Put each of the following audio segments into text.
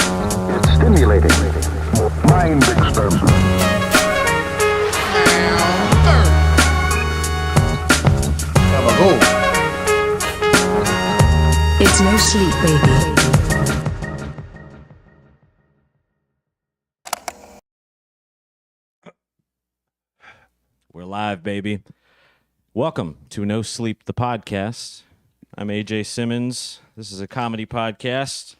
It's stimulating, mind expansion. It's no sleep, baby. We're live, baby. Welcome to No Sleep, the podcast. I'm AJ Simmons. This is a comedy podcast.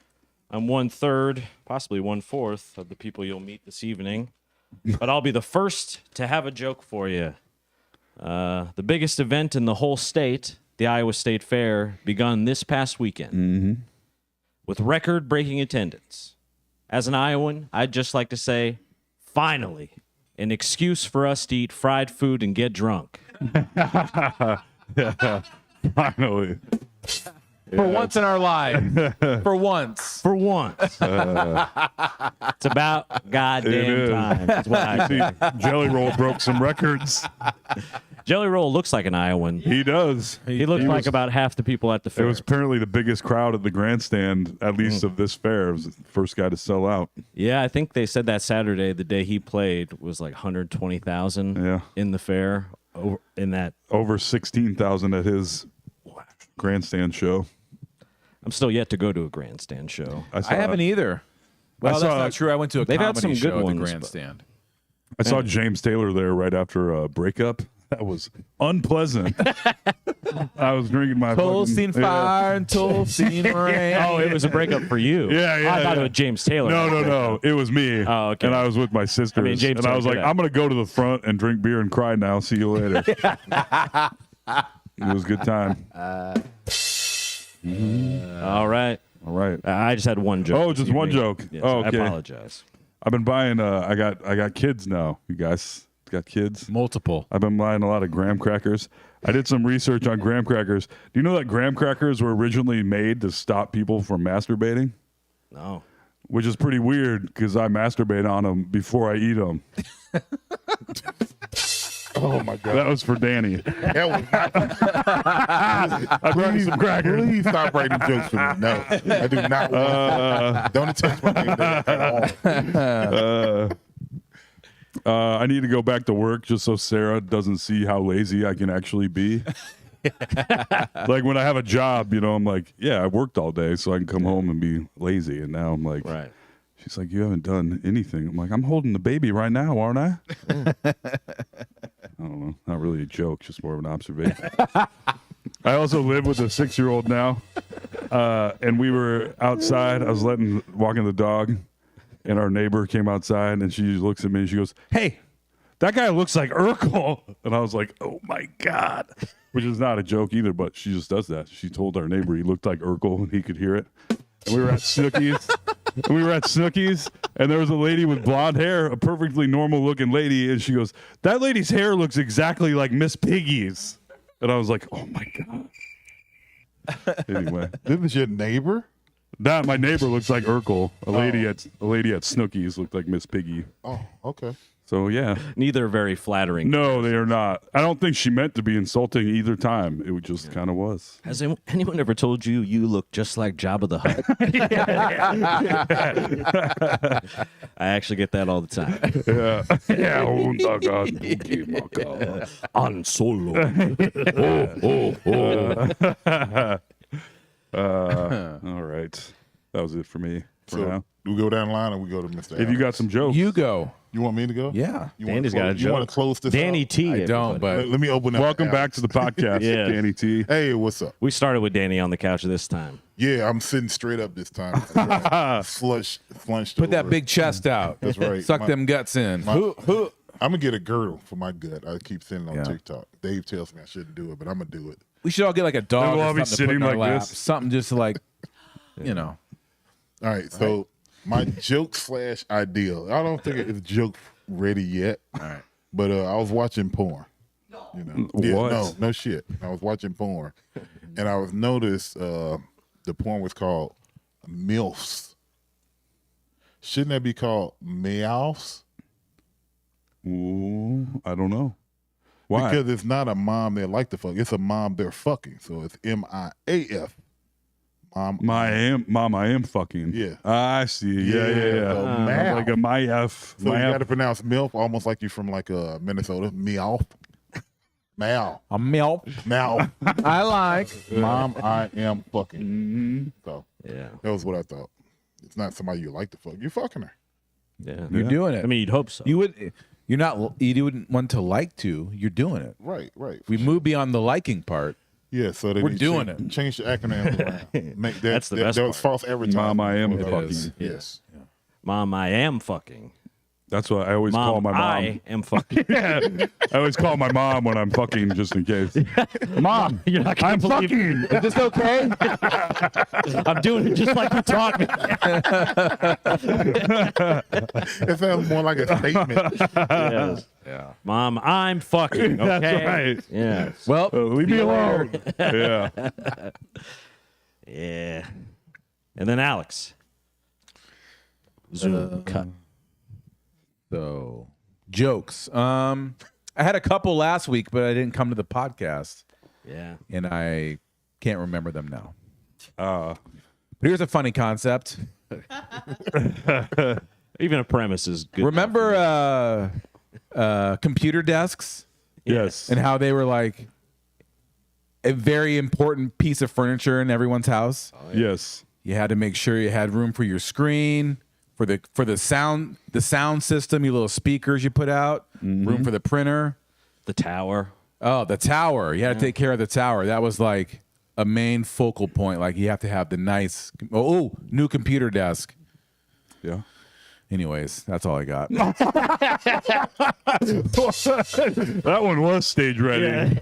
I'm 1/3, possibly 1/4 of the people you'll meet this evening. But I'll be the first to have a joke for you. The biggest event in the whole state, the Iowa State Fair, begun this past weekend with record-breaking attendance. As an Iowan, I'd just like to say, finally, an excuse for us to eat fried food and get drunk. Yeah, finally. For once in our lives. For once. For once. It's about goddamn time. That's what I think. Jelly Roll broke some records. Jelly Roll looks like an Iowan. He does. He looks like about half the people at the fair. It was apparently the biggest crowd at the grandstand, at least of this fair. It was the first guy to sell out. Yeah, I think they said that Saturday, the day he played, was like 120,000 in the fair. Over 16,000 at his grandstand show. I'm still yet to go to a grandstand show. I haven't either. Well, that's not true. I went to a They've had comedy some good show at the ones, grandstand. I saw James Taylor there right after a breakup. That was unpleasant. I was drinking my Tolstein fire and Tolstein rain. Oh, it was a breakup for you. Yeah. I thought it was James Taylor. No. It was me. Oh, okay. And I was with my sisters. James and I was like, I'm going to go to the front and drink beer and cry now. See you later. It was a good time. All right. I just had one joke. Oh, just one joke. Yes, Oh, okay. I apologize. I've been buying. I got kids now. You guys got kids? Multiple. I've been buying a lot of graham crackers. I did some research on graham crackers. Do you know that graham crackers were originally made to stop people from masturbating? No. Which is pretty weird because I masturbate on them before I eat them. Oh my God! That was for Danny. That was not. I brought you some crackers. Please stop writing jokes for me. No, I do not want. Don't attach my name at all. I need to go back to work just so Sarah doesn't see how lazy I can actually be. Like when I have a job, I'm like, yeah, I worked all day so I can come home and be lazy. And now I'm like, Right. She's like, you haven't done anything. I'm like, I'm holding the baby right now, aren't I? I don't know. Not really a joke, just more of an observation. I also live with a 6-year-old now. And we were outside. I was walking the dog. And our neighbor came outside and she looks at me and she goes, hey, that guy looks like Urkel. And I was like, oh my God. Which is not a joke either, but she just does that. She told our neighbor he looked like Urkel and he could hear it. And we were at Snooki's. And there was a lady with blonde hair, a perfectly normal looking lady. And she goes, that lady's hair looks exactly like Miss Piggy's. And I was like, oh my God. Anyway. This is your neighbor? My neighbor looks like Urkel. A lady at Snooki's looked like Miss Piggy. Oh, okay. So yeah. Neither are very flattering. No, they are not. I don't think she meant to be insulting either time. It just kind of was. Has anyone ever told you look just like Jabba the Hutt? I actually get that all the time. Yeah. On Solo. All right. That was it for me for So now. we go down the line or we go to Mr. If you got some jokes. You go. You want me to go? Yeah. Danny's got a joke. You want to close this Danny out? T. I don't, but Let me open up. Welcome back to the podcast, Yeah. Danny T. Hey, what's up? We started with Danny on the couch this time. Yeah, I'm sitting straight up this time. Flunched put that over. big chest out. That's right. Suck them guts in. I'm gonna get a girdle for my gut. I keep sending on TikTok. Dave tells me I shouldn't do it, but I'm gonna do it. We should all get like a dog We'll or all be something to put in sitting our like lap. this. Something just like, All right, so my joke / ideal. I don't think it's joke ready yet. all right. But I was watching porn. Yeah, What? no shit. I was watching porn, and I was noticed the porn was called MILFs. Shouldn't that be called MILFs? Ooh, I don't know. Why? Because it's not a mom they like to fuck. It's a mom they're fucking. So it's MIAF. Mom, I am fucking. Yeah. I see. Yeah. So I'm mouth. like a my F. So My you F. got to pronounce MILF almost like you're from like Minnesota. Meow. Mal. A milk. Mal. I like. Mom, I am fucking. So Yeah. that was what I thought. It's not somebody you like to fuck. You're fucking her. Yeah. You're doing it. I mean, you'd hope so. you would. You're not. You wouldn't want to like to. You're doing it. Right. We move beyond the liking part. Yeah, so they We're need to doing change, it. Change the acronyms around. Make that, That's the best that was part. false advertising. Mom, I am It fucking. is. Yes. Mom, I am fucking. That's what I always call Mom, my mom. I am fucking. I always call my mom when I'm fucking, just in case. Mom, You're not gonna I'm believe fucking. Is this okay? I'm doing it just like you taught me. It sounds more like a statement. Yes. Yeah. Mom, I'm fucking. Okay. That's right. Yes. Well, Leave me alone. Yeah. Yeah. And then Alex. Zoom cut. So jokes. I had a couple last week, but I didn't come to the podcast, Yeah. and I can't remember them now. Uh, But here's a funny concept. Even a premise is good. Remember computer desks yes. and how they were like a very important piece of furniture in everyone's house? Yes. You had to make sure you had room for your screen, for the sound system, your little speakers you put out, room for the printer. The tower. Oh, the tower. You had to take care of the tower. That was like a main focal point. Like you have to have the nice new computer desk. Yeah. Anyways, that's all I got. That one was stage ready.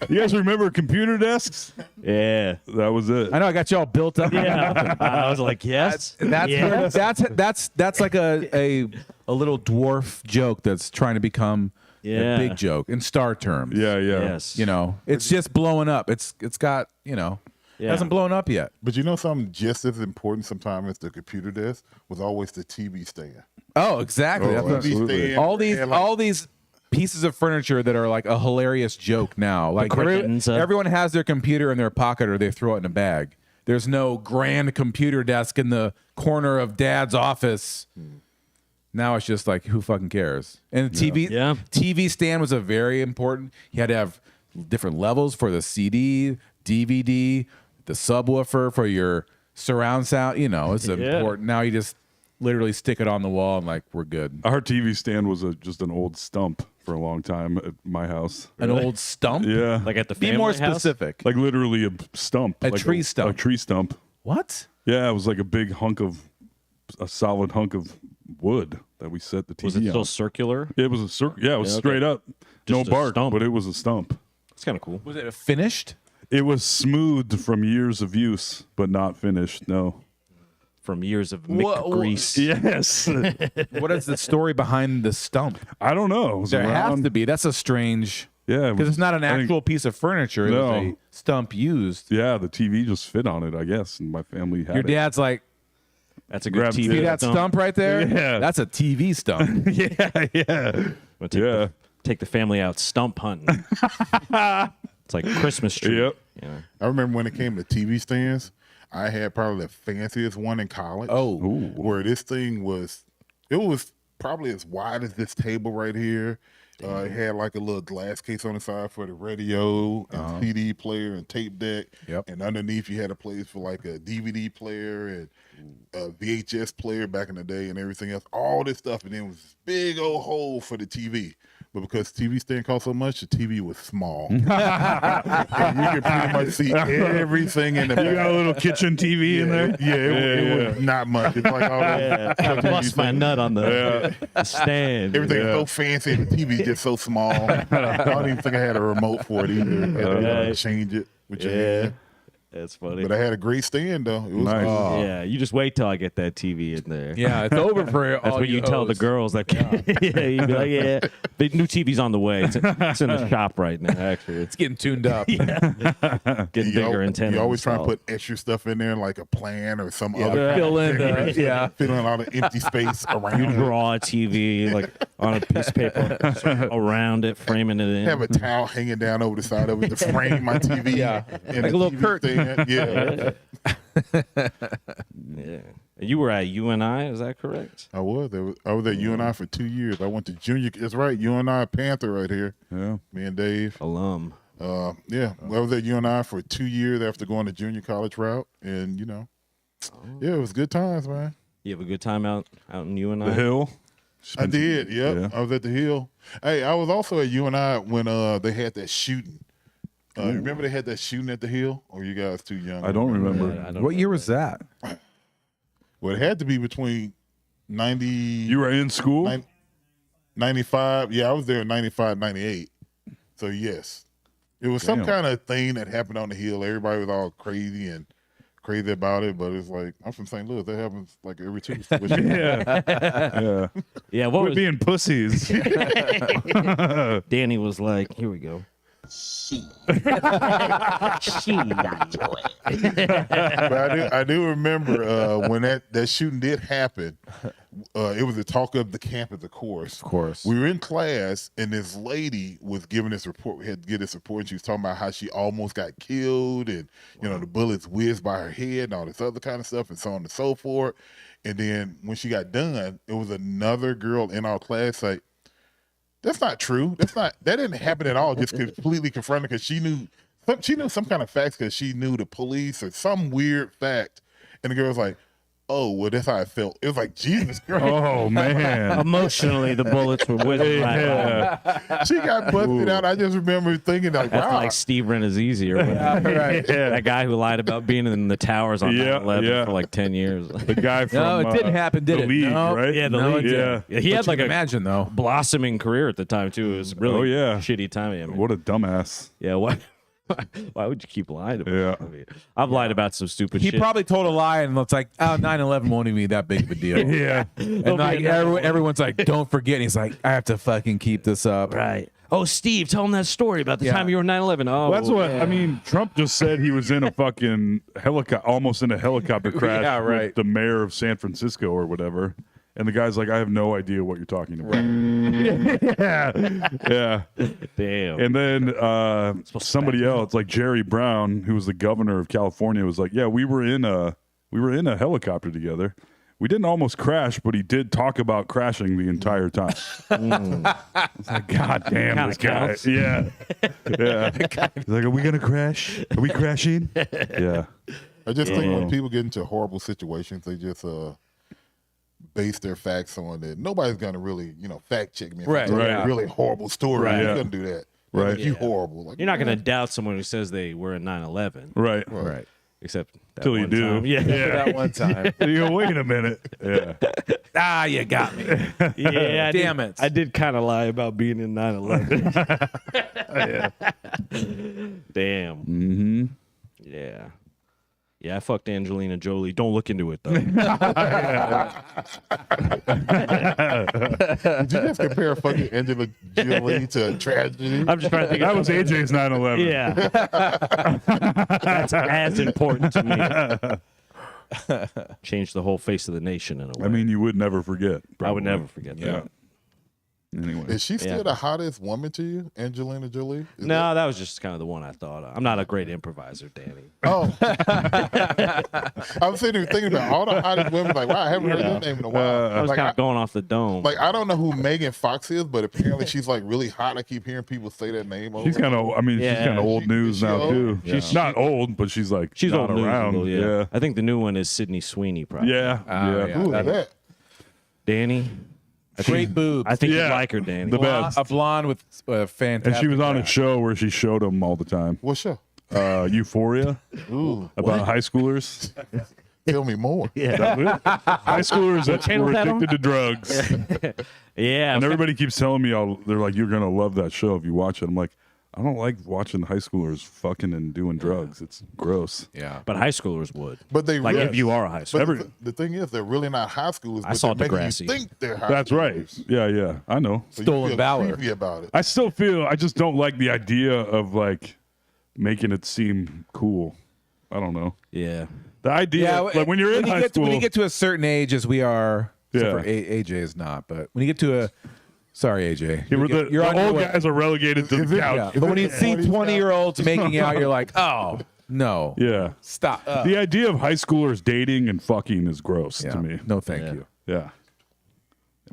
You guys remember computer desks? Yeah. That was it. I know I got you all built up. Yeah. I was like, yes. That's that's like a little dwarf joke that's trying to become Yeah. a big joke in star terms. Yeah. Yes. You know, it's just blowing up. It's got, Yeah. hasn't blown up yet. But you know something just as important sometimes as the computer desk was always the TV stand. Oh, exactly. That's what- absolutely. all these pieces of furniture that are like a hilarious joke now. Like credenza. everyone has their computer in their pocket or they throw it in a bag. There's no grand computer desk in the corner of dad's office. Now it's just like, who fucking cares? And the TV stand was a very important. You had to have different levels for the CD, DVD, the subwoofer for your surround sound. It's important. Now you just literally stick it on the wall and like, we're good. Our TV stand was just an old stump for a long time at my house. An old stump? Yeah. Like at the Be family more house? specific. Like literally a stump. A like tree stump. A tree stump. What? Yeah, it was like a solid hunk of wood that we set the TV Was it still on. circular? It was a circle. Yeah, it was Yeah, okay. straight up. No Just a bark, stump. but it was a stump. It's kind of cool. Was it finished? It was smoothed from years of use, but not finished. No. From years of Wha- grease. Yes. What is the story behind the stump? I don't know. It was There has around- to be. That's a strange. Yeah, Because it's not an I think- actual piece of furniture. It was No. a stump used. Yeah, the TV just fit on it, I guess, and my family had Your it. dad's like, That's a good Grabs TV. it. see that stump right there? Yeah. That's a TV stump. Yeah. We'll take the family out stump hunting. It's like Christmas tree. Yep. Yeah. I remember when it came to TV stands, I had probably the fanciest one in college. Oh. Where this thing was probably as wide as this table right here. It had like a little glass case on the side for the radio and CD player and tape deck. Yep. And underneath you had a place for like a DVD player and a VHS player back in the day and everything else. All this stuff. And then it was this big old hole for the TV. But because TV stand cost so much, the TV was small. And you could pretty much see everything in the You got a little kitchen TV in there? Yeah, it was not much. It's like all that. I bust my nut on the stand. Everything is so fancy, and the TV's just so small. I don't even think I had a remote for it either. I had to change it with your hand. That's funny. But I had a great stand though. It was Nice. cool. Yeah, you just wait till I get that TV in there. Yeah, it's over for That's all what you tell the hoes. girls. Like, yeah, you'd be like, yeah, the new TV's on the way. It's in the shop right now. Actually, it's It's getting tuned up. getting bigger antennas. You always try to installed. put extra stuff in there, like a plan or some Yeah, other. fill in the, filling all the empty space around You it. draw a TV like on a piece of paper around it, framing it in. Have a towel hanging down over the side of it to frame my TV. Yeah. and Like the a little TV curtain. stand. Yeah. Yeah. You were at UNI, is that correct? I was at UNI for 2 years. I went to junior. That's right, UNI Panther right here. Yeah. Me and Dave. Alum. Yeah, I was at UNI for 2 years after going the junior college route, and yeah, it was good times, man. You have a good time out in UNI? The Hill. I did. Yep. Yeah. I was at the Hill. Hey, I was also at UNI when they had that shooting. Remember they had that shooting at the Hill? Or you guys too young? I don't remember. Yeah, I don't What year know. was that? Well, it had to be between 90. You were in school? 95. Yeah, I was there in 95, 98. So yes, it was some Damn. kind of thing that happened on the Hill. Everybody was all crazy about it, but it's like, I'm from St. Louis. That happens like every Tuesday. Yeah. Yeah. Yeah, what We're was being pussies. Danny was like, here we go. But I do remember when that shooting did happen. It was the talk of the campus, of course. Of course. We were in class, and this lady was giving this report. We had to get this report, and she was talking about how she almost got killed, and the bullets whizzed by her head, and all this other kind of stuff, and so on and so forth. And then when she got done, it was another girl in our class like, "That's not true. That didn't happen at all." Just completely confronted because she knew some kind of facts because she knew the police or some weird fact, and the girl was like, "Oh, well, that's how I felt." It was like, Jesus Christ. Oh, man. Emotionally, the bullets were whizzing right by. She got busted out. I just remember thinking like, That's wow. like Steve Renner's easier. Right. That guy who lied about being in the towers on Yeah, 9/11 yeah. for like 10 years. The guy from No, it didn't happen, did the it? League, No. right? Yeah, the No, league. it Yeah. Yeah, he had like a Imagine though. blossoming career at the time too. It was really Oh, yeah. shitty timing. I mean, What a dumbass. yeah, why? Why would you keep lying about Yeah. it? I mean, I've lied about some stupid He shit. probably told a lie, and it's like, oh, 9/11 won't even be that big of a deal. Yeah. And like everyone's like, don't forget. And he's like, I have to fucking keep this up. Right. Oh, Steve, tell him that story about the Yeah. time you were 9/11. Oh, That's what I mean. Trump just said he was in a fucking helicopter, almost in a helicopter crash Yeah, right. with the mayor of San Francisco or whatever. And the guy's like, I have no idea what you're talking about. Yeah. Damn. And then somebody else, like Jerry Brown, who was the governor of California, was like, yeah, we were in a helicopter together. We didn't almost crash, but he did talk about crashing the entire time. It's like, God damn, Kinda this guy. counts. Yeah. Yeah. He's like, are we going to crash? Are we crashing? Yeah. I just think when people get into horrible situations, they just base their facts on it. Nobody's gonna really, fact check me. If Right, I tell you right. a really horrible story. Right. You're Yeah. gonna do that. Right. Like, you horrible. Like, You're not going to doubt someone who says they were in 9/11. Right. Right. Except that Till you one do. time. Yeah. That one time. You go, wait a minute. Yeah. You got me. Yeah. Damn it. I did kind of lie about being in 9/11. Damn. Mm-hmm. Yeah. Yeah, I fucked Angelina Jolie. Don't look into it, though. Did you just compare fucking Angela Jolie to a tragedy? I'm just trying to think. That was AJ's 9/11. Yeah. That's as important to me. Changed the whole face of the nation in a way. I mean, you would never forget. I would probably. never forget Yeah. that. Anyway. Is she still Yeah. the hottest woman to you, Angelina Jolie? Is No, that was just kind of the one I thought of. I'm not a great improviser, Danny. Oh, I was sitting here thinking about all the hottest women. Like, wow, I haven't heard that name in a while. I was like, kind of going off the dome. I don't know who Megan Fox is, but apparently she's like really hot. I keep hearing people say that name. She's kind of, I mean, she's Yeah. kind of old Is news she now, old? too. She's not old, but she's like, She's not old news, around. though, Yeah. I think the new one is Sydney Sweeney, probably. Yeah. yeah. Who is that? Danny. I think, Great boobs. I think Yeah. you'd like her, Danny. The best. A blonde with fantastic. And she was on a back. show where she showed them all the time. What show? Euphoria, Ooh, about high schoolers. tell me more. High schoolers that channel were is that on? addicted to drugs. Yeah. And everybody keeps telling me, they're like, you're going to love that show if you watch it. I'm like, I don't like watching high schoolers fucking and doing drugs. It's gross. Yeah. But high schoolers would. But they Like really, if you are a high But schooler. the thing is, they're really not high schoolers. But saw they're making Degrassi. you think they're high That's right. schoolers. Yeah. I know. So you Stolen feel valor. creepy about it. I just don't like the idea of like making it seem cool. I don't know. Yeah. The idea, like when you're in high school. when you get to a certain age, as we are, except Yeah. for AJ is not, but when you get to a, sorry AJ, the on your old way. guys are relegated to the Is it? couch. Yeah, but when you see 20-year-olds making out, you're like, oh, No. Yeah. Stop. The idea of high schoolers dating and fucking is gross to me. No, thank you. Yeah.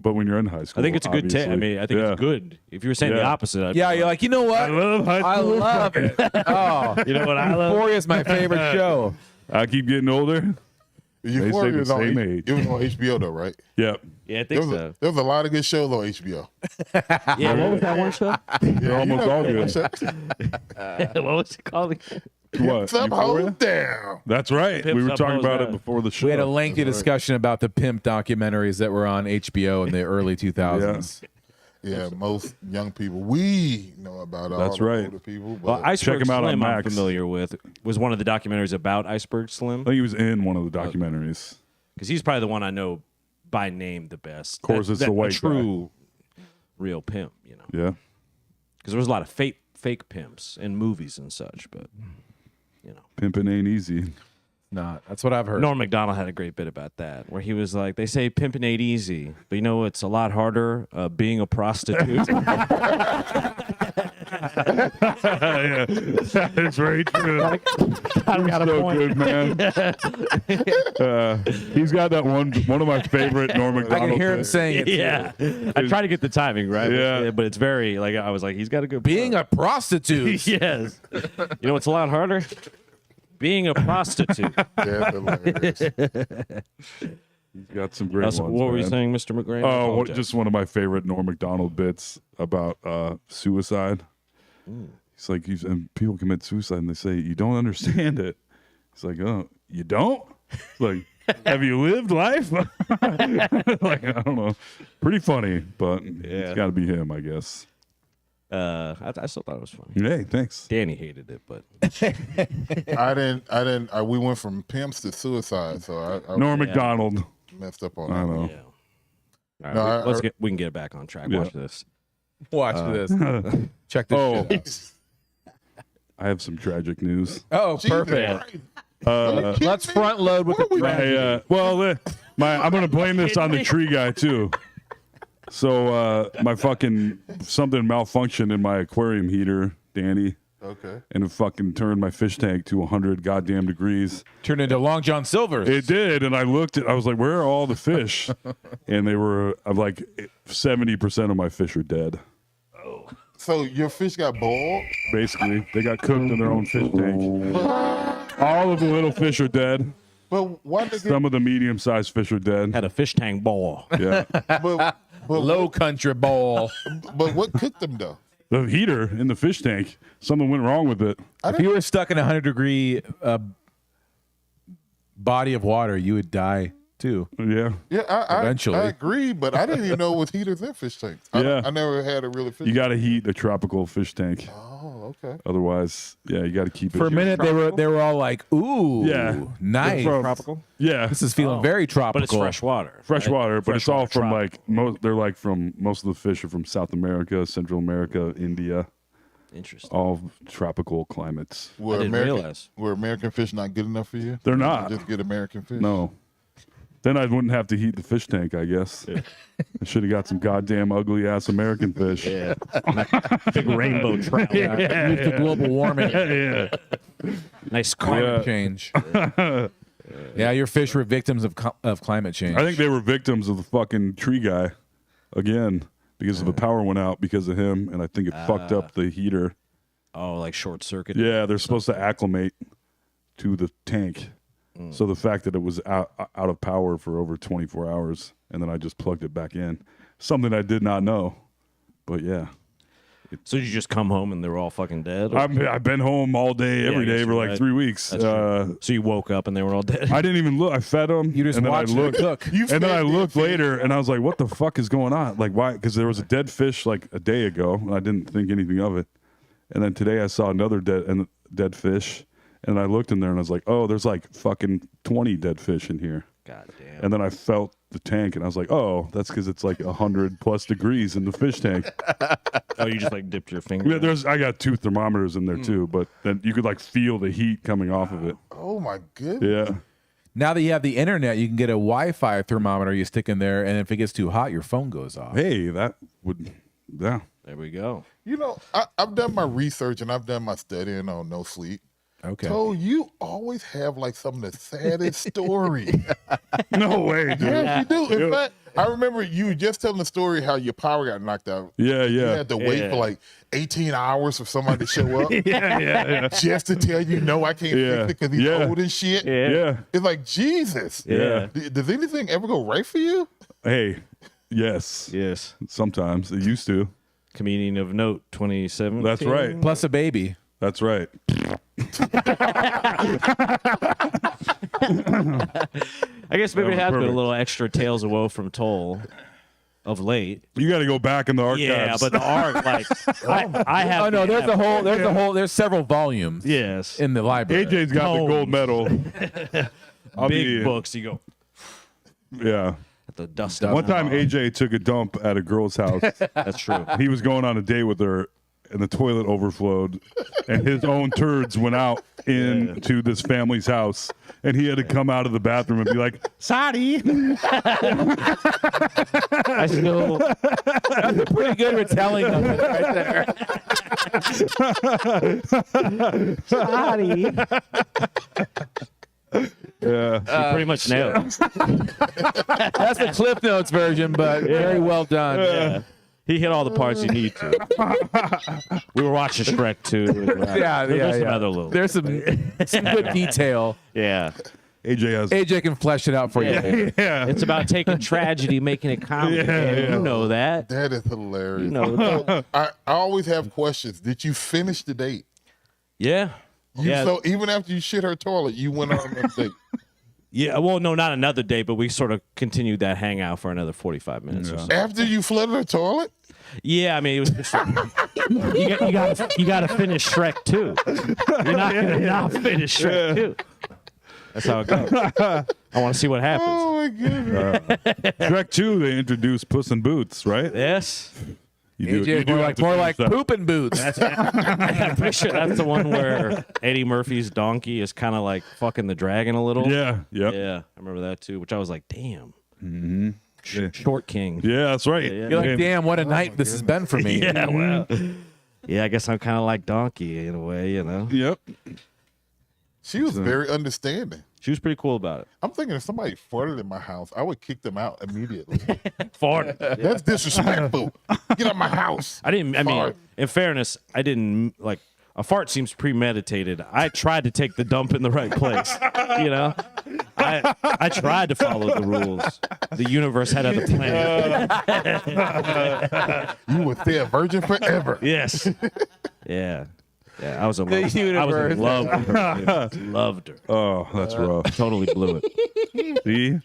But when you're in high school, I think it's a good take. I mean, I think it's good. If you were saying the opposite, I'd be Yeah, you're like, you know what? I love high I school. love it. Oh, you know what I love? Euphoria is my favorite show. I keep getting older. Euphoria the was on same H- age. It was on HBO though, right? Yep. Yeah, I think so. There was a lot of good shows on HBO. Yeah, what was that one show? They're almost all good. What was it called? What? Some Euphoria? hold down. That's right. Pimps We were Up, talking Hoes about it Down. before the show. We had a lengthy discussion about the pimp documentaries that were on HBO in the early 2000s. Yeah, most young people we know about all That's the right. older people. But Well, Iceberg him out on Slim I'm Max. familiar with. Was one of the documentaries about Iceberg Slim? I think he was in one of the documentaries. Because he's probably the one I know by name the best. Of course, it's the white a true, real pimp, you know. Yeah. Because there was a lot of fake pimps in movies and such, but, you know. Pimping ain't easy. Not. That's what I've heard. Norm Macdonald had a great bit about that, where he was like, they say pimping ain't easy, but you know it's a lot harder being a prostitute. Yeah. It's very true. I've got a So point. good, man. He's got that one of my favorite Norm I Macdonald can hear him things. saying it. Yeah. I try to get the timing right. Yeah. But it's very, like, I was like, he's got a good Being a prostitute. Yes. You know what's a lot harder? Being a prostitute. that's hilarious. He's got some great What ones. were you man. saying, Mr. McGrain? Oh, just one of my favorite Norm Macdonald bits about suicide. He's like, and people commit suicide and they say, you don't understand it. He's like, oh, you don't? It's like, have you lived life? Like, I don't know. Pretty funny, but it's got to be him, I guess. I still thought it was funny. Hey, thanks. Danny hated it, but I didn't. We went from pimps to suicide, so I Norm Macdonald. messed up on I that. know. yeah. All right, No, we can get it back on track. Yeah. Watch this. Watch this. Check this Oh, shit out. I have some tragic news. Oh, Jesus perfect. Christ. Let's front load with the tragedy. I'm going to blame this on the tree guy, too. So my fucking something malfunctioned in my aquarium heater, Danny, Okay. and it fucking turned my fish tank to 100 goddamn degrees. Turned into Long John Silver's. It did, and I was like, where are all the fish? And they were, I'm like, 70% of my fish are dead. So your fish got boiled? Basically, they got cooked in their own fish tank. All of the little fish are dead. But why they get? Some of the medium-sized fish are dead. Had a fish tank ball. Yeah. But Low country bowl. but what cooked them though? The heater in the fish tank, something went wrong with it. If you were stuck in a 100-degree body of water, you would die too. Yeah. Yeah, Eventually. I agree, but I didn't even know it was heaters in fish tanks. Yeah. I never had a really fish. You got to heat a tropical fish tank. Oh, okay. Otherwise, yeah, you got to keep it. For a minute, they were all like, "Ooh, Yeah. nice. From- Tropical? Yeah. This is feeling very tropical." But it's fresh water. Fresh right? water, but it's Freshwater all from tropical. they're like from most of the fish are from South America, Central America, India, Interesting. all tropical climates. Were didn't American, realize. Were American fish not good enough for you? They're not. Just get American fish. No. Then I wouldn't have to heat the fish tank, I guess. I should have got some goddamn ugly ass American fish. Yeah. Big rainbow trout. Use the global warming, Yeah. Nice climate climate. change. Yeah, your fish were victims of climate change. I think they were victims of the fucking tree guy again because the power went out because of him, and I think it fucked up the heater. Oh, like short circuit. Yeah, they're supposed to acclimate to the tank. So the fact that it was out of power for over 24 hours, and then I just plugged it back in, something I did not know. But yeah, So did you just come home and they were all fucking dead? Or- I've been home all day, every I day guess for you're like right. 3 weeks. That's true. So you woke up and they were all dead? I didn't even look. I fed them. You just and then I watched it looked, cook. You and then I fed them looked fish. later, and I was like, "What the fuck is going on? Like, why?" Because there was a dead fish like a day ago, and I didn't think anything of it. And then today I saw another dead fish, and I looked in there, and I was like, "Oh, there's like fucking 20 dead fish in here." God damn. And then I felt the tank, and I was like, "Oh, that's because it's like 100+ degrees in the fish tank." Oh, you just like dipped your finger? I got 2 thermometers in there too, but then you could like feel the heat coming off of it. Oh my goodness. Yeah. Now that you have the internet, you can get a Wi-Fi thermometer you stick in there, and if it gets too hot, your phone goes off. Hey, that would, yeah. There we go. You know, I've done my research and I've done my studying on no sleep. Okay. So you always have like some of the saddest stories. No way, dude. Yes, you do. In fact, I remember you were just telling the story how your power got knocked out. Yeah, You yeah. had to wait for like 18 hours for somebody to show up. Yeah. Just to tell you, no, I can't Yeah. fix it because he's Yeah. old and shit. Yeah. It's like, Jesus. Yeah. Does anything ever go right for you? Hey, yes. Yes. Sometimes it used to. Comedian of Note 2017. That's right. Plus a baby. That's right. I guess maybe That it has was been a perfect. little extra Tales of Woe from Toll of late. You got to go back in the archives. Yeah, but the art, like, I have. Oh no, there's several volumes. Yes. In the library. AJ's got the gold medal. I'll Big be- books. You go Yeah. at the dust. One time AJ took a dump at a girl's house. That's true. He was going on a date with her, and the toilet overflowed, and his own turds went out into this family's house, and he had to come out of the bathroom and be like, "Sorry." I still. Pretty good retelling of it right there. Sorry. Yeah. You pretty much nailed it. That's the Cliff Notes version, but very well done. Yeah. He hit all the parts you need to. We were watching Shrek too. There's some other little. There's some good detail. Yeah. AJ has. AJ can flesh it out for you. later. Yeah. It's about taking tragedy, making it comedy. Yeah, man. yeah. You know that. That is hilarious. You know that. I always have questions. Did you finish the date? Yeah. Yeah. So even after you shit her toilet, you went on another date. Yeah. Well, no, not another day, but we sort of continued that hangout for another 45 minutes or so. After you flooded her toilet? Yeah, I mean, it was just, you got to finish Shrek 2. You're not going to not finish Shrek 2. That's how it goes. I want to see what happens. Oh my goodness. Shrek 2, they introduced Puss in Boots, right? Yes. You AJ do more have like to finish that. pooping boots. I'm pretty sure that's the one where Eddie Murphy's donkey is kind of like fucking the dragon a little. Yeah. Yep. Yeah, I remember that too, which I was like, damn. Yeah. Short King. Yeah, that's right. Yeah. You're like, And- damn, what a night this has been for me. Yeah, well. Yeah, I guess I'm kind of like Donkey in a way, you know. Yep. She was very understanding. She was pretty cool about it. I'm thinking if somebody farted in my house, I would kick them out immediately. Fart. That's disrespectful. Get out my house. I mean, Fart. in fairness, I didn't like a fart seems premeditated. I tried to take the dump in the right place. You know, I tried to follow the rules. The universe had other plans. You would stay a virgin forever. Yes. Yeah. Yeah. I was in The love. I was universe. in love with her. Loved her. Oh, that's rough. Totally blew it. See?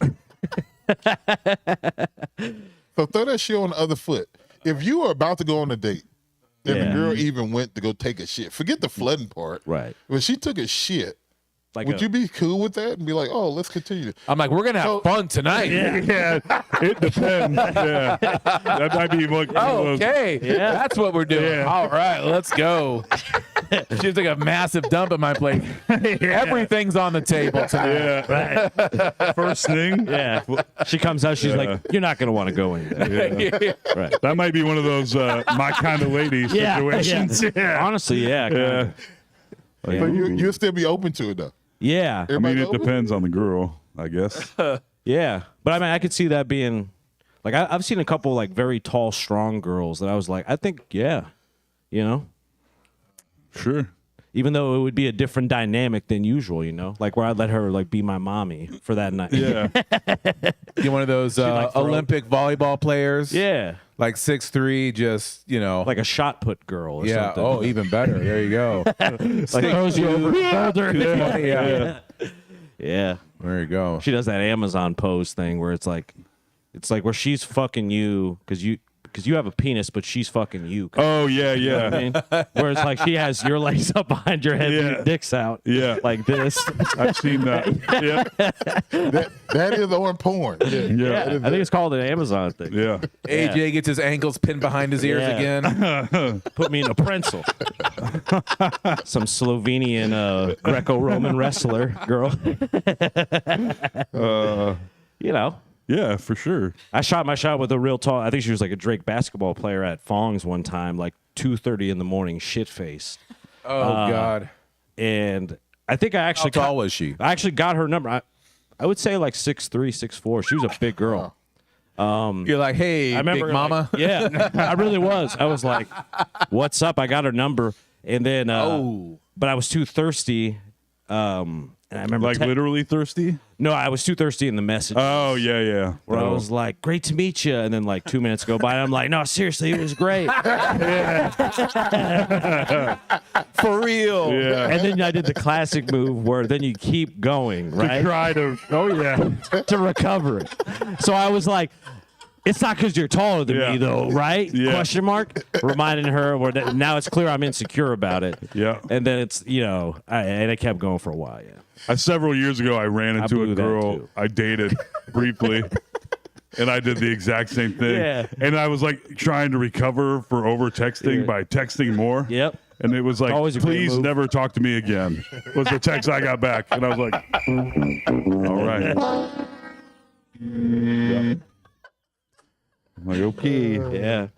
So throw that shit on the other foot. If you were about to go on a date, and Yeah. the girl even went to go take a shit, forget the flooding part. Right. When she took a shit, Like would you be cool with that and be like, oh, let's continue? I'm like, we're going to have fun tonight. Yeah, it depends. Yeah. That might be like, Oh, okay. Yeah. That's what we're doing. Yeah. All right, let's go. She took a massive dump at my plate. Everything's on the table tonight. Yeah. Right. First thing. Yeah. She comes out. She's like, "You're not going to want to go in there." Yeah. Right. That might be one of those my kind of lady situations. Yeah. Honestly, yeah. Yeah. So you'll still be open to it though. Yeah. I mean, Everybody it open? depends on the girl, I guess. Yeah. But I mean, I could see that being like I've seen a couple like very tall, strong girls that I was like, I think, yeah, you know, Sure. even though it would be a different dynamic than usual, you know, like where I'd let her like be my mommy for that night. Yeah. You're one of those like throw- Olympic volleyball players. Yeah. Like 6'3", just, Like a shot put girl or yeah. something. Oh, even better. There you go. like throws you over the shoulder. Yeah. Yeah. There you go. She does that Amazon pose thing where it's like where she's fucking you because you have a penis, but she's fucking you. Oh, yeah, You know what I yeah. mean? Where it's like she has your legs up behind your head, and Yeah. your dick's out. Yeah. Like this. I've seen that. Yeah. That is on porn. Yeah. Yeah. I think it's called an Amazon thing. Yeah. AJ gets his ankles pinned behind his ears Yeah. again. Put me in a pretzel. Some Slovenian Greco-Roman wrestler girl. You know. Yeah, for sure. I shot my shot with a real tall. I think she was like a Drake basketball player at Fong's one time, like 2:30 in the morning, shit faced. Oh, God. And I think I How actually tall was she? I actually got her number. I would say like 6'3", 6'4". She was a big girl. You're like, hey, I remember, big mama. like, yeah, I really was. I was like, "What's up?" I got her number, and then, but I was too thirsty. And I remember, Like literally thirsty? no, I was too thirsty in the message. Oh, yeah. Where I was like, "Great to meet you," and then like 2 minutes go by, and I'm like, "No, seriously, it was great." For real. Yeah. And then I did the classic move where then you keep going, right? Try to, To recover it. So I was like, it's not because you're taller than me, though, right? Yeah. Question mark. Reminding her where now it's clear I'm insecure about it. Yeah. And then it's, and I kept going for a while, Several years ago, I ran into blew a that, girl too. I dated briefly, and I did the exact same thing. Yeah. And I was like trying to recover for over texting by texting more. Yep. And it was like, Always a great please move. never talk to me again, was the text I got back. And I was like, all right. Yeah. I'm like, okay. Yeah.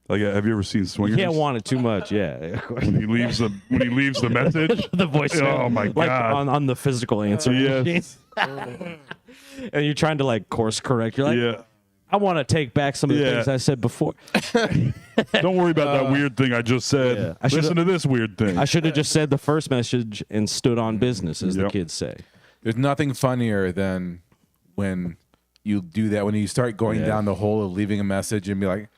Like, have you ever seen You Swingers? can't want it too much, yeah. when he leaves the message. The voice. Oh, my Like God. on the physical answer machine. Yes. And you're trying to like course correct. You're like, Yeah. I want to take back some of the Yeah. things I said before. Don't worry about that weird thing I just said. Yeah. I should've- Listen to this weird thing. I should have just said the first message and stood on business, as the Yep. kids say. There's nothing funnier than when you do that, when you start going down the hole of leaving a message and be like,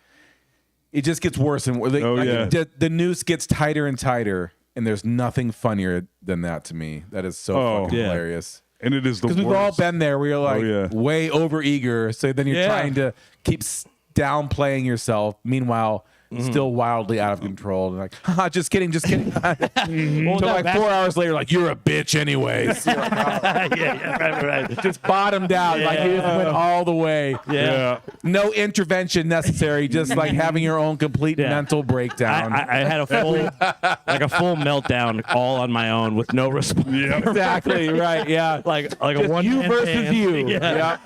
it just gets worse and worse. Oh, yeah. The noose gets tighter and tighter, and there's nothing funnier than that to me. That is so Oh, fucking yeah. hilarious. And it is the worst. Because we've all been there where you're like yeah. way over eager. So then you're Yeah. trying to keep downplaying yourself. Meanwhile, still wildly out of control. And like, haha, just kidding. Until like 4 hours later, like, you're a bitch anyways. You're like, right. just bottomed out. Like, you just went all the way. Yeah. No intervention necessary. Just like having your own complete Yeah. mental breakdown. I had a full meltdown all on my own with no response. Exactly. Right. Yeah. Like a Just one you man versus band. you. Yeah.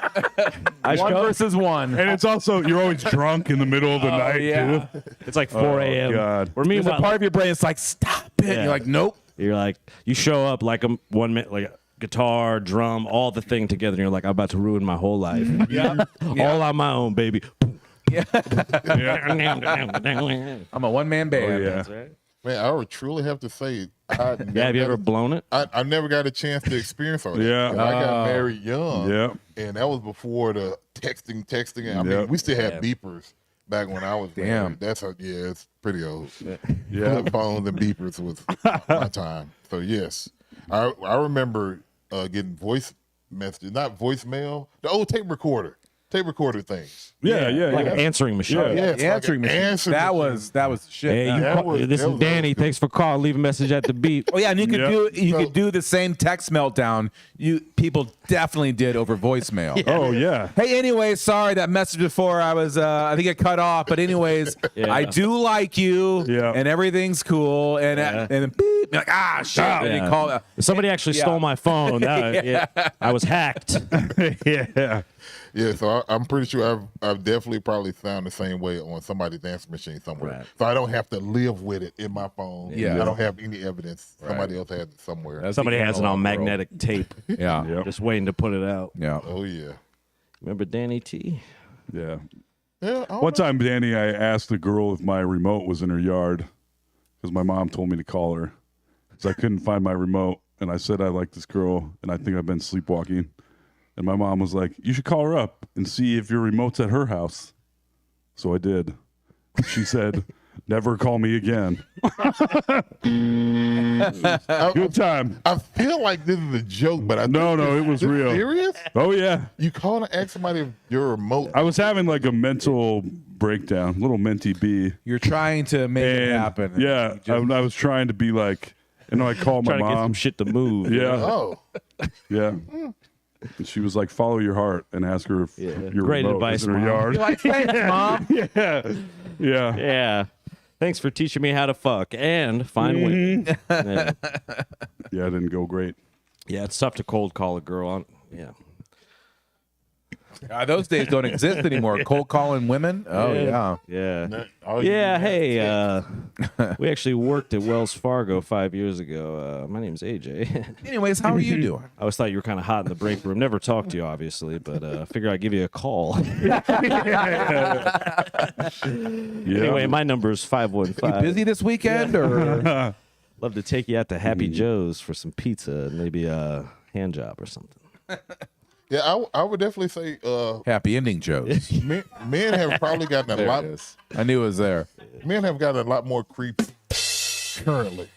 One versus one. And it's also, you're always drunk in the middle of the night, yeah. too. It's like 4 a.m. God. Or There's a meanwhile, part of your brain that's like, stop it. Yeah. You're like, nope. you're like, you show up like a 1 minute, like guitar, drum, all the thing together, and you're like, I'm about to ruin my whole life. All on my own, baby. I'm a one-man band. Yeah. Man, I would truly have to say, Yeah, have you ever blown it? I never got a chance to experience all that. Yeah. 'Cause I got married young. Yeah. And that was before the texting. I mean, Yep. we still had beepers back when I was Damn. married. It's pretty old. Yeah. Flip phones and beepers was my time. So yes, I remember getting voice messages, not voicemail, the old tape recorder things. Yeah. Like an answering machine. Yeah. Yeah, it's like Answering an machine. answering That machine. was the shit. Hey, That- this that is was Danny. old school. Thanks for calling. Leave a message at the beep. Oh yeah, and you could Yep. could do the same text meltdown. People definitely did over voicemail. Oh, yeah. Hey, anyways, sorry that message before I was I think it cut off, but anyways, Yeah. I do like you, Yeah. and everything's cool, and then beep, you're like shit, and you Yeah. call. Somebody actually stole my phone. I was hacked. Yeah. Yeah, so I'm pretty sure I've definitely probably sound the same way on somebody's answer machine somewhere. Right. So I don't have to live with it in my phone. Yeah. I don't have any evidence. Somebody else has it somewhere. That's Somebody the has it on analog world. magnetic tape, Yeah, Yep. just waiting to put it out. yeah. Oh yeah. Remember Danny T? Yeah. Yeah. I don't One know. time, Danny, I asked the girl if my remote was in her yard because my mom told me to call her because I couldn't find my remote. And I said I like this girl and I think I've been sleepwalking. And my mom was like, you should call her up and see if your remote's at her house. So I did. She said, never call me again. Good time. I feel like this is a joke, but I No, think it was this real. Serious? Oh, yeah. You call and ask somebody if your remote? I was having like a mental breakdown, little mentee bee. You're trying to make it And happen. yeah, You just- I was trying to be like, and I called my Trying to get some mom. shit to move. Yeah, Oh, yeah. And she was like, follow your heart and ask her if your Great remote advice, is in her Mom. yard. You're like, thanks, mom. Yeah. Yeah. Thanks for teaching me how to fuck and find women. Yeah. Yeah, it didn't go great. Yeah, it's tough to cold call a girl. Yeah. Those days don't exist anymore. Cold calling women. Oh yeah. Yeah. All you Yeah, need hey, we actually worked at Wells Fargo 5 years ago. My name's AJ. Anyways, how are you doing? I always thought you were kind of hot in the break room. Never talked to you, obviously, but I figured I'd give you a call. Anyway, my number is 515. You busy this weekend or? Love to take you out to Happy Joe's for some pizza and maybe a hand job or something. Yeah, I would definitely say Happy ending jokes. men have probably gotten a There lot. it is. I knew it was there. Men have gotten a lot more creepy currently.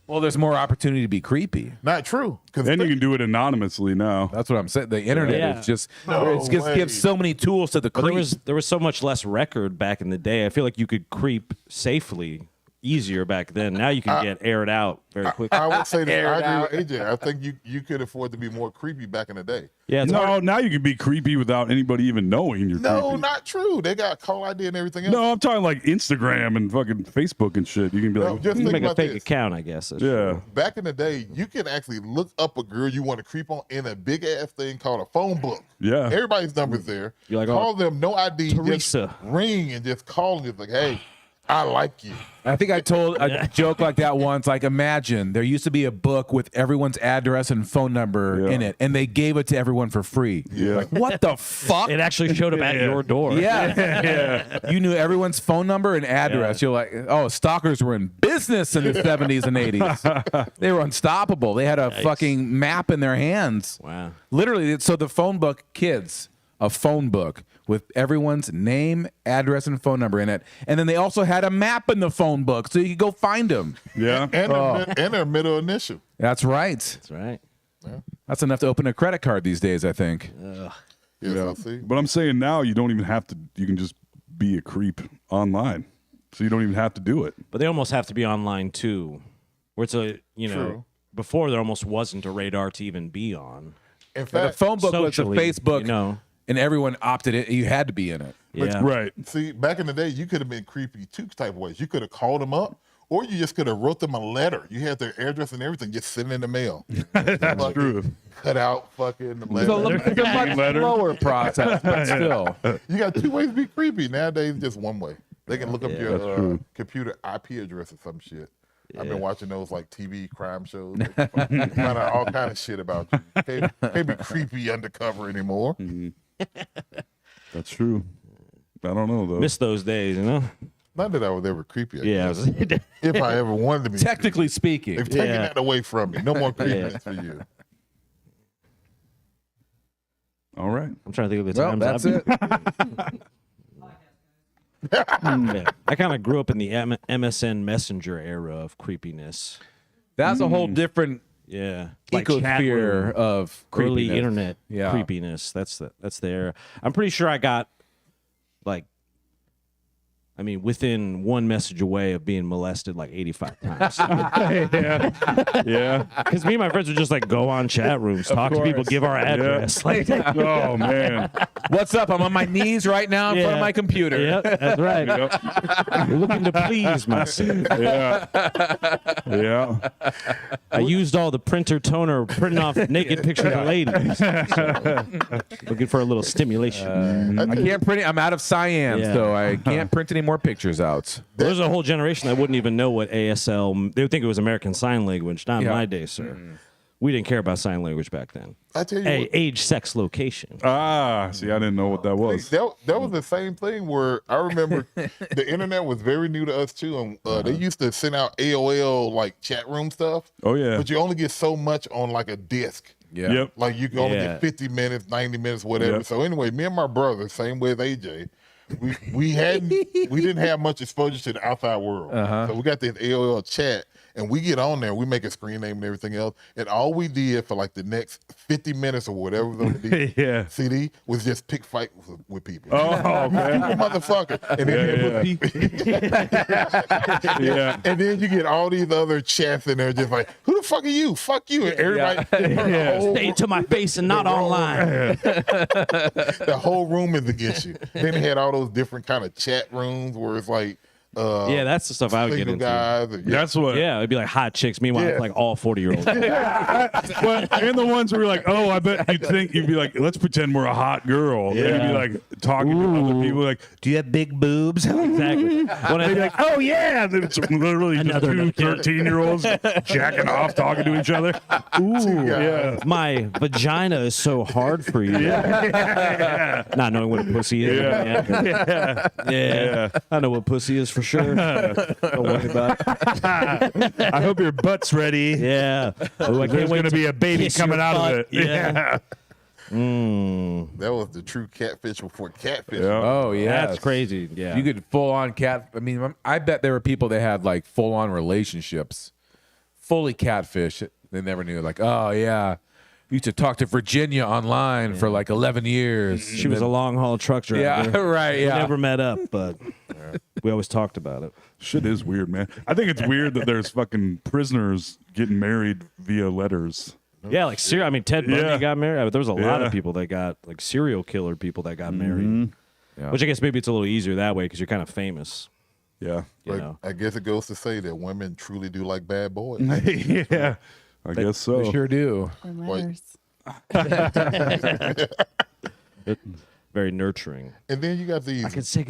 Well, there's more opportunity to be creepy. Not true. Because Then you can do it anonymously now. That's what I'm saying. The internet Yeah. is just No it just way. gives so many tools to the But creep. there was so much less record back in the day. I feel like you could creep safely easier back then. Now you can get aired out very quickly. I would say that I agree with AJ. I think you could afford to be more creepy back in the day. Yeah, it's hard. No, now you can be creepy without anybody even knowing you're No, creepy. not true. They got call ID and everything else. No, I'm talking like Instagram and fucking Facebook and shit. You can be No, like, just You can think make a about fake this. account, I guess. That's yeah. true. Back in the day, you can actually look up a girl you want to creep on in a big ass thing called a phone book. Yeah. Everybody's number's there. You're like, call them, no ID, Teresa. just ring and just call them. It's like, hey, I like you. I think I told a joke like that once. Like, imagine there used to be a book with everyone's address and phone number in it, and they gave it to everyone for free. Yeah. Like, what the fuck? It actually showed up at your door. Yeah. You knew everyone's phone number and address. You're like, oh, stalkers were in business in the 70s and 80s. They were unstoppable. They had a fucking map in their hands. Wow. Literally, so the phone book, kids, a phone book with everyone's name, address, and phone number in it. And then they also had a map in the phone book so you could go find them. Yeah. And their middle initial. That's right. That's right. That's enough to open a credit card these days, I think. Yeah. See? But I'm saying now you don't even have to, you can just be a creep online. So you don't even have to do it. But they almost have to be online too. Where it's a, True. before there almost wasn't a radar to even be on. In The fact, phone book was the Socially, Facebook, and everyone opted in. You had to be in it. Yeah. Right. see, back in the day, you could have been creepy two type of ways. You could have called them up, or you just could have wrote them a letter. You had their address and everything, just sitting in the mail. That's true. Cut out fucking the It's a, letter. it's a much Letter. slower process, but still. You got two ways to be creepy. Nowadays, just one way. They can look up That's your true. computer IP address or some shit. I've been watching those like TV crime shows. They find out all kind of shit about you. Can't be creepy undercover anymore. That's true. I don't know though. Miss those days, you know? Not that I was ever creepy. I Yeah. guess. If I ever wanted to be. Technically speaking. They've taken Yeah. that away from me. No more creepiness for you. All right. I'm trying to think of the Well, times that's I've it. Yeah. I kind of grew up in the MSN Messenger era of creepiness. That's a whole different Yeah. Like chat ecosphere room, of early creepiness. internet Yeah. creepiness. That's the era. I'm pretty sure I got like within one message away of being molested like 85 times. Yeah. Because me and my friends would just like go on chat rooms, talk to people, course. give our address. Like, Oh man. What's up? I'm on my knees right now in front of my computer. Yep, that's right. You're looking to please myself. Yeah. Yeah. I used all the printer toner printing off naked pictures of ladies. So, looking for a little stimulation. I can't print it. I'm out of cyan, Yeah. so I can't print any more pictures out. There's a whole generation that wouldn't even know what ASL. They would think it was American Sign Language. Not in Yeah. my day, sir. We didn't care about sign language back then. I tell you Hey, what, age, sex, location. See, I didn't know what that was. that was the same thing where I remember the internet was very new to us too. And they used to send out AOL like chat room stuff. Oh yeah. But you only get so much on like a disc. Yeah. Yep. Like you can only Yeah. get 50 minutes, 90 minutes, whatever. Yep. So anyway, me and my brother, same way as AJ, we didn't have much exposure to the outside world. So we got this AOL chat and we get on there, we make a screen name and everything else. And all we did for like the next 50 minutes or whatever was on the Yeah. CD was just pick fight with people. Oh man. Motherfucker. And then, Yeah. and then you get all these other chats in there just like, who the fuck are you? Fuck you. And everybody, Yeah. Say it to my face and not online. the whole room is against you. Then they had all those different kind of chat rooms where it's like Yeah, that's the stuff I would get single into. guys. And, That's what. Yeah, it'd be like hot chicks. Meanwhile, it's like all 40-year-olds. Well, and the ones where you're like, oh, I bet you'd be like, let's pretend we're a hot girl. And you'd be like talking to other people like, do you have big boobs? Exactly. When They'd be like, oh yeah. And it's literally just Another two kid. 13-year-olds jacking off, talking to each other. Ooh, yeah. My vagina is so hard for you. Not knowing what a pussy is. Yeah. I know what pussy is for sure. Don't worry about it. I hope your butt's ready. Yeah. Oh, I There's can't wait going to be a baby kiss coming your out butt. of it. Yeah. that was the true catfish before catfish. Yeah. Oh yeah, That's crazy. Yeah. You could full on cat. I mean, I bet there were people that had like full on relationships, fully catfish. They never knew. Like, oh yeah, used to talk to Virginia online for like 11 years. She was a long haul truck driver. Yeah, right. We Yeah. never met up, but we always talked about it. Shit is weird, man. I think it's weird that there's fucking prisoners getting married via letters. Yeah, like I mean, Ted Bundy Yeah. got married. There was a lot Yeah. of people that got like serial killer people that got married. Yeah. Which I guess maybe it's a little easier that way because you're kind of famous. Yeah. You Like, know. I guess it goes to say that women truly do like bad boys. Yeah. I guess so. They sure do. Very nurturing. And then you got these.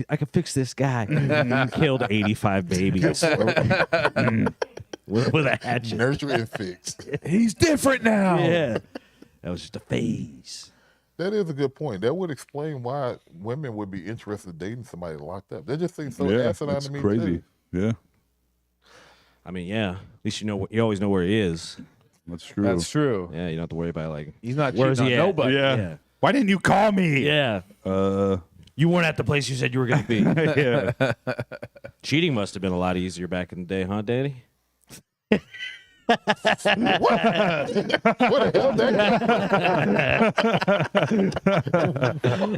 I could fix this guy. Killed 85 babies with a hatchet. Nurture and fix. He's different now. Yeah, that was just a phase. That is a good point. That would explain why women would be interested in dating somebody locked up. That just seems so Yeah, asinine that's to me. crazy. Too. Yeah, I mean, yeah. At least you always know where he is. that's true. That's true. Yeah, you don't have to worry about like He's not where's cheating he on at? nobody. Yeah. Yeah. Why didn't you call me? Yeah. You weren't at the place you said you were going to be. Yeah. Cheating must have been a lot easier back in the day, huh, Daddy? What the hell? That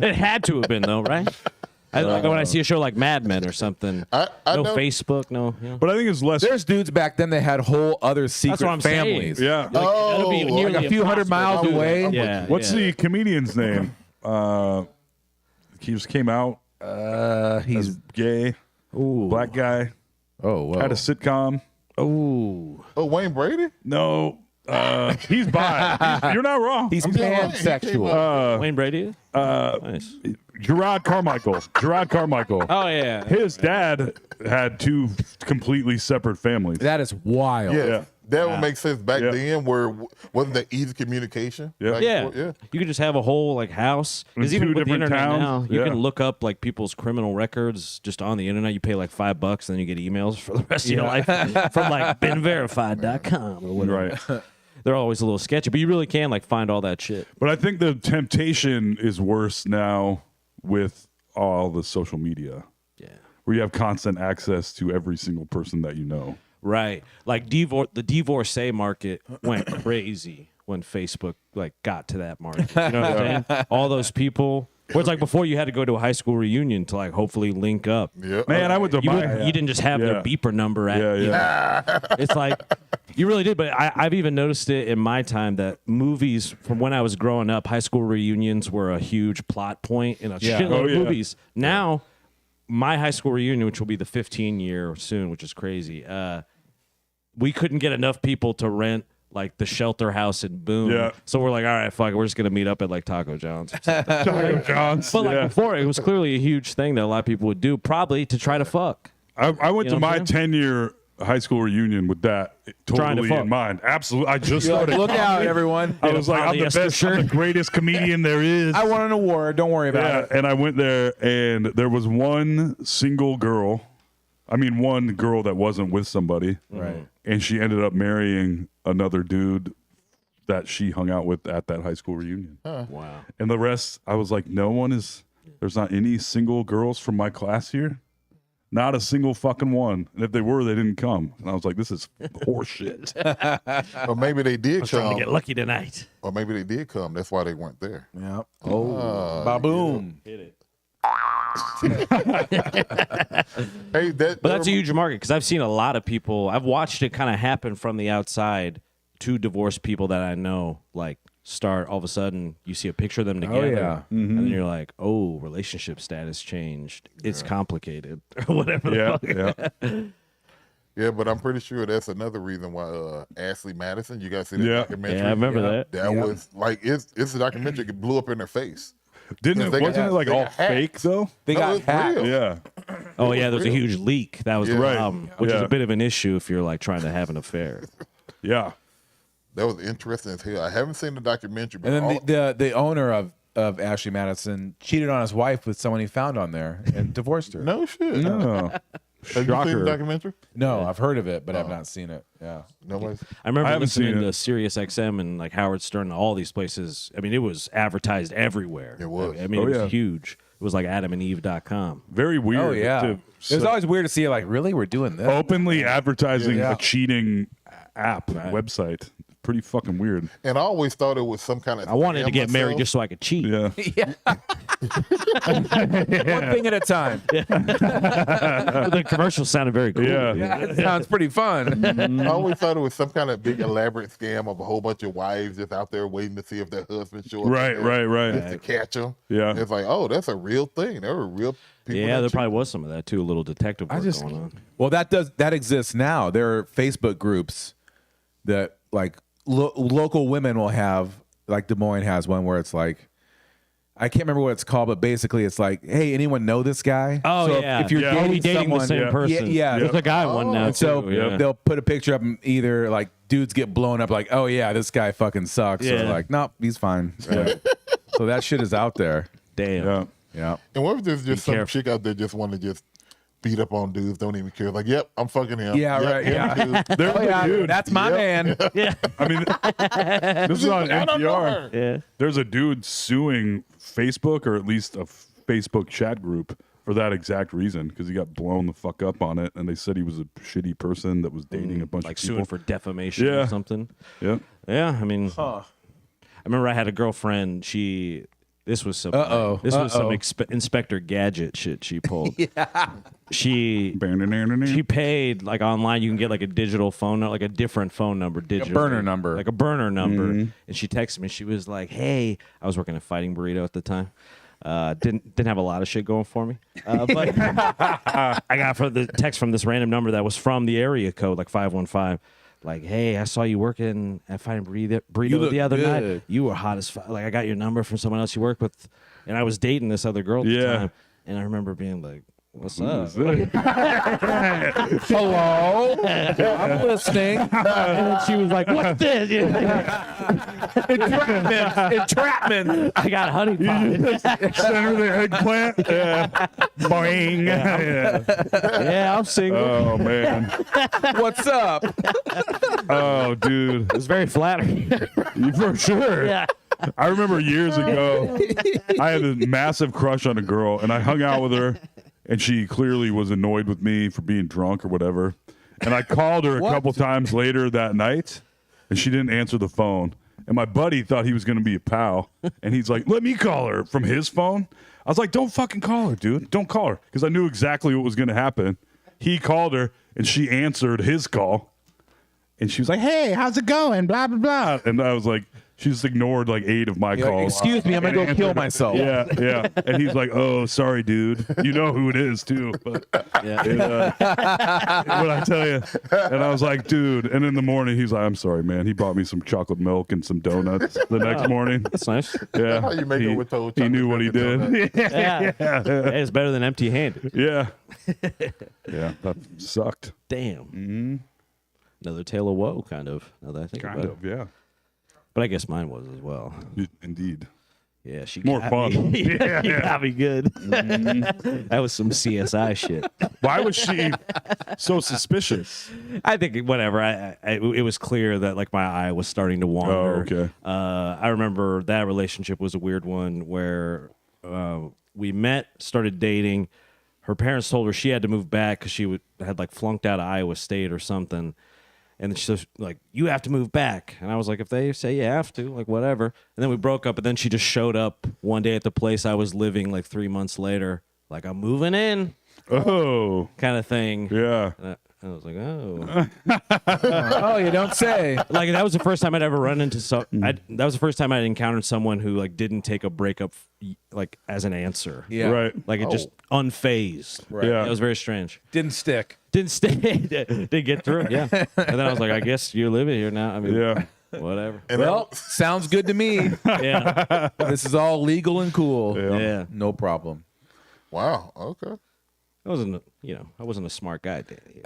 It had to have been though, right? Like when I see a show like Mad Men or something. I No know. Facebook, no. You know. But I think it's less. There's dudes back then that had whole other secret what I'm saying. families. Yeah. That'll be Oh, nearly like a few hundred impossible. miles away. Yeah. What's yeah. the comedian's name? He just came out He's as gay, black guy, whoa. had a sitcom. Ooh. Oh, Wayne Brady? No, he's bi. You're not wrong. He's Yeah, pansexual. Wayne Brady? Nice. Gerard Carmichael. Gerard Carmichael. Oh, yeah. His dad had two completely separate families. That is wild. Yeah. Yeah. That would make sense back Yeah. then where wasn't that easy communication? Yeah. Back Yeah. and forth? Yeah. You could just have a whole like house. In Because even two with the different internet towns. now, you Yeah. can look up like people's criminal records just on the internet. You pay like $5 and then you get emails for the rest of your life from like beenverified.com or whatever. Right. They're always a little sketchy, but you really can like find all that shit. But I think the temptation is worse now with all the social media, Yeah. where you have constant access to every single person that you know. Right. Like the divorcee market went crazy when Facebook like got to that market. You know what I'm saying? All those people. Where it's like before you had to go to a high school reunion to like hopefully link up. Yeah. Man, I went to You, my. you didn't just have Yeah. their beeper number at Yeah, you yeah. know? It's like you really did, but I've even noticed it in my time that movies from when I was growing up, high school reunions were a huge plot point in a shitload Oh, of yeah. movies. Now, my high school reunion, which will be the 15-year soon, which is crazy, we couldn't get enough people to rent like the shelter house in Boone. Yeah. So we're like, all right, fuck it, we're just gonna meet up at like Taco John's. Taco John's. But like Yeah. before, it was clearly a huge thing that a lot of people would do, probably to try to fuck. I went You know to what my I'm saying? 10-year high school reunion with that Trying to totally fuck. in mind. Absolutely. I just You're like, started. look out, comedy. everyone. I was like, I'm the polyester best, I'm the shirt. greatest comedian there is. I won an award. Don't worry about Yeah, it. and I went there, and there was one single girl. I mean, one girl that wasn't with somebody. Right. And she ended up marrying another dude that she hung out with at that high school reunion. Wow. And the rest, I was like, there's not any single girls from my class here. Not a single fucking one. And if they were, they didn't come. And I was like, this is horseshit. Or maybe they did Trying to come. get lucky tonight. Or maybe they did come. That's why they weren't there. Yeah. Oh. Ba-boom. Hit it. Hey, But that's a huge market because I've seen a lot of people. I've watched it kind of happen from the outside to divorced people that I know, like start all of a sudden you see a picture of them together, yeah. and then you're like, oh, relationship status changed. It's complicated or whatever. The fuck. Yeah, but I'm pretty sure that's another reason why Ashley Madison. You guys see that documentary? Yeah, I remember that. That was like it's a documentary that blew up in their face. Wasn't it like all fake though? They got it's hacked. real. Yeah. Oh yeah, there's a huge leak. That was the Right. problem, which is Yeah. a bit of an issue if you're like trying to have an affair. Yeah. That was interesting as hell. I haven't seen the documentary, but And then the owner of Ashley Madison cheated on his wife with someone he found on there and divorced her. no shit. No. Have you seen the documentary? No, I've heard of it, but I've not seen it. Yeah. Nobody's. I remember I haven't listening seen to it. Sirius XM and like Howard Stern and all these places. I mean, it was advertised everywhere. It was. I mean, Oh, it was yeah. huge. It was like AdamandEve.com. Very weird. Oh yeah. to- It was always weird to see like, really, we're doing this. openly advertising Yeah. a cheating app website. Pretty fucking weird. And I always thought it was some kind of. I wanted to scam get married myself. just so I could cheat. Yeah. One thing at a time. The commercial sounded very cool. Yeah. It sounds pretty fun. I always thought it was some kind of big elaborate scam of a whole bunch of wives just out there waiting to see if their husband show up. Right, right, Just right. to catch them. Yeah. It's like, oh, that's a real thing. There were real people. Yeah, that there cheat. probably was some of that too. A little detective work going on. Well, that exists now. There are Facebook groups that like local women will have. Like Des Moines has one where it's like, I can't remember what it's called, but basically it's like, hey, anyone know this guy? Oh So yeah, if you're Are we dating someone, the same person? Yeah. There's a guy one now And so too. Yeah. they'll put a picture up and either like dudes get blown up like, oh yeah, this guy fucking sucks. Or Yeah. like, nope, he's fine. So that shit is out there. Damn. Yeah. Yeah. And what if there's just some careful. chick out there just want to just beat up on dudes, don't even care. Like, yep, I'm fucking him. Yeah, Yep, right, him yeah. too. There's Oh, a yeah, dude. that's my man. I mean, this is on I don't know NPR. her. Yeah. There's a dude suing Facebook, or at least a Facebook chat group, for that exact reason, because he got blown the fuck up on it, and they said he was a shitty person that was dating a bunch Like of people. suing for defamation Yeah. or something. Yeah. Yeah, I mean, I remember I had a girlfriend. This was some Uh-oh. This was some Uh-oh. Inspector Gadget shit she pulled. She paid like online. You can get like a digital phone, like a different phone number, digital burner number. like a burner number. And she texted me. She was like, "Hey, I was working at Fighting Burrito at the time. Didn't have a lot of shit going for me, but I got for the text from this random number that was from the area code, like 515. Like, hey, I saw you working at Fighting Burrito look the other night. good. You were hot as fuck. Like, I got your number from someone else you work with, and I was dating this other girl at the Yeah. time. And I remember being like, "What's up?" Hello. I'm listening. And she was like, "What's this?" Entrapment. I got honey pot. Send her the eggplant. Yeah. Boing. Yeah. Yeah, I'm single. Oh, man. What's up? Oh, dude. It was very flattering. For sure. Yeah. I remember years ago, I had a massive crush on a girl, and I hung out with her, and she clearly was annoyed with me for being drunk or whatever. And I called her a couple times later that night, and she didn't answer the phone. And my buddy thought he was going to be a pal, and he's like, "Let me call her from his phone." I was like, "Don't fucking call her, dude. Don't call her," because I knew exactly what was going to happen. He called her, and she answered his call, and she was like, "Hey, how's it going? Blah blah blah." And I was like, she just ignored like 8 of my calls. Excuse me, I'm gonna go kill myself. Yeah, yeah. And he's like, "Oh, sorry, dude. You know who it is too." But what I tell you, and I was like, "Dude." And in the morning, he's like, "I'm sorry, man." He bought me some chocolate milk and some donuts the next morning. That's nice. Yeah, How you make it with those he knew what he chocolate milk did. Yeah. Hey, it's better than empty-handed. Yeah, yeah. That sucked. Damn. Another tale of woe, kind of. Now that I think Kind about of. it. Yeah. But I guess mine was as well. Indeed. Yeah, she More got fun. Me. She got me good. That was some CSI shit. Why was she so suspicious? I think whatever. It was clear that like my eye was starting to wander. Oh, okay. I remember that relationship was a weird one where we met, started dating. Her parents told her she had to move back because she had like flunked out of Iowa State or something. And she's like, "You have to move back." And I was like, "If they say you have to, like, whatever." And then we broke up, and then she just showed up one day at the place I was living like 3 months later, like, "I'm moving in," Oh, kind of thing. yeah. And I was like, oh. Oh, you don't say. Like, that was the first time I'd ever run into that was the first time I'd encountered someone who, like, didn't take a breakup, like, as an answer. Yeah. Right. Like, it just unfazed. Right. Yeah. It was very strange. Didn't stick. Didn't stay. Didn't get through it. Yeah. And then I was like, I guess you're living here now. I mean, Yeah. whatever. And Well, sounds good to me. Yeah. This is all legal and cool. Yeah. No problem. wow, okay. I wasn't, I wasn't a smart guy, Danny.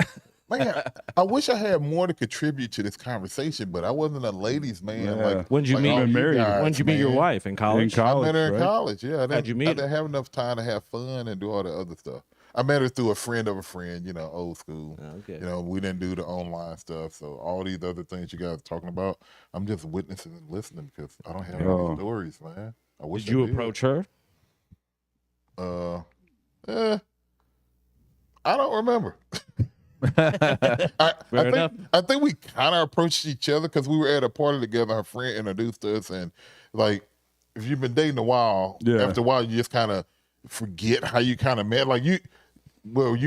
Man, I wish I had more to contribute to this conversation, but I wasn't a ladies' man. Yeah. Like, When'd you like meet? all married? guys, When'd you meet your man. wife? In college? In college. I met her in right? college. Yeah, How'd you meet I didn't have enough time to have fun and do all the other stuff. I met her through a friend of a friend, old school. Okay. We didn't do the online stuff. So all these other things you guys are talking about, I'm just witnessing and listening because I don't have any stories, man. I wish Did you I did. approach her? I don't remember. I think we kind of approached each other because we were at a party together. Her friend introduced us, and like, if you've been dating a while, after a while, you just kind of forget how you kind of met. Like you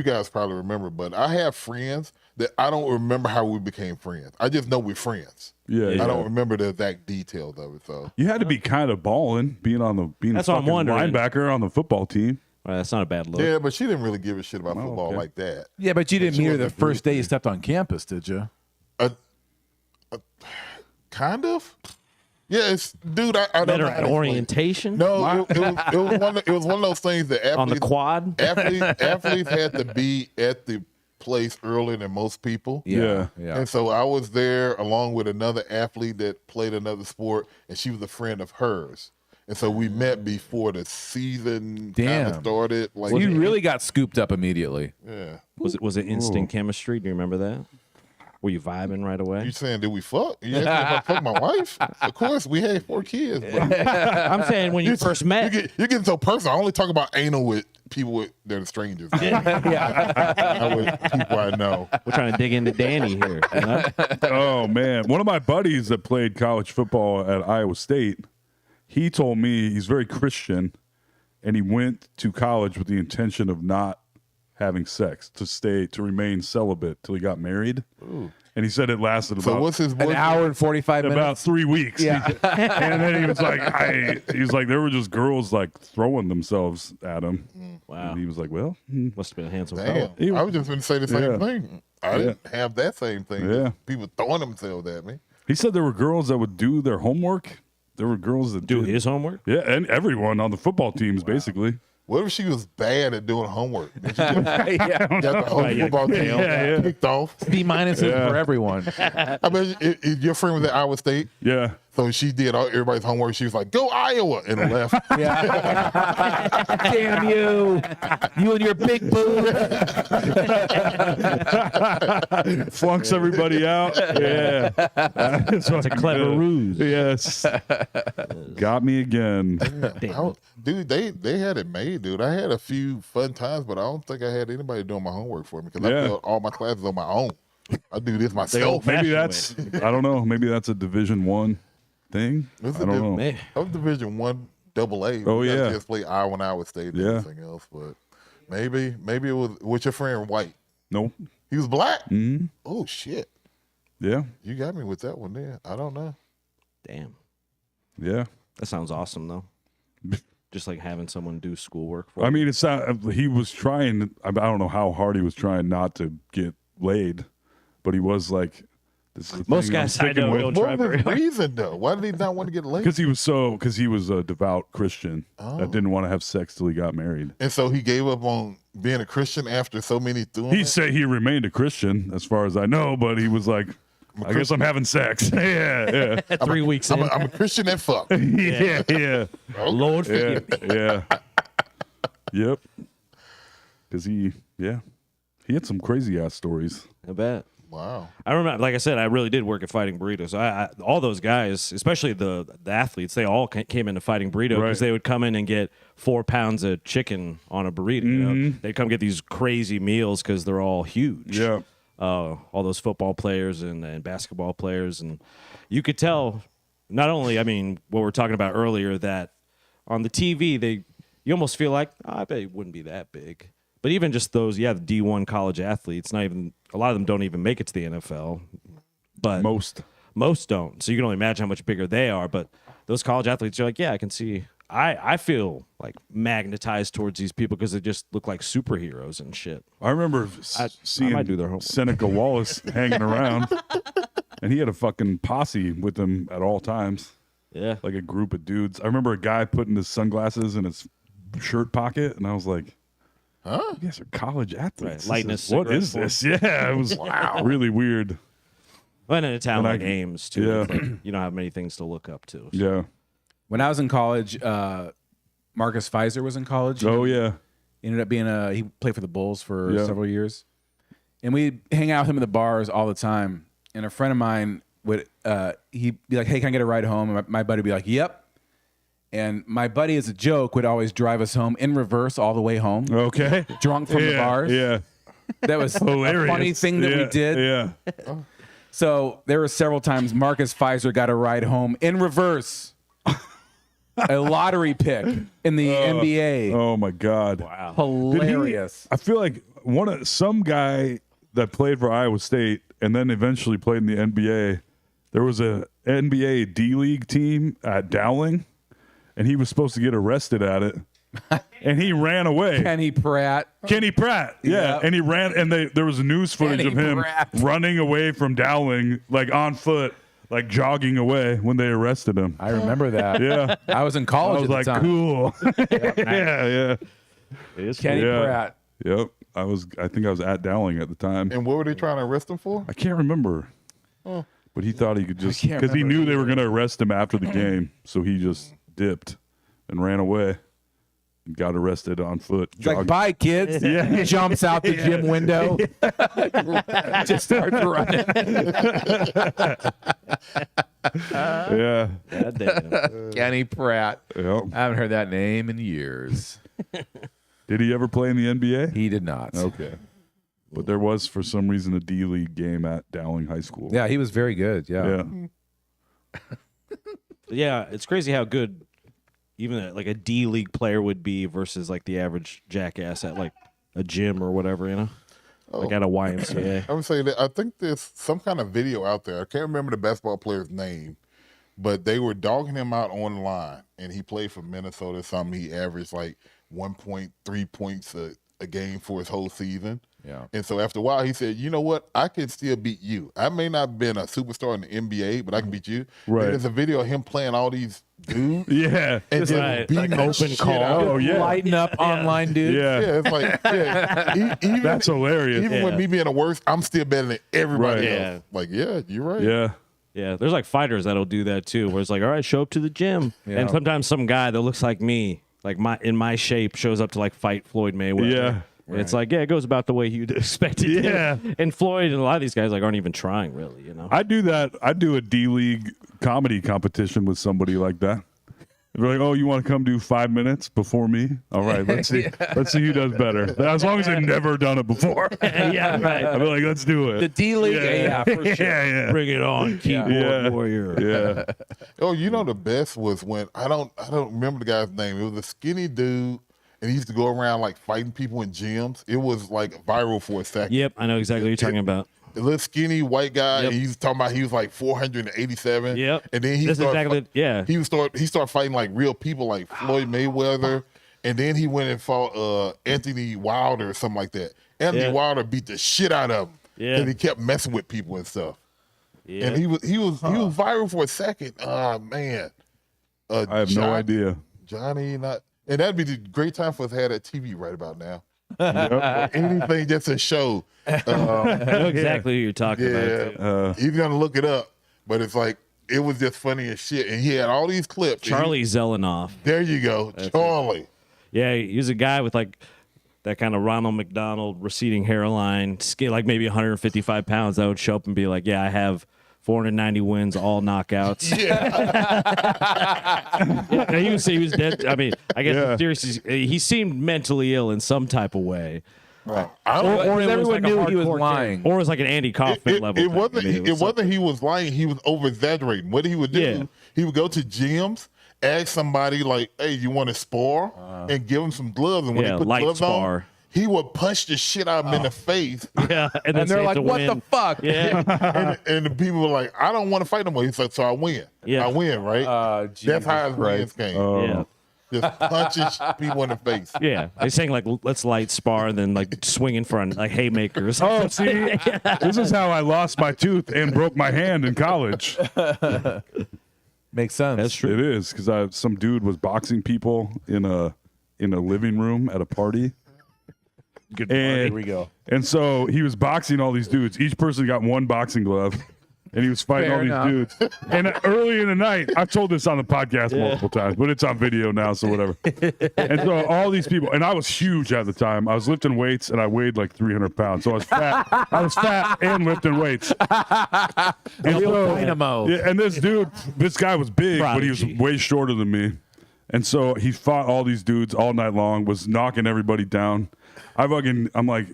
guys probably remember, but I have friends that I don't remember how we became friends. I just know we're friends. Yeah. I don't remember the exact details of it. So You had to be kind of balling, being That's a what I'm fucking wondering. linebacker on the football team. Well, that's not a bad look. yeah, but she didn't really give a shit about football okay. like that. Yeah, but you didn't she meet her the wasn't first day you stepped on campus, did you? Kind of. Yeah, dude. I Met don't her know how at to explain it. orientation? No, it was one of those things that On the quad? athletes had to be at the place earlier than most people. Yeah. And so I was there along with another athlete that played another sport, and she was a friend of hers. And so we met before the season kind of started. Like, So you really got scooped up immediately. yeah. Was it instant chemistry? Do you remember that? Were you vibing right away? You saying, did we fuck? You asked me if I fucked my wife? Of course, we had 4 kids. But I'm saying when you first met. you're getting so personal. I only talk about anal with people that are strangers. Not with people I know. We're trying to dig into Danny here. You know? Oh man, one of my buddies that played college football at Iowa State, he told me he's very Christian, and he went to college with the intention of not having sex, to remain celibate till he got married. Ooh. And he said it lasted So about what's his An boyfriend? hour and 45 minutes. about 3 weeks. Yeah. And then he was like, there were just girls like throwing themselves at him. Wow. And he was like, well, Must have been a handsome Damn. fellow. I was just going to say the same Yeah. thing. I didn't have that same thing. Yeah. People throwing themselves at me. he said there were girls that would do their homework. There were girls that Do did. his homework? Yeah, and everyone on the football teams, basically. What if she was bad at doing homework? Did she got the whole Yeah. football team Yeah. kicked off? B minuses for everyone. I mean, your friend was at Iowa State, Yeah. so she did everybody's homework. She was like, "Go Iowa," and left. Damn you. You and your big boo. Flunks everybody out. Yeah. It's a clever ruse. Yes. Got me again. Dude, they had it made, dude. I had a few fun times, but I don't think I had anybody doing my homework for me because Yeah. I filled all my classes on my own. I do this myself. Maybe that's, I don't know. Maybe that's a Division I thing. I This is don't know. Man. I was Division One AA. Oh, We got a yeah. chance to play Iowa and Iowa State and Yeah. everything else, but maybe it was with your friend White. Nope. He was black. Mm-hmm. Oh shit, Yeah. you got me with that one. Then I don't know. Damn. Yeah. That sounds awesome, though. Just like having someone do schoolwork for I you. mean, it's not, he was trying, I don't know how hard he was trying not to get laid, but he was like, this is the Most thing I'm guys I sticking know with. don't What try was very his hard. reason though? Why did he not want to get laid? Because he was a devout Christian Oh. that didn't want to have sex till he got married. And so he gave up on being a Christian after so many doing He it? said he remained a Christian, as far as I know, but he was like, I guess I'm having sex. yeah, 3 weeks in. I'm a Christian and fuck. yeah, yeah, Lord yeah, forgive me. yeah. Yep. Because he had some crazy ass stories. I bet. Wow. I remember, like I said, I really did work at Fighting Burritos. I all those guys, especially the athletes, they all came into Fighting Burrito because Right. they would come in and get 4 pounds of chicken on a burrito. You know? They'd come get these crazy meals because they're all huge. Yeah. All those football players and basketball players, and you could tell. Not only, I mean, what we were talking about earlier, that on the TV you almost feel like, I bet it wouldn't be that big. But even just those, the D1 college athletes, not even a lot of them don't even make it to the NFL. But most don't. So you can only imagine how much bigger they are. But those college athletes, you're like, yeah, I can see. I feel like magnetized towards these people because they just look like superheroes and shit. I remember seeing might do their homework. Seneca Wallace hanging around, and he had a fucking posse with him at all times. Yeah. Like a group of dudes. I remember a guy putting his sunglasses in his shirt pocket, and I was like, huh? You guys are college athletes. Right. What is this? Yeah, it was really weird. Well, and in a town like Ames, too. Yeah. It's like, you don't have many things to look up to. So. Yeah. When I was in college, Marcus Pfizer was in college. Oh, yeah. He ended up being he played for the Bulls for several years. And we'd hang out with him in the bars all the time. And a friend of mine would, he'd be like, hey, can I get a ride home? And my buddy would be like, yep. And my buddy, as a joke, would always drive us home in reverse all the way home. Okay. Drunk from the bars. Yeah. That was Hilarious. a funny thing that we did. Yeah. So there were several times Marcus Pfizer got a ride home in reverse. A lottery pick in the NBA. Oh, my God. Wow. Hilarious. I feel like some guy that played for Iowa State and then eventually played in the NBA, there was a NBA D-League team at Dowling, and he was supposed to get arrested at it. And he ran away. Kenny Pratt. Yeah. Yep. And he ran, and there was news footage of him running away from Dowling, like on foot, like jogging away when they arrested him. I remember that. Yeah. I was in college I was at like, the time. cool. Yeah. It is Kenny Yeah. Pratt. Yep. I think I was at Dowling at the time. And what were they trying to arrest him for? I can't remember. But he thought he could just, can't because he remember knew they were going to arrest him after the game. So he just dipped and ran away and got arrested on foot. He's like, bye, kids. He jumps out the gym window. Just starts running. Yeah. God damn. Kenny Pratt. Yep. I haven't heard that name in years. Did he ever play in the NBA? He did not. Okay. But there was, for some reason, a D-League game at Dowling High School. Yeah, he was very good. Yeah. Yeah, it's crazy how good even like a D-League player would be versus like the average jackass at like a gym or whatever, you know? Like at a YMCA. I would say that I think there's some kind of video out there. I can't remember the basketball player's name, but they were dogging him out online, and he played for Minnesota or something. He averaged like 1.3 points a game for his whole season. Yeah. And so after a while, he said, you know what? I can still beat you. I may not have been a superstar in the NBA, but I can beat you. Right. And there's a video of him playing all these dudes. Yeah. And just Right. beating Like the open shit call. out of Oh, them. yeah. Lighting up online, dude. Yeah. Yeah, it's like, even, That's hilarious. Even with me being the worst, I'm still better than everybody Right. else. Like, yeah, you're right. Yeah. Yeah, there's like fighters that'll do that too, where it's like, all right, show up to the gym. Yeah. And sometimes some guy that looks like me, like in my shape, shows up to like fight Floyd Mayweather. Yeah. And it's like, yeah, it goes about the way you'd expect it. Yeah. And Floyd and a lot of these guys like aren't even trying really, you know. I do that. I do a D-League comedy competition with somebody like that. They're like, oh, you want to come do 5 minutes before me? All right, let's see. Let's see who does better. As long as they've never done it before. Yeah, right. I'd be like, let's do it. The D-League? Yeah, for sure. Yeah. Bring it on, keyboard Yeah. warrior. Yeah. Oh, you know the best was when I don't remember the guy's name. It was a skinny dude, and he used to go around like fighting people in gyms. It was like viral for a second. Yep, I know exactly what you're talking about. The little skinny white guy, Yep. and he was talking about he was like 487. Yep. And then That's exactly, yeah. he started fighting like real people like Floyd Mayweather, and then he went and fought Anthony Wilder or something like that. Anthony Yeah. Wilder beat the shit out of him. Yeah. And he kept messing with people and stuff. Yeah. And he was viral for a second. Oh man. I have no idea. Johnny, and that'd be the great time for us to have that TV right about now. Yep. Anything just to show. I know exactly who you're talking about. Yeah, Too. he's gonna look it up, but it's like it was just funny as shit. And he had all these clips. Charlie Zelenoff. There you go, Charlie. Yeah, he was a guy with like that kind of Ronald McDonald receding hairline, skin like maybe 155 pounds. That would show up and be like, "Yeah, I have 490 wins, all knockouts." Yeah, he was dead. I mean, I guess Yeah. seriously, he seemed mentally ill in some type of way. Right. Or it was everyone like a knew he was hardcore lying. or it was like an Andy Kaufman level. It thing. wasn't. I mean, It wasn't. He was lying. He was over exaggerating. What he would do, Yeah. he would go to gyms, ask somebody like, "Hey, you want to spar?" and give him some gloves. And when Yeah, they put light gloves spar. on, he would punch the shit out of him in the face. Yeah, and And they're like, "What the fuck?" Yeah, And the people were like, I don't want to fight no more. He's like, so I win. Yeah. I win, right? That's how his wins came. yeah. Just punching people in the face. Yeah, they're saying like let's light spar and then like swing in front like haymakers. Oh, see, this is how I lost my tooth and broke my hand in college. Makes sense. That's true. It is because some dude was boxing people in a living room at a party. Good. And, Here we go. And so he was boxing all these dudes. Each person got one boxing glove. And he was fighting Fair all these enough. dudes. And early in the night, I've told this on the podcast multiple times, but it's on video now, so whatever. And so all these people, and I was huge at the time. I was lifting weights, and I weighed like 300 pounds. So I was fat. I was fat and lifting weights. And Dynamo. yeah, and this guy was big, but he was Prodigy. way shorter than me. And so he fought all these dudes all night long, was knocking everybody down. I'm like,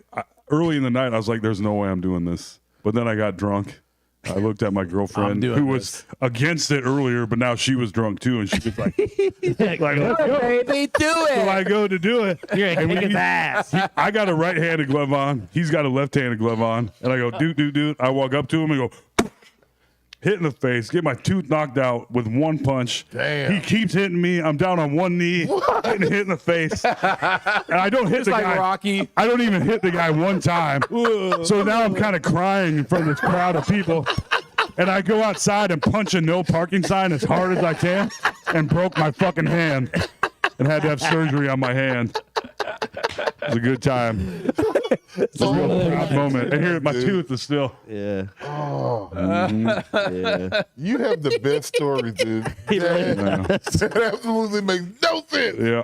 early in the night, I was like, there's no way I'm doing this. But then I got drunk. I looked at my girlfriend doing who was against it earlier, but now she was drunk too. And she was like, let's go. Baby, do So it. I go to do it. You're And kick his ass. I got a right-handed glove on. He's got a left-handed glove on. And I go, dude. I walk up to him and go, hit in the face, get my tooth knocked out with one punch. Damn. He keeps hitting me. I'm down on one knee, getting hit in the face. And I don't hit It's the like guy. Rocky. I don't even hit the guy one time. So now I'm kind of crying in front of this crowd of people. And I go outside and punch a no parking sign as hard as I can and broke my fucking hand and had to have surgery on my hand. It was a good time. It's a real proud moment. And here, my tooth is still. Yeah. You have the best stories, dude. That absolutely makes no sense. Yeah.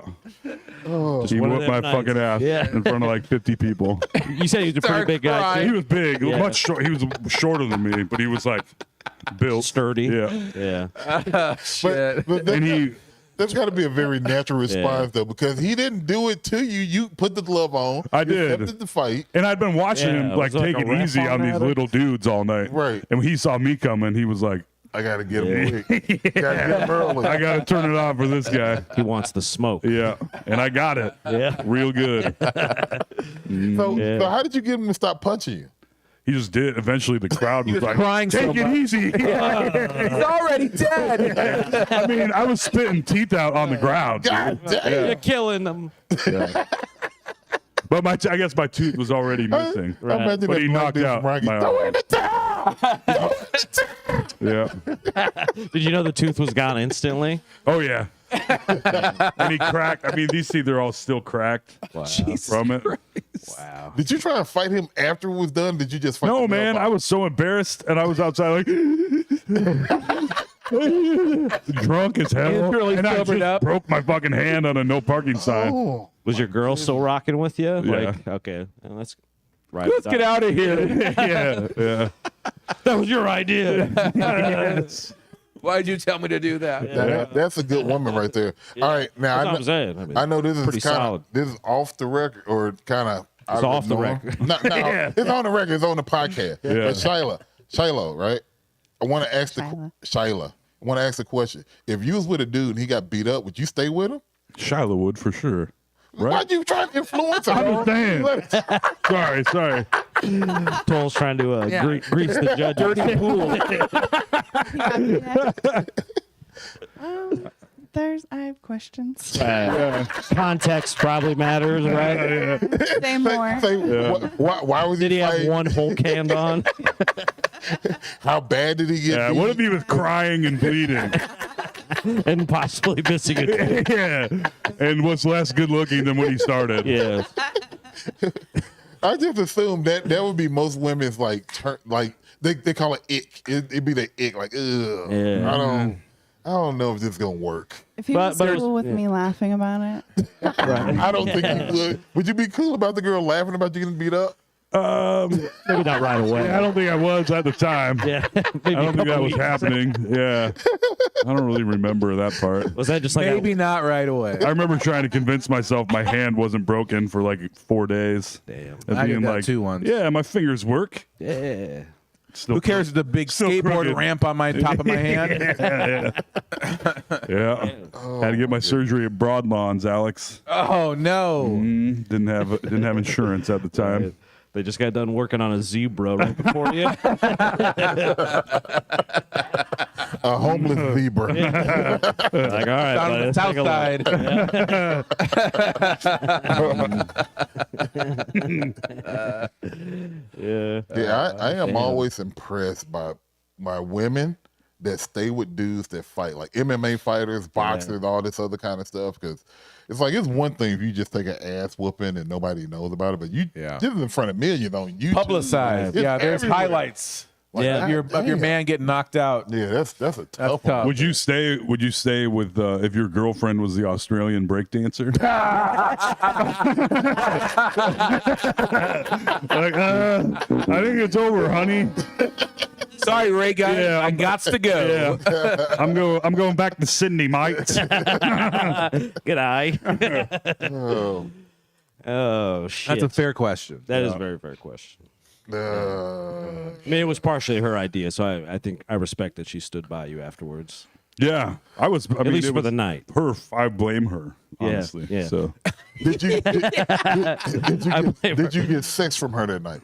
He one of whooped them my nights. fucking ass Yeah. in front of like 50 people. You said he was a pretty Start big guy crying. He too. was big, Yeah. much short. He was shorter than me, but he was like built. Sturdy. Yeah. Yeah. Shit. But And that's got to be a very natural response, though, because he didn't do it to you. You put the glove on. I you did. accepted the fight. And I'd been watching Yeah, him it like was like take a it ref easy on on these that. little dudes all night. Right. And when he saw me coming, he was like, I got to get him quick. Got to get him early. I got to turn it on for this guy. He wants the smoke. Yeah. And I got it. Yeah. Real good. So how did you get him to stop punching you? He just did. Eventually, the crowd was like, crying so take it much. easy. He's already dead. I mean, I was spitting teeth out on the ground. God damn. You're killing them. But I guess my tooth was already missing. I imagine But that he black knocked dude out from Rocky. my Throw arm. in the towel. Yeah. Did you know the tooth was gone instantly? Oh, yeah. And he cracked. I mean, these teeth are all still cracked from it. Wow. Did you try to fight him after it was done? Did you just fight No, him man. up? I was so embarrassed, and I was outside like drunk as hell. Really And I sobered just up. broke my fucking hand on a no parking sign. Oh. Was your girl still rocking with you? Yeah. Like, okay, well, let's right. Let's get out of here. Yeah. That was your idea. Yes. Why'd you tell me to do that? That's a good woman right there. All right, now That's what I'm saying. I mean, I know this is pretty kind solid. of this is off the record or kind of It's off the record. No, it's on the record. It's on the podcast. Yeah. But Shiloh, right? I want to ask Shiloh. I want to ask the question: if you was with a dude and he got beat up, would you stay with him? Shiloh would for sure. Right? Why'd you try to influence him? I'm just saying. Sorry. Toll's trying to grease the judge. Dirty pool. I have questions. Context probably matters, right? Say more. Why was Did he have fighting? one Hulk hand on? How bad did he get? Yeah. beat? What if he was crying and bleeding? And possibly missing a tooth. Yeah. And was less good looking than when he started. Yeah. I just assume that would be most women's like they call it ick. It'd be the ick like ugh. Yeah. I don't know if this is gonna work. If he But- was but it was- cool with me laughing about it, I don't think you would. Would you be cool about the girl laughing about you getting beat up? Maybe not right away. I don't think I was at the time. Yeah. I Maybe don't think that was weeks. happening. Yeah. I don't really remember that part. Was that just like Maybe not right away. I remember trying to convince myself my hand wasn't broken for like 4 days. Damn. And I did being that like, too once. yeah, my fingers work. Yeah. Still Who cares? The big Still skateboard crooked. ramp on my top of my hand. Yeah. Had to get my surgery at Broadlawns, Alex. Oh no! Didn't have insurance at the time. They just got done working on a zebra right before you. A homeless zebra. Like, all right, Down buddy, on the let's south take a look. side. Yeah. Yeah, I am always impressed by women that stay with dudes that fight, like MMA fighters, boxers, all this other kind of stuff. Because it's like, it's one thing if you just take an ass whooping and nobody knows about it, but you just in front of millions on YouTube. Publicized. It's Yeah, there's everywhere. highlights. Like, Yeah. Of your man getting knocked out. Yeah, that's a tough That's one. tough. Would you stay with if your girlfriend was the Australian breakdancer? I think it's over, honey. Sorry, Ray guy. Yeah, I got to go. Yeah. I'm going back to Sydney, mate. Good eye. Oh, Oh shit. That's a fair question. That is a very fair question. uh, I mean, it was partially her idea, so I think I respect that she stood by you afterwards. Yeah, I was. I At mean, least it for was the night. Her, I blame her. Honestly, yeah. So did you blame her. get sex from her that night?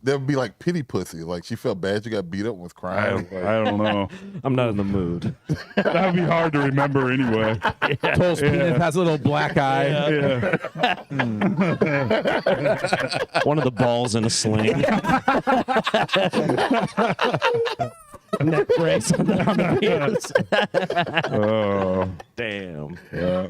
That would be like pity pussy. Like she felt bad you got beat up and was I crying. don't know. I'm not in the mood. That would be hard to remember anyway. Toll's penis has a little black eye. Yeah. One of the balls in a sling. Neck brace on the penis. Oh, Damn. yeah.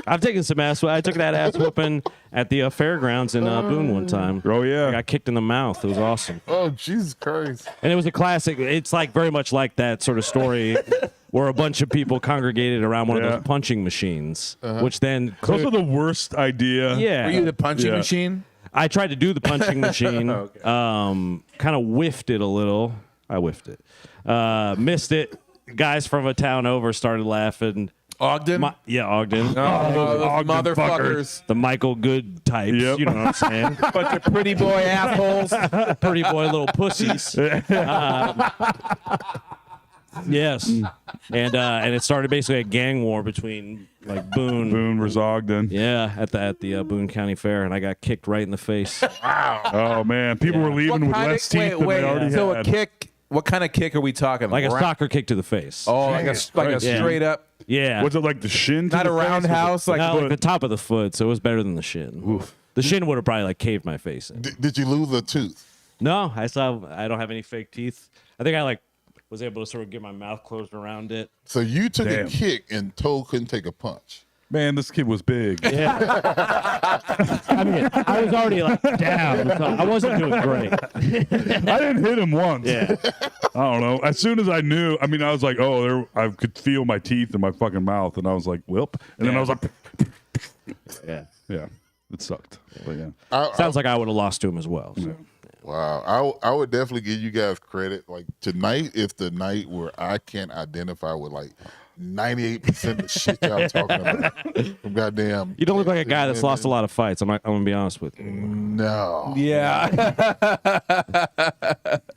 I've taken some ass. I took that ass whooping at the fairgrounds in Boone one time. Oh, I yeah. got kicked in the mouth. It was awesome. Oh, Jesus Christ. And it was a classic. It's like very much like that sort of story where a bunch of people congregated around one of Yeah. those punching machines, which then Those are the worst idea. yeah. Were you the punching Yeah. machine? I tried to do the punching machine. Kind of whiffed it a little. I whiffed it. Missed it. Guys from a town over started laughing. Ogden? Ogden. Oh, those Ogden motherfuckers. The Michael Good types. Yep. You know what I'm saying? Bunch of pretty boy assholes. Pretty boy little pussies. Yes. And it started basically a gang war between like Boone. versus Ogden. Yeah, at the Boone County Fair, and I got kicked right in the face. Oh man, people were leaving with less teeth than they already so had. a kick, what kind of kick are we talking? Like a Ra- soccer kick to the face. Oh, like a Yeah. straight up, Yeah. Was it like the shin? to not the a face? roundhouse, like No, like the top of the foot, so it was better than the shin. The shin would have probably like caved my face in. Did you lose a tooth? No, I don't have any fake teeth. I think I like was able to sort of get my mouth closed around it. So you took Damn. a kick and Toe couldn't take a punch. Man, this kid was big. Yeah. I mean, I was already like down. So I wasn't doing great. I didn't hit him once. Yeah. I don't know. As soon as I knew, I mean, I was like, oh, there. I could feel my teeth in my fucking mouth, and I was like, "Welp," and then I was like, Yeah. "Yeah, it sucked." But yeah, Sounds like I would have lost to him as well. So. Wow, I would definitely give you guys credit. Like tonight is the night where I can identify with like 98% of the shit y'all talking about. From goddamn. You don't look like a guy that's lost a lot of fights. I'm gonna be honest with you. No. yeah.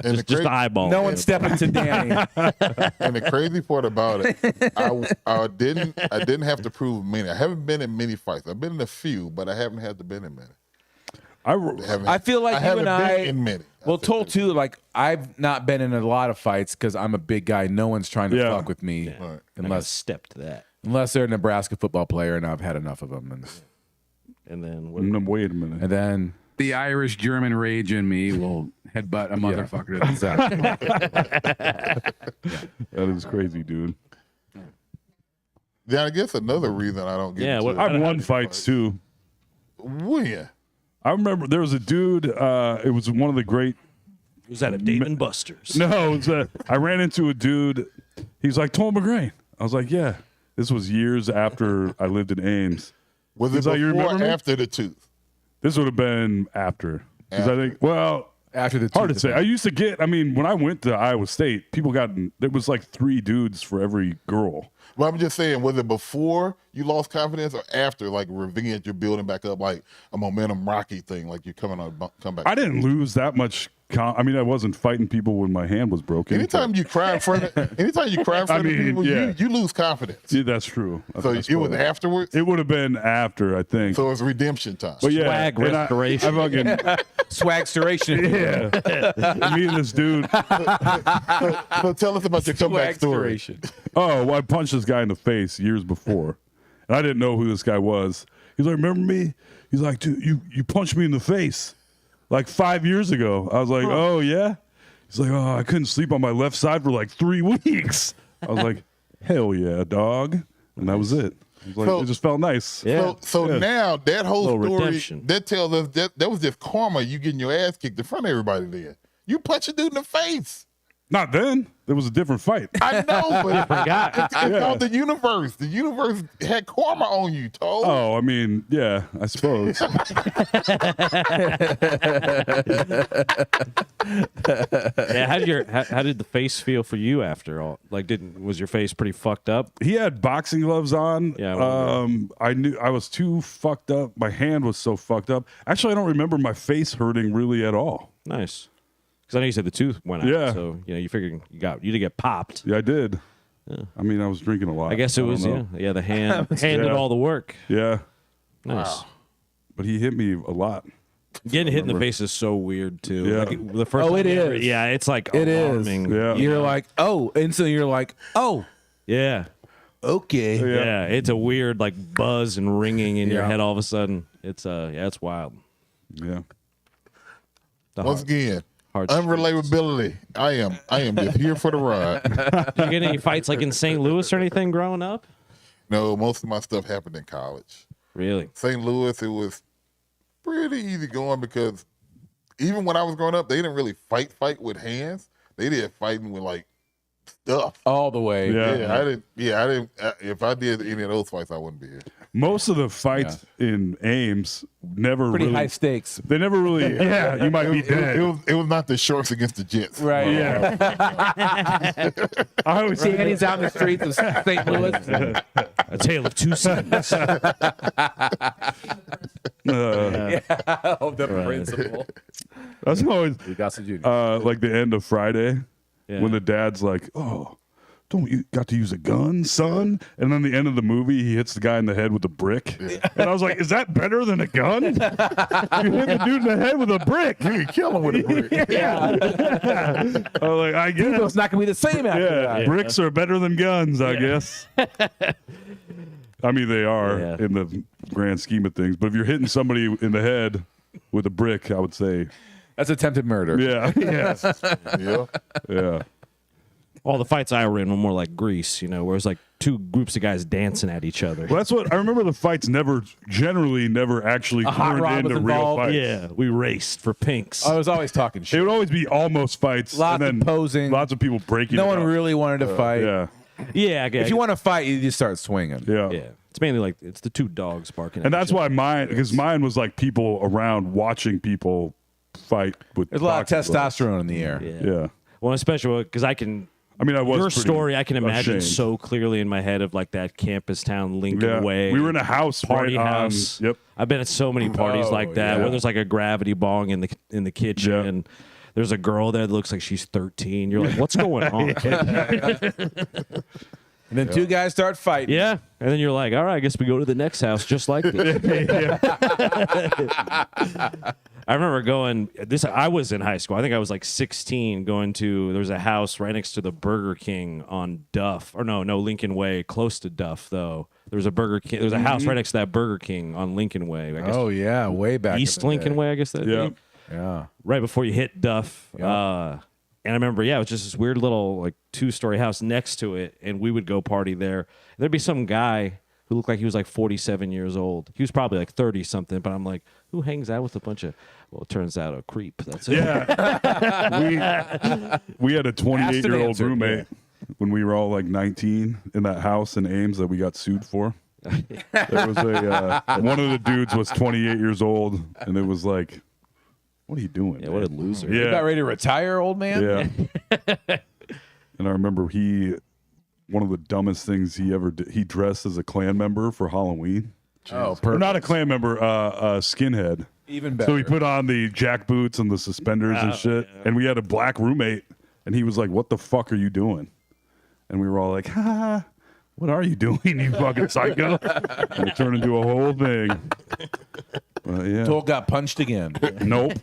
And Just the eyeball. No one's stepping to Danny. And the crazy part about it, I didn't have to prove many. I haven't been in many fights. I've been in a few, but I haven't had to been in many. I feel like you haven't and been I. in many. Well, Toll too. Like I've not been in a lot of fights because I'm a big guy. No one's trying to Yeah. fuck with me Right. I gotta unless step to that. they're a Nebraska football player, and I've had enough of them. And then what, wait a minute. And then The Irish German rage in me will headbutt a motherfucker to the side. That is crazy, dude. Yeah, I guess another reason I don't get Yeah, into what- it. I've won fights too. When? I remember there was a dude. It was one of the great. was that a Dave and Buster's? No, it was I ran into a dude. He's like Toll McGrain. I was like, yeah. This was years after I lived in Ames. Was it Is that you before or remember me? after the tooth? This would have been after. Because I think, well, after the hard to tooth say. effect. I used to get. I mean, when I went to Iowa State, people got. There was like 3 dudes for every girl. Well, I'm just saying, was it before you lost confidence or after, like revenge, you're building back up, like a momentum Rocky thing, like you're come back? I didn't lose that much I mean, I wasn't fighting people when my hand was broken. Anytime you cry in front of people, yeah. you lose confidence. Yeah, that's true. So it was afterwards. It would have been after, I think. So it was redemption time. But yeah, Swag and restoration. I fucking, Swagstoration. yeah. Me and this dude. So tell us about your comeback story. Swagstoration. Oh, well, I punched this guy in the face years before, and I didn't know who this guy was. He's like, "Remember me?" He's like, "Dude, you punched me in the face like 5 years ago." I was like, "Oh yeah." He's like, "Oh, I couldn't sleep on my left side for like 3 weeks." I was like, "Hell yeah, dog!" And that was it. It, was like, So- it just felt nice. Yeah. So now that whole Little story redemption. that tells us that was just karma. You getting your ass kicked in front of everybody. Then you punch a dude in the face. Not then. It was a different fight. I know, but Forgot. it's called the universe. The universe had karma on you, Toad. Oh, I mean, yeah, I suppose. Yeah, how did the face feel for you after all? Like, was your face pretty fucked up? He had boxing gloves on. Yeah, I I knew I was too fucked up. My hand was so fucked up. Actually, I don't remember my face hurting really at all. Nice. Because I know you said the tooth went out. Yeah. So you figured you did get popped. Yeah, I did. I mean, I was drinking a lot. I guess it was don't know. the hand did Yeah. all the work. Yeah, Nice. but he hit me a lot. Getting hit in the face is so weird too. Yeah. Like, the first Oh, it time is. Yeah, it's like It is. alarming. Yeah. You're like, oh, instantly you're like, oh, Yeah. okay. Yeah. It's a weird like buzz and ringing in your Yeah. head all of a sudden. It's it's wild. Yeah. The Once again, hard unrelatability. I am just here for the ride. Did you get any fights like in St. Louis or anything growing up? No, most of my stuff happened in college. Really? St. Louis, it was pretty easy going because even when I was growing up, they didn't really fight with hands. They did fighting with like stuff. All the way. Yeah. I didn't. If I did any of those fights, I wouldn't be here. Most of the fights in Ames never Pretty really. high stakes. They never really. Yeah, you might be dead. It was not the Sharks against the Jets. Right. Yeah. I always say Danny's out in the streets of St. Louis. A tale of two sons. Of the principal. that's always We got some juniors. like the end of Friday Yeah. when the dad's like, "Oh, don't you got to use a gun, son?" And then the end of the movie, he hits the guy in the head with a brick. And I was like, "Is that better than a gun? You hit the dude in the head with a brick. You can kill him with a brick. I was like, I guess. It's not going to be the same after Yeah, that. bricks are better than guns, I guess. I mean, they are Yeah. in the grand scheme of things. But if you're hitting somebody in the head with a brick, I would say, That's attempted murder. yeah, Yeah. yeah. All the fights I were in were more like Grease, where it's like two groups of guys dancing at each other. Well, that's what I remember. The fights generally never actually hot turned rod was into real involved. fights. Yeah, we raced for pinks. I was always talking It shit. would always be almost fights. Lots and then of posing. Lots of people breaking. No it one up. really wanted to fight. Yeah, yeah, I guess. If you want to fight, you just start swinging. yeah. yeah, it's mainly like it's the two dogs barking. And at that's each why other. mine was like people around watching people fight with. There's a lot of boxing gloves. testosterone in the air. Yeah. Yeah. Well, especially because I can. I mean, I was Your pretty story, I can imagine ashamed. so clearly in my head of like that campus town Lincoln Yeah. Way. We were in a house party right on- house. yep. I've been at so many parties Oh, like that yeah. where there's like a gravity bong in the kitchen Yeah. and there's a girl there that looks like she's 13. You're like, what's going on? And then two guys start fighting. Yeah. And then you're like, all right, I guess we go to the next house just like this. I remember going I was in high school. I think I was like 16 going to there was a house right next to the Burger King on Duff. Or no, Lincoln Way, close to Duff though. There was a Burger King. There was a house right next to that Burger King on Lincoln Way. I guess Oh, yeah. Way back. East in the Lincoln day. Way, I guess that Yeah. Yeah. right before you hit Duff. And I remember, it was just this weird little like 2-story house next to it, and we would go party there. There'd be some guy who looked like he was like 47 years old. He was probably like 30 something, but I'm like, who hangs out with a bunch of? Well, it turns out a creep. That's it. Yeah. we had a 28-year-old answer, roommate when we were all like 19 in that house in Ames that we got sued for. There was one of the dudes was 28 years old, and it was like, what are you doing? Yeah, what a loser. You Yeah. got ready to retire, old man? Yeah. And I remember one of the dumbest things he ever did, he dressed as a Klan member for Halloween. Oh, Or perfect. not a Klan member, a skinhead. Even better. So we put on the jack boots and the suspenders and shit. yeah. And we had a black roommate, and he was like, "What the fuck are you doing?" And we were all like, "Ha, what are you doing, you fucking psycho?" And it turned into a whole thing. Yeah. Toll got punched again. Nope.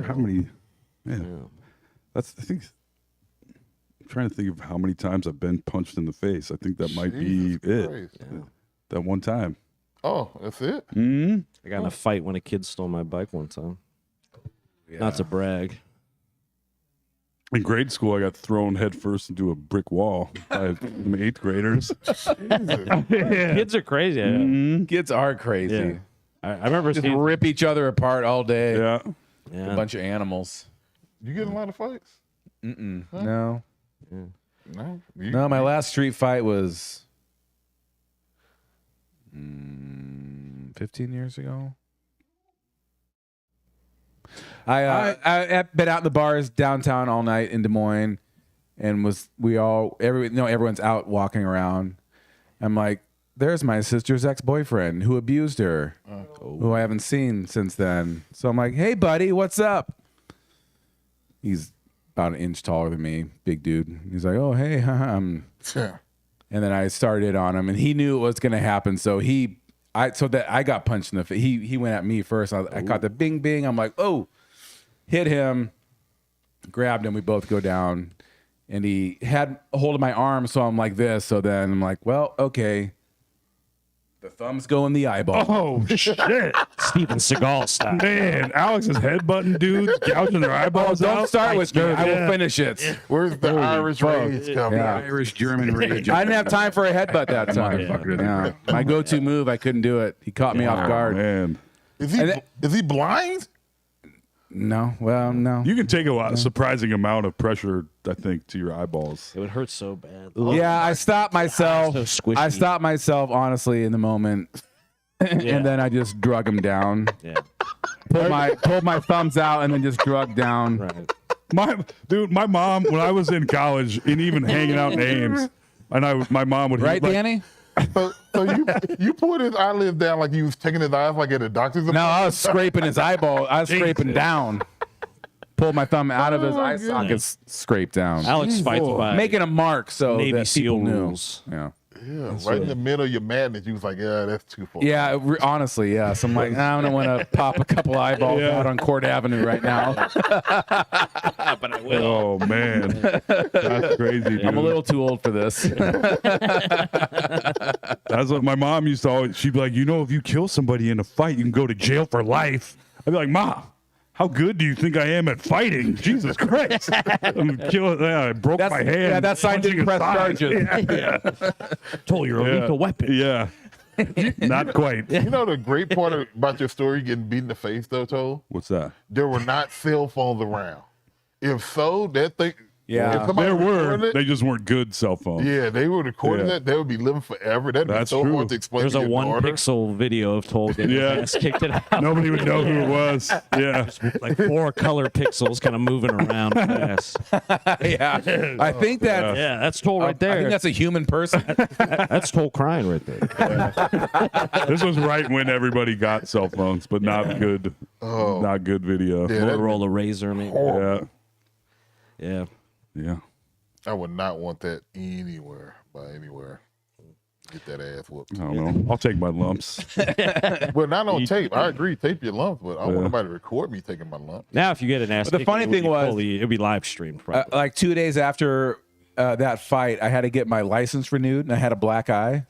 How many? Man, that's. I think. I'm trying to think of how many times I've been punched in the face. I think that might be Jesus it. Christ. That one time. Oh, that's it. Hmm. I got in a fight when a kid stole my bike one time. Not to brag. In grade school, I got thrown headfirst into a brick wall by some 8th graders. Kids are crazy. Kids are crazy. Yeah. I remember Just seeing. rip each other apart all day. Yeah. A Yeah. bunch of animals. You get in a lot of fights? No. No. No, my last street fight was 15 years ago. I've been out in the bars downtown all night in Des Moines, and everyone's out walking around. I'm like, there's my sister's ex-boyfriend who abused her, who I haven't seen since then. So I'm like, hey, buddy, what's up? He's about an inch taller than me, big dude. He's like, oh, hey, and then I started on him, and he knew it was going to happen. So I got punched in the face. He went at me first. I caught the bing, bing. I'm like, oh, hit him, grabbed him. We both go down, and he had a hold of my arm. So I'm like this. So then I'm like, well, okay. The thumbs go in the eyeball. Oh, shit. Steven Seagal style. Man, Alex is headbutting dudes, gouging their eyeballs Don't out. start with me. I will finish it. Where's the Irish rage coming Yeah. out? Irish German rage. I didn't have time for a headbutt that time. Motherfucker. Yeah. My go-to move, I couldn't do it. He caught me off guard. Man, Is he blind? No, well, no. you can take a surprising amount of pressure, I think, to your eyeballs. It would hurt so bad. Yeah, I stopped myself. So squishy. I stopped myself, honestly, in the moment. And then I just drug him down. Yeah. Pulled my thumbs out and then just drug down. Right. My mom, when I was in college and even hanging out in Ames, and my mom would Right, like, Danny? So you pulled his eyelids down like you was taking his eyes like at a doctor's No, appointment? I was scraping his eyeball. I was scraping down. Pulled my thumb out of his eye socket, scraped down. Alex fights by Making a mark so Navy that SEAL people knew. rules. Yeah. Yeah, right in the middle of your madness, you was like, yeah, that's too far. Yeah, honestly, yes. I'm like, I don't want to pop a couple eyeballs out on Court Avenue right now. but I will. oh, man. That's crazy, dude. I'm a little too old for this. That's what my mom used to always, she'd be like, if you kill somebody in a fight, you can go to jail for life. I'd be like, Mom, how good do you think I am at fighting? Jesus Christ. I broke my hand. Yeah, that sign didn't punching a press sign. charges. Told you're a lethal weapon. Yeah. Not quite. You know the great part about your story getting beat in the face, though, Toll? What's that? There were not cell phones around. If so, that thing. Yeah. if somebody There were. recorded it, They just weren't good cell phones. yeah, they were recording Yeah. that. They would be living forever. That'd be That's so true. hard to explain There's to a your one daughter. pixel video of Toll getting Yeah. his ass kicked it out. Nobody would know who it was. Yeah. Like 4 color pixels kind of moving around fast. Yeah. I think that. Yeah, that's Toll right I there. think that's a human person. That's Toll crying right there. This was right when everybody got cell phones, but not good. Not good video. Yeah, that'd be Motorola Razor, maybe. horrible. Yeah. Yeah. Yeah. I would not want that anywhere. Get that ass whooped. I don't know. I'll take my lumps. Well, not on tape. I agree, tape your lumps, but I don't Yeah. want nobody to record me taking my lump. Now, if you get an ass But the kick, funny it would thing be was- it'd be live streamed. Probably. Like 2 days after that fight, I had to get my license renewed, and I had a black eye.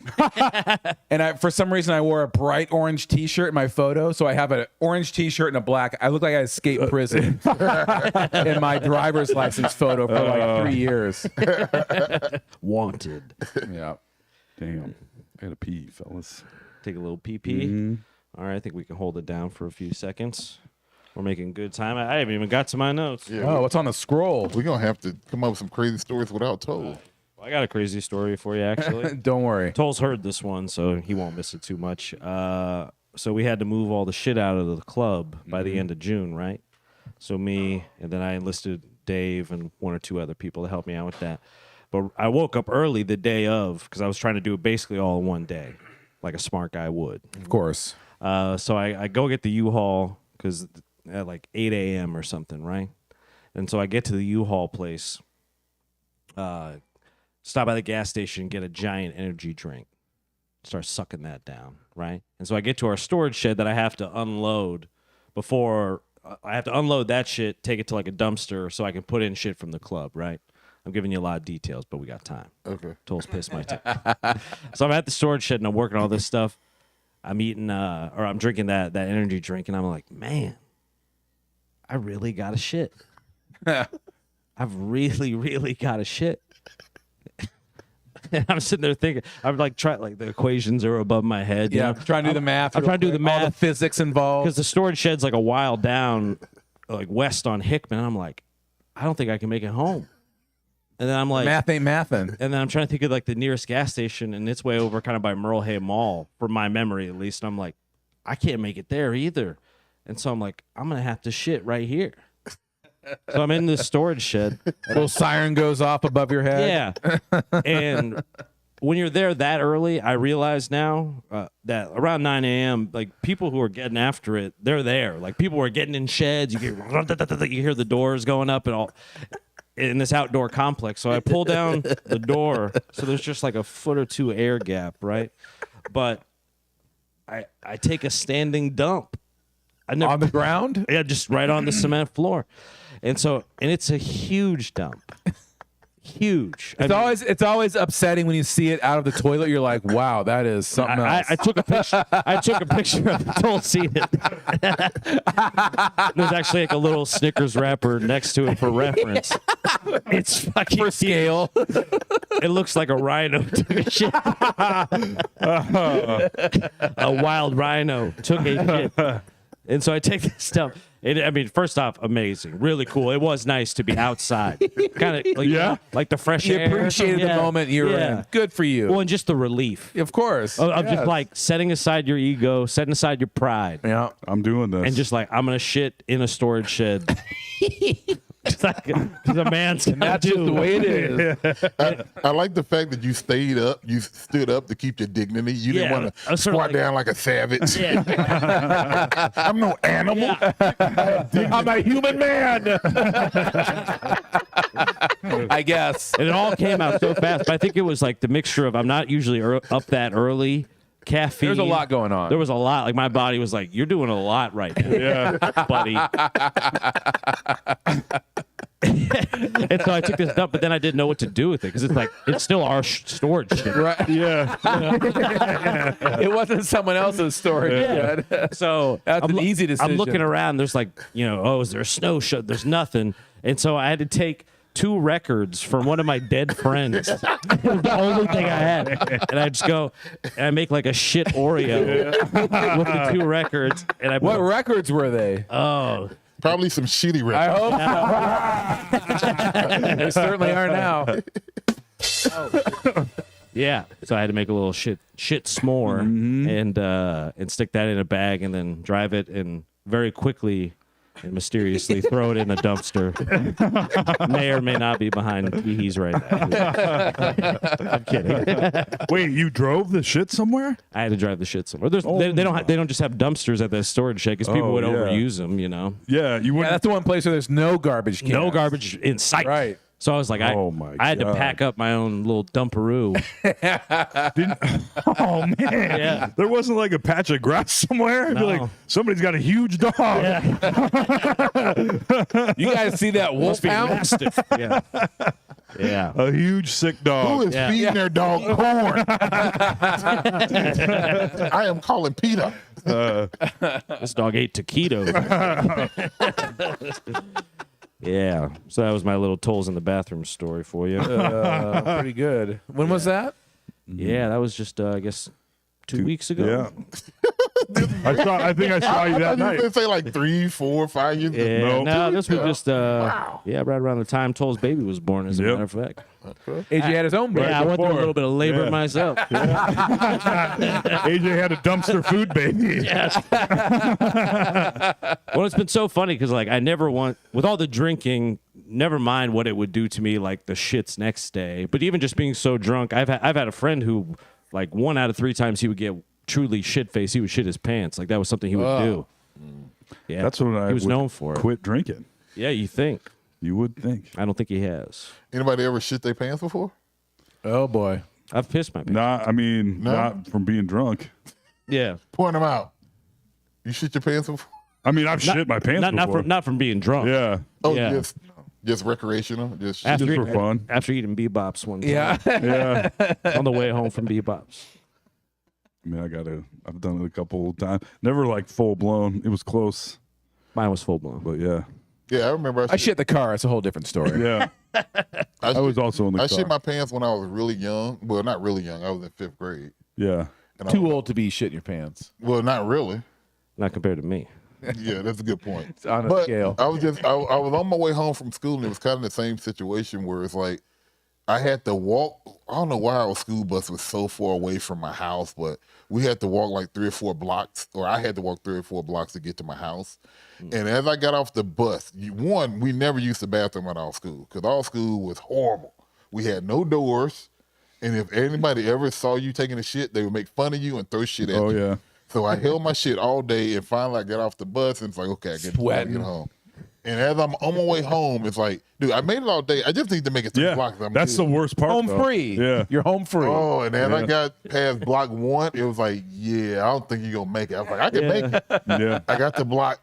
And for some reason, I wore a bright orange T-shirt in my photo, so I have an orange T-shirt and a black. I look like I escaped prison in my driver's license photo for like 3 years. Wanted. Yeah. Damn. I gotta pee, fellas. Take a little pee. All right, I think we can hold it down for a few seconds. We're making good time. I haven't even got to my notes. Yeah, Oh, what's on the scroll? we're gonna have to come up with some crazy stories without Toll. I got a crazy story for you, actually. Don't worry. Toll's heard this one, so he won't miss it too much. So we had to move all the shit out of the club by the end of June, right? So me, and then I enlisted Dave and 1 or 2 other people to help me out with that. But I woke up early the day of because I was trying to do it basically all in one day, like a smart guy would. Of course. So I go get the U-Haul because at like 8 a.m. or something, right? And so I get to the U-Haul place, stop by the gas station, get a giant energy drink, start sucking that down, right? And so I get to our storage shed that I have to unload before I have to unload that shit, take it to like a dumpster so I can put in shit from the club, right? I'm giving you a lot of details, but we got time. Okay. Tolls pissed my tank. So I'm at the storage shed and I'm working all this stuff. I'm eating or I'm drinking that energy drink and I'm like, man, I really got to shit. I've really, really got to shit. And I'm sitting there thinking, I'm like trying, like the equations are above my head. Yeah, you know? trying to do the math. I'm trying to do the All the math physics involved. because the storage shed's like a while down, like west on Hickman. And I'm like, I don't think I can make it home. And then I'm like, Math ain't mathin'. and then I'm trying to think of like the nearest gas station, and it's way over kind of by Merle Hay Mall, from my memory at least. And I'm like, I can't make it there either. And so I'm like, I'm gonna have to shit right here. So I'm in this storage shed. Little siren goes off above your head. Yeah. And when you're there that early, I realize now that around 9 a.m., like people who are getting after it, they're there. Like people are getting in sheds. You hear the doors going up and all in this outdoor complex. So I pull down the door. So there's just like a foot or two air gap, right? But I take a standing dump. On the ground? Yeah, just right on the cement floor. And it's a huge dump. Huge. It's always upsetting when you see it out of the toilet. You're like, wow, that is something else. I took a picture. I took a picture of it. Don't see it. There's actually like a little Snickers wrapper next to it for reference. It's fucking For scale. It looks like a rhino took a shit. A wild rhino took a shit. And so I take this dump. I mean, first off, amazing, really cool. It was nice to be outside, kind of like like the fresh You air. appreciated the moment you were in. Good for you. Well, and just the relief. Of course. Of just like setting aside your ego, setting aside your pride, Yeah. I'm doing this. and just like I'm gonna shit in a storage shed. Just like the man's gonna That's just do. the way it is. I like the fact that you stayed up. You stood up to keep your dignity. You didn't Yeah, want I to was sort of squat like- down like a savage. Yeah. I'm no animal. I'm a human man. I guess. And it all came out so fast. But I think it was like the mixture of I'm not usually up that early. Caffeine. There's a lot going on. There was a lot. Like my body was like, "You're doing a lot right now, buddy." And so I took this dump, but then I didn't know what to do with it because it's still our storage shit. Right. yeah. It wasn't someone else's story. Yeah. So That's an lo- easy decision. I'm looking around. There's like, is there a snow show? There's nothing. And so I had to take 2 records from one of my dead friends. It was the only thing I had. And I just go and I make like a shit Oreo with the 2 records. And I What records were they? Probably some shitty I records. hope so. They certainly are now. yeah. So I had to make a little shit s'more and stick that in a bag and then drive it and very quickly and mysteriously throw it in a dumpster. May or may not be behind He's right now. I'm kidding. Wait, you drove the shit somewhere? I had to drive the shit somewhere. They don't just have dumpsters at the storage shed because people Oh, would yeah. overuse them. Yeah, you Yeah, wouldn't. that's the one place where there's no garbage cans. No garbage in sight. Right. So I was like, Oh, my I had to God. pack up my own little dumperoo. Oh man, Yeah. there wasn't like a patch of grass somewhere. I'd be No. like, somebody's got a huge dog. You guys see that wolf hound? Mastiff. Yeah. Yeah. A huge sick Who dog. is Yeah. feeding their dog corn? I am calling Peter. This dog ate taquitos. Yeah. So that was my little tolls in the bathroom story for you. Pretty good. When was that? Yeah, that was just, I guess, 2 weeks ago. Yeah. I think I saw you I that thought you night. were gonna say like 3, 4, 5 years ago. Yeah, Nope. no, this was just, Wow. right around the time Toll's baby was born, as a Yep. matter of fact. AJ had his own Yeah, bird. I went through a before. little bit of labor Yeah. myself. AJ had a dumpster food baby. Well, it's been so funny because, like, I never want, with all the drinking, never mind what it would do to me, like the shits next day. But even just being so drunk, I've had a friend who, like, 1 out of 3 times he would get truly shit face, he would shit his pants. Like that was something he would do. Yeah, That's what I he was would known for. Quit drinking. Yeah, you think? You would think. I don't think he has. Anybody ever shit their pants before? Oh boy. I've pissed my pants. Not from being drunk. Yeah, Point them out. You shit your pants before? I mean, I've shit my pants before. not from being drunk. Yeah. Oh, Yeah. just recreational. Just After, Just for fun. after eating bebops one time. Yeah. Yeah. On the way home from bebops. I mean, I've done it a couple of times. Never like full blown. It was close, Mine was full blown. but yeah. yeah. I remember. I shit the car. It's a whole different story. Yeah. I was also in the I car. shit my pants when I was really young. Well, not really young. I was in 5th grade. Yeah. And Too old to be shitting your pants. Well, not really. Not compared to me. Yeah, that's a good point. It's on a But scale. I was on my way home from school, and it was kind of the same situation where it's like I had to walk. I don't know why our school bus was so far away from my house, but we had to walk like 3 or 4 blocks, or I had to walk 3 or 4 blocks to get to my house. And as I got off the bus, we never used the bathroom at our school because our school was horrible. We had no doors, and if anybody ever saw you taking a shit, they would make fun of you and throw shit at you. Oh yeah. So I held my shit all day, and finally I got off the bus, and it's like, okay, I get home. And as I'm on my way home, it's like, dude, I made it all day. I just need to make it 3 blocks. I'm That's good. the worst part. Home though. free. Yeah. You're home free. Oh, and as I got past block 1, it was like, yeah, I don't think you're gonna make it. I was like, I can make it. Yeah. I got to block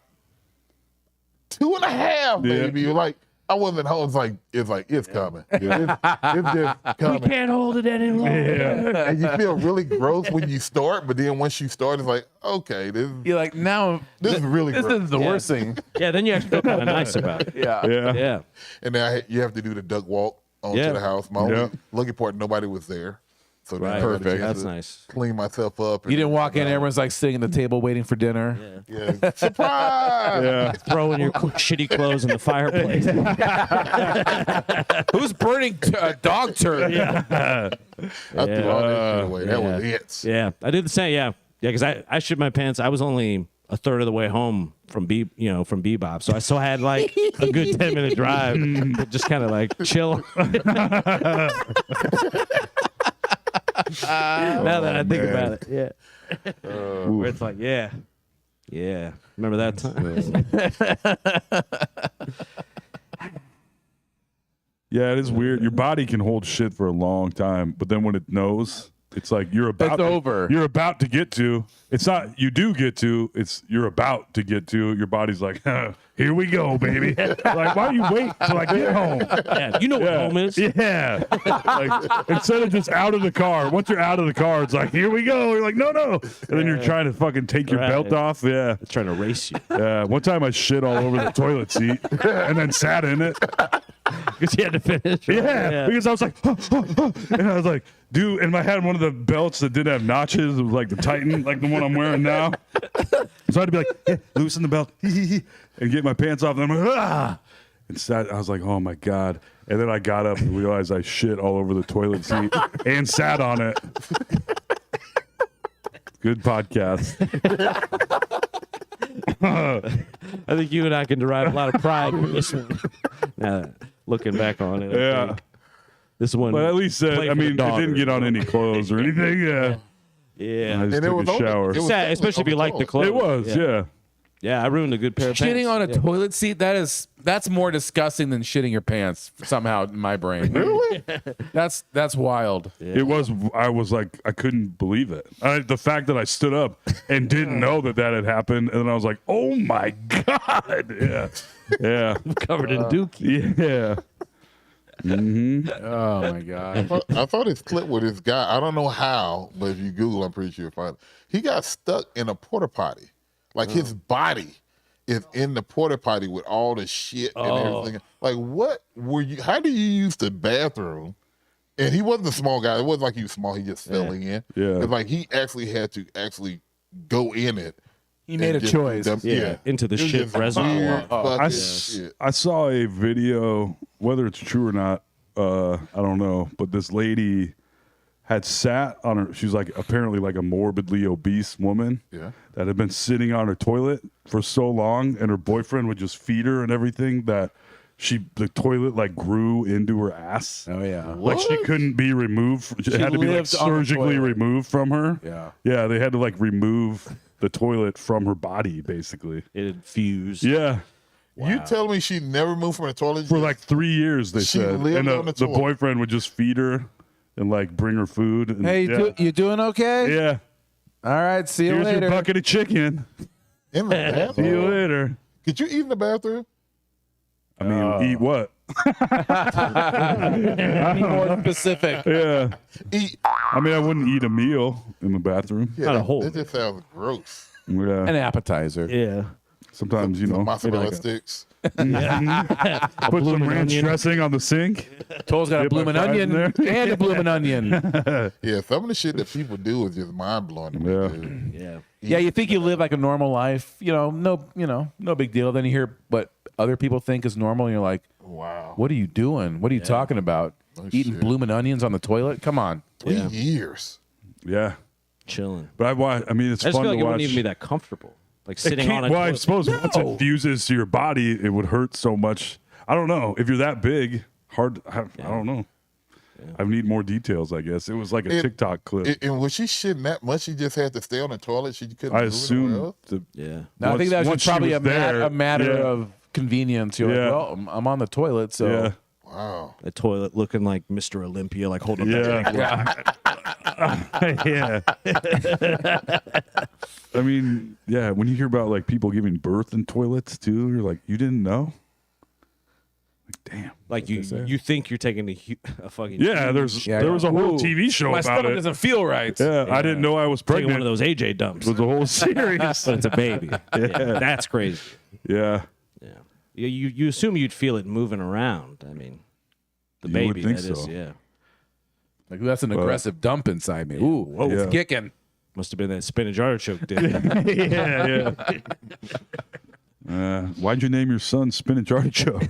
2.5, baby. Like I wasn't home. It's coming. It's just coming. Can't hold it any longer. And you feel really gross when you start, but then once you start, it's like, okay, this You're like, now is really this gross. is the worst thing. Yeah, then you actually feel kind of nice about it. Yeah. Yeah. Yeah. And then you have to do the duck walk onto Yeah. the house. My only lucky part, nobody was there. So then I had a Perfect. chance That's to nice. Clean myself up. You didn't walk in, everyone's like sitting at the table waiting for dinner. Yeah. Surprise! Yeah. Throwing your shitty clothes in the fireplace. Who's burning dog turd? I threw all that shit away. That was it. Yeah, I did the same. Yeah, because I shit my pants. I was only a third of the way home from Bebop, so I still had like a good 10-minute drive, to just kind of like chill. Now that I think about it, yeah, where it's like, yeah, remember that time? Yeah, it is weird. Your body can hold shit for a long time, but then when it knows, it's like you're about It's over. You're about to get to. It's not you do get to. It's you're about to get to. Your body's like, here we go, baby. Like, why do you wait till I get home? Yeah, you know what home is. Yeah. Like, instead of just out of the car. Once you're out of the car, it's like, here we go. You're like, no. And then you're trying to fucking take your belt off. Yeah. It's trying to race you Yeah. One time I shit all over the toilet seat and then sat in it. because you had to finish. Right? Yeah, because I was like, and I was like, dude, and I had one of the belts that didn't have notches. It was like the Titan, like the one I'm wearing now. So I had to be like, hey, loosen the belt, and get my pants off. And I'm like, ah, and sat. I was like, oh my god. And then I got up and realized I shit all over the toilet seat and sat on it. Good podcast. I think you and I can derive a lot of pride from this one. Now, looking back on it, I Yeah. think this one. But at least, played I for the mean, it daughter. didn't get on any clothes or anything. Yeah. Yeah, I just took a shower. Sad, especially if you like the clothes. It was, yeah. Yeah, I ruined a good pair of pants. Shitting on a Yeah. toilet seat, that's more disgusting than shitting your pants somehow in my brain. Really? That's wild. It was. I was like, I couldn't believe it. The fact that I stood up and didn't know that had happened, and then I was like, "Oh my god!" Yeah, yeah, covered in dookie. yeah. Oh my god. I thought his clip with this guy. I don't know how, but if you Google, I'm pretty sure you'll find it. He got stuck in a porta potty. Like his body is in the porta potty with all the shit and everything. Like, what were you? How do you use the bathroom? And he wasn't a small guy. It wasn't like he was small. He just fell in. Yeah. It's like he actually had to go in it. He made a choice. Yeah, into the It was shit just reservoir. weird fucking I shit. saw a video, whether it's true or not, I don't know. But this lady had sat on her. She's like apparently like a morbidly obese woman. Yeah. That had been sitting on her toilet for so long, and her boyfriend would just feed her and everything that the toilet like grew into her ass. Oh yeah. Like she couldn't be removed. It had to be like lived on the surgically toilet. removed from her. Yeah. Yeah, they had to like remove the toilet from her body, basically. It infused. Yeah. You telling me she never moved from the toilet? For like 3 years, they She said. lived And on the the toilet. boyfriend would just feed her and like bring her food. And, Hey, yeah. you doing okay? Yeah. All right. See you Here's later. your bucket of chicken. in the See you bathroom. later. Could you eat in the bathroom? I mean, eat what? Be more specific. Yeah. Eat. I mean, I wouldn't eat a meal in the bathroom. Yeah, Not a that- whole That just sounds gross. Yeah. An appetizer. Yeah. Sometimes, Mozzarella sticks. put some ranch onion. dressing on the sink. Toll's got a Dip my bloomin' fries onion in there. and a bloomin' onion. Yeah, some of the shit that people do is just mind blowing. Yeah. Dude. Yeah. Yeah, you think you live like a normal life, no big deal. Then you hear what other people think is normal, and you're like, Wow. what are you doing? What are you talking about? Eating shit. bloomin' onions on the toilet? Come on. 3 Yeah. years. Yeah. Chilling. But I mean, it's I just fun feel like to it watch. wouldn't even be that comfortable. Like It sitting can't- on a well, I toilet. suppose once it fuses to your body, it would hurt so much. I don't know. If you're that big, hard. I don't know. I need more details, I guess. It was like a It- TikTok clip. And was she shitting that much? She just had to stay on the toilet. She couldn't. I move anywhere assume. else? Yeah. Now, I think that was once just she probably was a there, matter yeah. of convenience. You're Yeah. like, well, I'm on the toilet, so Yeah. Wow. A toilet looking like Mr. Olympia, like holding up Yeah. Yeah. I mean, yeah, when you hear about like people giving birth in toilets too, you're like, you didn't know? Like, damn. like you think you're taking a fucking Yeah, there was a whole Ooh, TV show my about stomach it. doesn't feel right. Yeah, I didn't know I was taking pregnant. one of those AJ dumps. It was a whole series. But it's a baby. Yeah. That's crazy. Yeah. Yeah. You assume you'd feel it moving around. I mean, the You would baby. think That is. so. Yeah. Like that's an aggressive dump inside me. Ooh, whoa, Yeah. it's kicking. Must have been that spinach artichoke did. Yeah, yeah. Why'd you name your son Spinach Artichoke?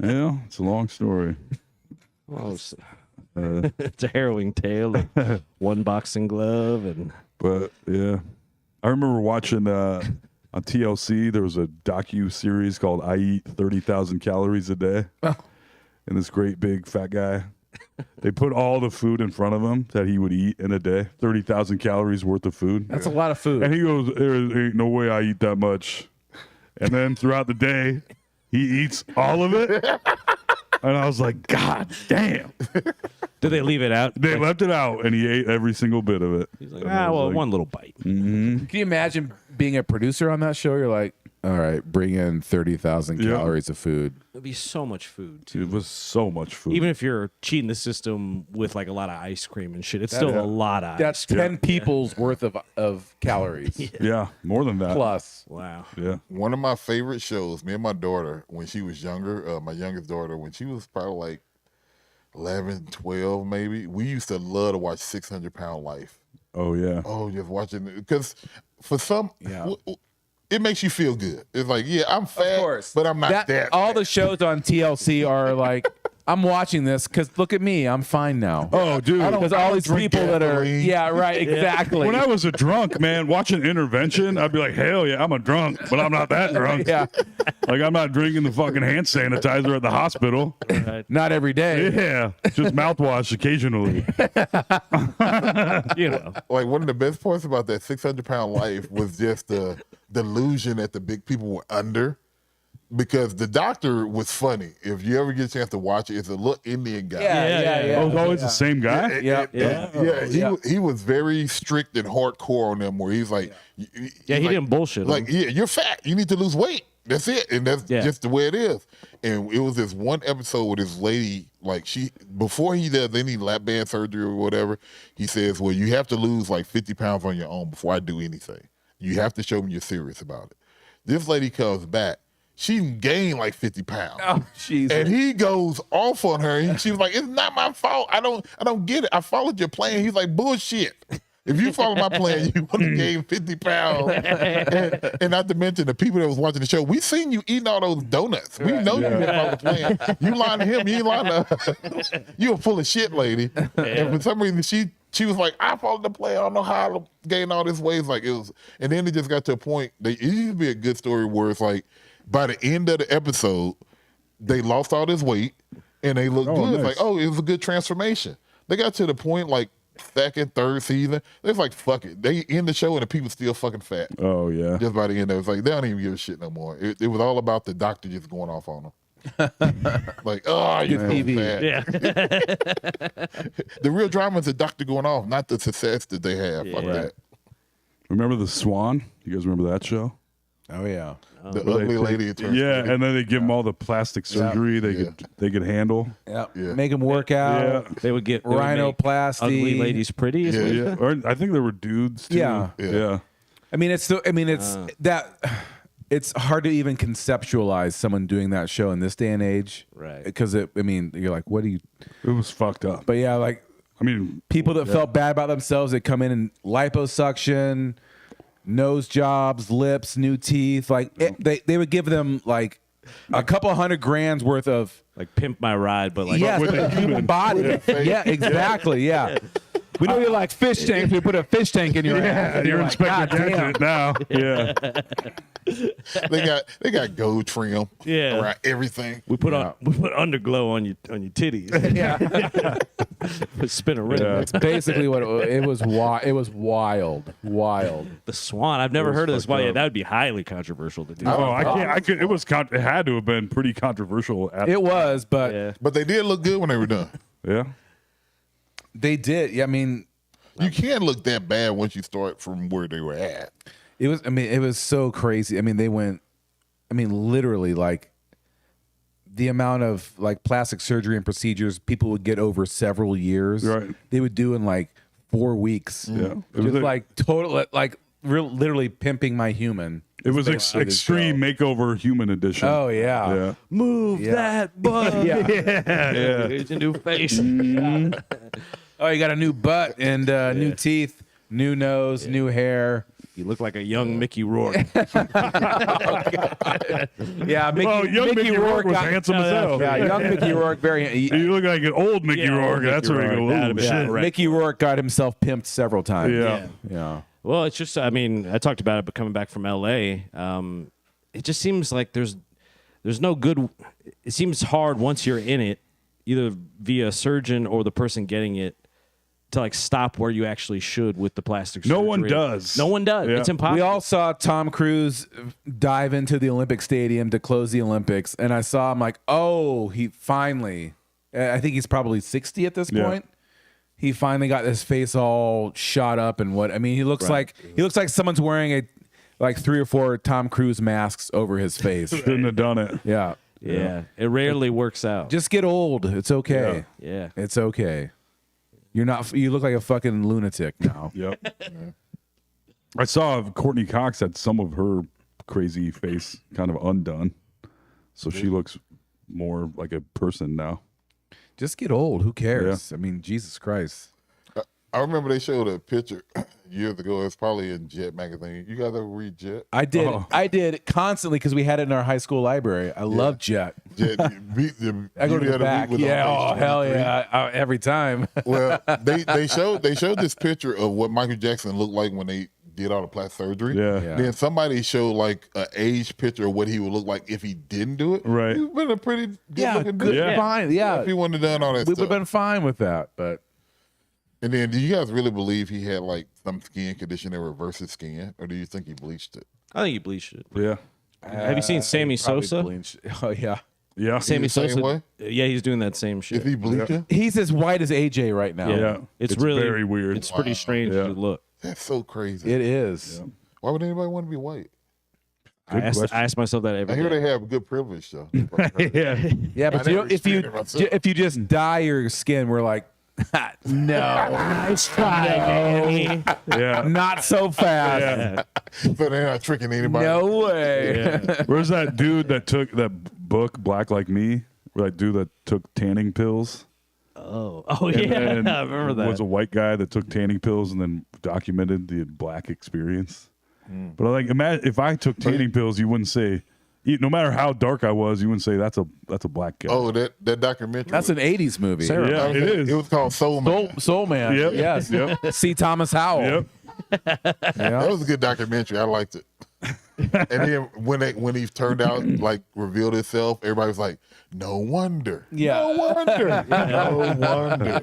Yeah, it's a long story. Well, it's a harrowing tale of one boxing glove and But yeah, I remember watching on TLC. There was a docu-series called "I Eat 30,000 Calories a Day," and this great big fat guy. They put all the food in front of him that he would eat in a day, 30,000 calories worth of food. That's a lot of food. And he goes, there ain't no way I eat that much. And then throughout the day, he eats all of it. And I was like, God damn. did they leave it out? They left it out, and he ate every single bit of it. He's like, And I ah, was well, like, one little bite. Can you imagine being a producer on that show? You're like, all right, bring in 30,000 Yeah. calories of food. It'd be so much food, too. It was so much food. Even if you're cheating the system with like a lot of ice cream and shit, it's still a lot of That's 10 people's worth of calories yeah, more than that. plus. Wow. Yeah. One of my favorite shows, me and my daughter, when she was younger, my youngest daughter, when she was probably like 11, 12 maybe, we used to love to watch 600 Pound Life. Oh, yeah. Oh, just watching it. Because for some, Yeah. it makes you feel good. It's like, yeah, I'm fat, but I'm not that all fat. the shows on TLC are like, I'm watching this because look at me, I'm fine now. Oh, dude. Because all these drink people that are, gasoline. yeah, right, exactly. When I was a drunk, man, watching Intervention, I'd be like, hell yeah, I'm a drunk, but I'm not that drunk. yeah, Like, I'm not drinking the fucking hand sanitizer at the hospital. not every day. Yeah, just mouthwash occasionally. You know. Like one of the best parts about that 600 Pound Life was just the delusion that the big people were under. Because the doctor was funny. If you ever get a chance to watch it, it's a little Indian guy. Oh, it was always the same guy? He was very strict and hardcore on them. Where he's like, Yeah, he didn't bullshit. Like, yeah, you're fat. You need to lose weight. That's it, and that's just the way it is. And it was this one episode with this lady, like before he does any lap band surgery or whatever, he says, "Well, you have to lose like 50 pounds on your own before I do anything. You have to show me you're serious about it." This lady comes back. She gained like 50 pounds. Oh, jeez. And he goes off on her. And she was like, "It's not my fault. I don't get it. I followed your plan." He's like, "Bullshit. If you follow my plan, you would have gained 50 pounds." And not to mention the people that was watching the show, we seen you eating all those donuts. We know you didn't follow the plan. You lying to him. You ain't lying to us. You were full of shit, lady. And for some reason, she was like, "I followed the plan. I don't know how to gain all this weight." It's like it was, and then it just got to a point. It used to be a good story where it's like, by the end of the episode, they lost all this weight and they look good. nice. It's like, oh, it was a good transformation. They got to the point like second, third season. They was like, fuck it. They end the show and the people still fucking fat. Oh yeah. Just by the end, it was like they don't even give a shit no more. It was all about the doctor just going off on them. Like, oh, you're so fat. Yeah. The real drama is the doctor going off, not the success that they have. Like Yeah. that. Remember the Swan? You guys remember that show? Oh yeah. The ugly lady. Yeah, and then they give them all the plastic surgery they could handle. Yeah. Yeah. Make them work out. Yeah. They would make Rhinoplasty. ugly ladies pretty. is what you Yeah. said? Or I think there were dudes too. Yeah. Yeah. I mean, it's that. It's hard to even conceptualize someone doing that show in this day and age, Right. Because you're like, what do you? It was fucked up. But yeah, like I mean, people that felt bad about themselves, they come in and liposuction, nose jobs, lips, new teeth. Like they would give them like a couple $100,000 worth of Like pimp my ride, but like yes, with a human human. body. Yeah, exactly. Yeah. We know you like fish tanks. We put a fish tank in your ass. you're like, Inspector "God damn." Gadget now. Yeah. They got gold trim Yeah. around everything. we put underglow on your titties. Yeah. Put spin a rhythm. Yeah. It's basically what it was. It was wild. The Swan. I've never heard of this. fucked Well, yeah, up. that would be highly controversial to do. Oh, I can't. I could. It was. It had to have been pretty controversial. It was, but Yeah. But they did look good when they were done. Yeah. they did. Yeah, I mean, You can't look that bad once you start from where they were at. it was. I mean, it was so crazy. I mean, they went. I mean, literally, like the amount of like plastic surgery and procedures people would get over several years. Right. They would do in like 4 weeks. Yeah. It was Just like total, like literally pimping my human. It was basically the extreme makeover human edition. Oh yeah. Yeah. Move Yeah. that butt. Yeah. Yeah. It's a new face. Oh, you got a new butt and new teeth, new nose, new hair. You look like a young Mickey Rourke. Yeah, Mickey, Well, young Mickey Rourke was got- handsome as hell. Yeah, young Mickey Rourke, very. You look like an old Mickey Yeah, old Rourke. That's Mickey where you go. Rourke. That'd Oh, be shit. bad. Right. Mickey Rourke got himself pimped several times. Yeah. Yeah. Well, it's just, I mean, I talked about it, but coming back from LA, it just seems like there's no good. It seems hard once you're in it, either via a surgeon or the person getting it, to like stop where you actually should with the plastic surgery. No one does. No one does. Yeah. It's impossible. We all saw Tom Cruise dive into the Olympic Stadium to close the Olympics, and I saw him like, oh, he finally. I think he's probably 60 at this Yeah. point. He finally got his face all shot up and what? I mean, he looks like someone's wearing a like 3 or 4 Tom Cruise masks over his face. Shouldn't have done it. Yeah. yeah. It rarely works out. Just get old. It's okay. yeah. It's okay. You're not. You look like a fucking lunatic now. Yep. I saw Courtney Cox had some of her crazy face kind of undone, so she looks more like a person now. Just get old. Who cares? I mean, Jesus Christ. I remember they showed a picture years ago. It's probably in Jet magazine. You guys ever read Jet? I did. Oh. I did constantly because we had it in our high school library. I love Jet. Jet. I go to the back. Yeah. Oh hell yeah! Every time. Well, they showed this picture of what Michael Jackson looked like when they did all the plastic surgery. Yeah. Yeah. Then somebody showed like an age picture of what he would look like if he didn't do it. Right. He's been a pretty good Yeah. looking Good. dude. Yeah. Fine. Yeah. If he wouldn't have done all that We would have stuff. been fine with that, but And then, do you guys really believe he had like some skin condition that reversed his skin, or do you think he bleached it? I think he bleached it. Yeah. Have you seen Sammy probably Sosa? bleached. Oh yeah. Yeah. Sammy the same Sosa. way? Yeah, he's doing that same shit. Is he bleaching? He's as white as AJ right now. Yeah. It's really very weird. It's pretty strange Yeah. to look. That's so crazy. It is. Why would anybody want to be white? I ask myself that every I hear day. they have good privilege though. Yeah. Yeah, but I you never know, experienced it myself. if you just dye your skin, we're like, no, Nice try, Danny. Yeah. not so fast. Yeah. So they're not tricking anybody. No way. Where's that dude that took that book, Black Like Me? Where that dude that took tanning pills? Oh And yeah, then I remember that. Was a white guy that took tanning pills and then documented the black experience. But like, imagine if I took tanning pills, you wouldn't say, no matter how dark I was, you wouldn't say that's a black guy. Oh, that documentary. That's an 80s movie. yeah, it is. It was called Soul Man. Soul Man. Yep. Yes. Yep. C. Thomas Howell. Yep. That was a good documentary. I liked it. And then when he turned out, like, revealed himself, everybody was like, no wonder. Yeah. No wonder. No wonder.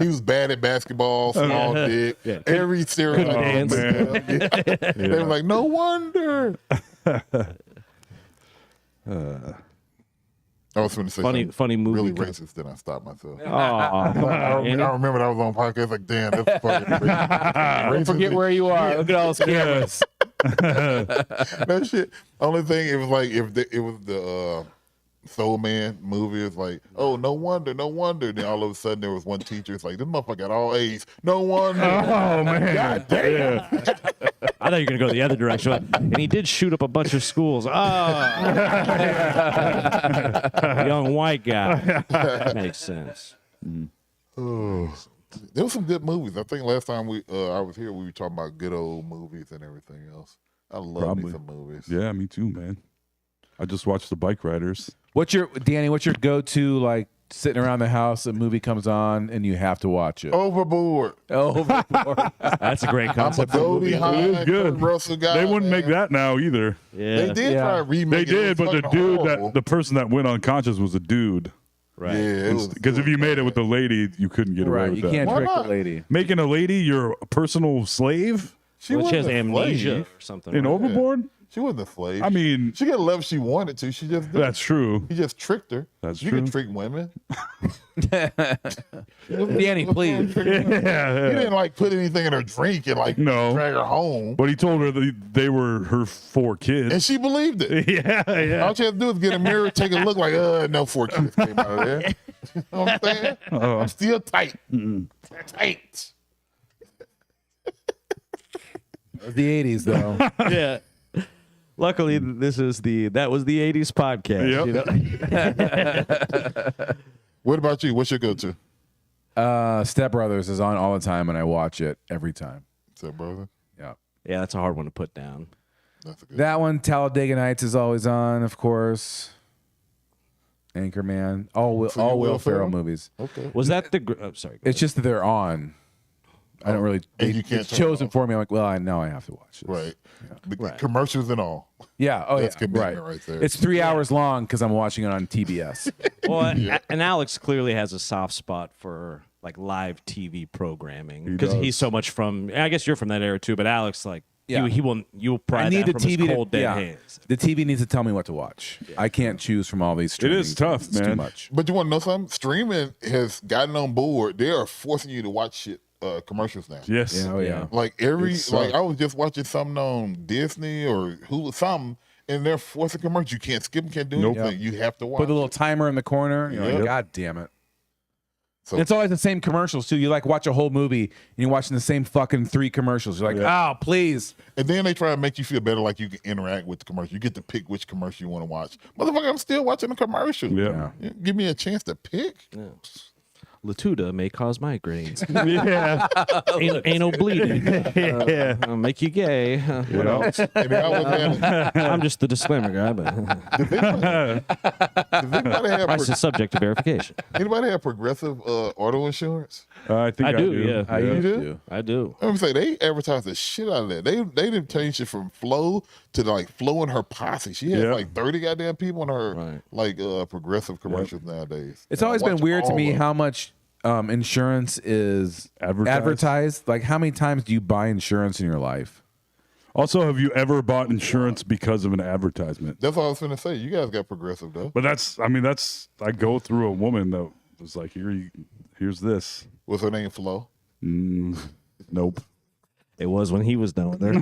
He was bad at basketball, small dick. Yeah. Every stereotype. Couldn't dance. They were like, no wonder. I was going to say Funny movie. really racist, then I stopped myself. Aw. I remember I was on podcast like, damn, that's fucking racist. Don't forget where you are. Look at all those cameras. That shit. Only thing, it was like if it was the Soul Man movie. It's like, oh, no wonder. Then all of a sudden there was one teacher. It's like, this motherfucker got all A's. No wonder. Oh man. God damn. Yeah. I thought you were gonna go the other direction, and he did shoot up a bunch of schools. Young white guy. Makes sense. Oh. There were some good movies. I think last time I was here, we were talking about good old movies and everything else. I love me some movies. Yeah, me too, man. I just watched The Bike Riders. What's your go-to, like, sitting around the house, a movie comes on and you have to watch it? Overboard. Overboard. That's a great I'm a concept. for a Goldie movie. It Hawn, was good. Kurt Russell guy. They wouldn't make man. that now either. Yeah. They did Yeah. try to They remake it. did, It but was the fucking dude horrible. the person that went unconscious was a dude. Right. Yeah, it was. Because if you made it with the lady, you couldn't get away Right, with you that. can't Why trick not? the lady. Making a lady your personal slave She Well, she has wasn't a amnesia slave. or something. in right? Overboard? She wasn't a slave. I mean, she got love she wanted to. She just didn't. that's true. He just tricked her. That's you true. can trick women. Danny, please. He didn't like put anything in her drink and like No. drag her home. But he told her that they were her 4 kids. And she believed it. yeah. All she had to do is get a mirror, take a look like, no 4 kids came out of there. You know what I'm saying? I'm still tight. Tight. The 80s, though. Yeah. Luckily, that was the 80s podcast. Yep. You know? What about you? What's your go-to? Step Brothers is on all the time, and I watch it every time. What's up, brother? Yeah. Yeah, that's a hard one to put down. That's a good That one, Talladega Nights, is always on, of course. Anchorman. All So you Will Will Ferrell Ferrell? movies. Okay. Was that the? Oh, sorry. It's just that they're on. I don't really. And you can't it's turn it chosen off. for me. I'm like, well, I know I have to watch this. Right. The Right. commercials and all. Yeah. Oh, That's yeah. commitment Right. right there. It's 3 hours long because I'm watching it on TBS. Well, and Alex clearly has a soft spot for like live TV programming because does. he's so much from. I guess you're from that era too, but Alex, like, Yeah. you'll pry I need that the from TV. his cold dead yeah. hands. The TV needs to tell me what to watch. I can't choose from all these. Streaming is tough, things. It's man. Too much. But you want to know something? Streaming has gotten on board. They are forcing you to watch shit, commercials now. Yes. Yeah. Oh yeah. Like It sucks. like I was just watching something on Disney or Hulu, something, and they're forcing commercials. You can't skip them, can't do Nope. anything. You have to watch. Put a little timer in the corner. You're Yep. like, God damn it. So- It's always the same commercials too. You like watch a whole movie and you're watching the same fucking 3 commercials. You're like, oh, please. And then they try to make you feel better, like you can interact with the commercial. You get to pick which commercial you want to watch. Motherfucker, I'm still watching the commercial. Yeah. Give me a chance to pick. Latuda may cause migraines. Yeah. Anal bleeding. Yeah. Make you gay. Well, And then I was at, I'm just the disclaimer guy, but does anybody have, price is subject to verification. anybody have progressive auto insurance? I think I do, yeah. I You used do? to. I do. Let me say they advertise the shit out of that. They didn't change shit from Flo to like Flo and her posse. She has Yeah. like 30 goddamn people in her Right. like progressive commercials nowadays. It's And I always been watch weird to all me of them. how much insurance is Advertised? Like, how many times do you buy insurance in your life? Also, have you ever bought insurance because of an advertisement? That's all I was gonna say. You guys got progressive though. But I go through a woman that was like, here's this. What's her name? Flo. Nope. It was when he was done with her.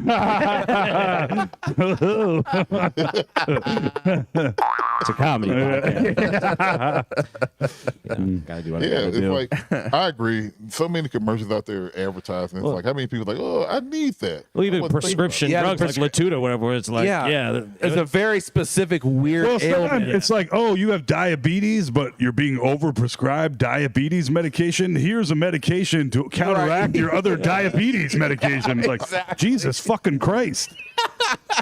It's a comedy podcast. Gotta do what I Yeah, gotta it's do. like I agree. So many commercials out there advertising. It's like how many people like, oh, I need that. Well, I even wasn't thinking prescription Yeah, drugs the like Latuda, whatever. It's like, yeah, it's a very specific weird Well, ailment. sometimes it's like, oh, you have diabetes, but you're being overprescribed diabetes medication. Here's a medication to counteract your other diabetes medication. It's like, Jesus fucking Christ.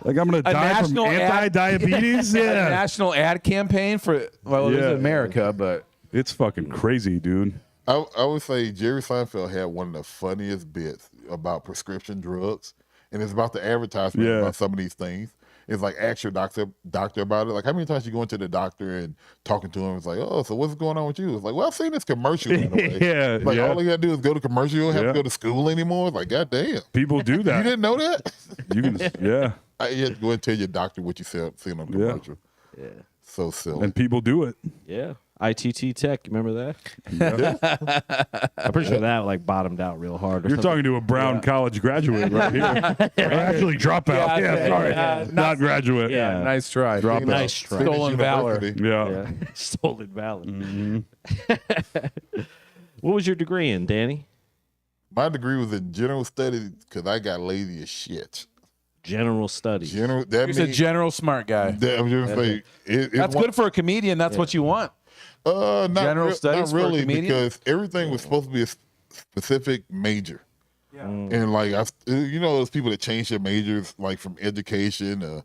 Like, I'm going to die from national ad- anti-diabetes? A Yeah. national ad campaign for, well, it is Yeah. in America, but It's fucking crazy, dude. I would say Jerry Seinfeld had one of the funniest bits about prescription drugs. and it's about the advertisement about some of these things. It's like ask your doctor about it. Like how many times you go into the doctor and talking to him, it's like, oh, so what's going on with you? It's like, well, I've seen this commercial. By the way. Yeah, like yeah. all you gotta do is go to commercial. You don't have to go to school anymore. It's like, goddamn, People do that. you didn't know that? You can, yeah. You have to go and tell your doctor what you seen on commercial. Yeah. So silly. And people do it. Yeah. ITT Tech, remember that? I'm pretty sure that like bottomed out real hard. You're talking to a Brown College graduate right here. Or actually, dropout. Yeah, sorry. Not graduate. Yeah. Nice try. Dropout. Nice try. Stolen valor. University. Yeah. Stolen valor. What was your degree in, Danny? My degree was in general studies because I got lazy as shit. General studies. That He's a means, general smart guy. I'm just saying. That's good for a comedian. That's what you want. Not, General studies not for a really, comedian? because everything was supposed to be a specific major. Yeah. And like those people that change their majors, like from education to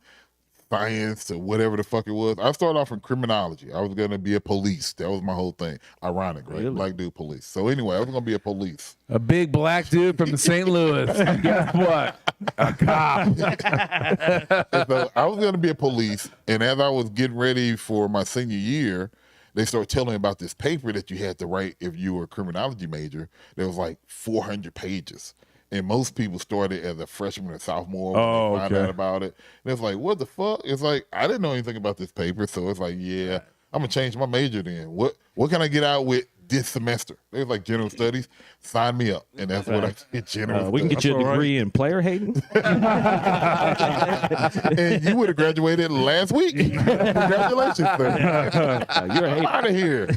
science to whatever the fuck it was. I started off in criminology. I was gonna be a police. That was my whole thing. Ironic, right? Really? Black dude police. So anyway, I was gonna be a police. A big black dude from St. Louis. Guess what? A cop. So I was gonna be a police, and as I was getting ready for my senior year, they started telling me about this paper that you had to write if you were a criminology major. There was like 400 pages. And most people started as a freshman or sophomore when they find out about it. And it's like, what the fuck? It's like, I didn't know anything about this paper. So it's like, yeah, I'm going to change my major then. What can I get out with this semester? They was like general studies. Sign me up. And that's what I did, general We can get studies. you a degree in player hating. And you would have graduated last week. Congratulations, sir. You're a hater. Out of here.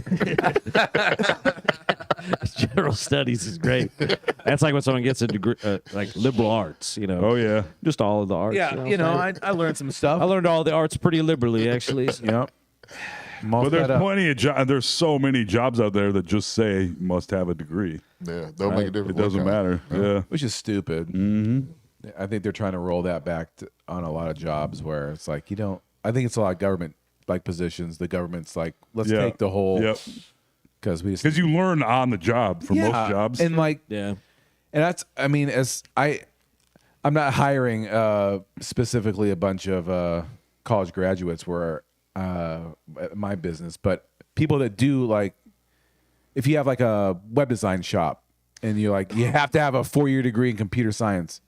General studies is great. That's like when someone gets a degree, like liberal arts, Oh, yeah. just all of the arts. I learned some stuff. I learned all the arts pretty liberally, actually. Yep. But there's plenty of jobs. There's so many jobs out there that just say must have a degree. Yeah, don't make a difference. It doesn't matter. Yeah. Which is stupid. Mm-hmm. I think they're trying to roll that back on a lot of jobs where it's like I think it's a lot of government like positions. The government's like, let's take the whole. Yep. Because you learn on the job for most jobs. And like, Yeah. and that's, I mean, I'm not hiring specifically a bunch of college graduates where my business, but people that do like, if you have like a web design shop and you're like, you have to have a 4-year degree in computer science,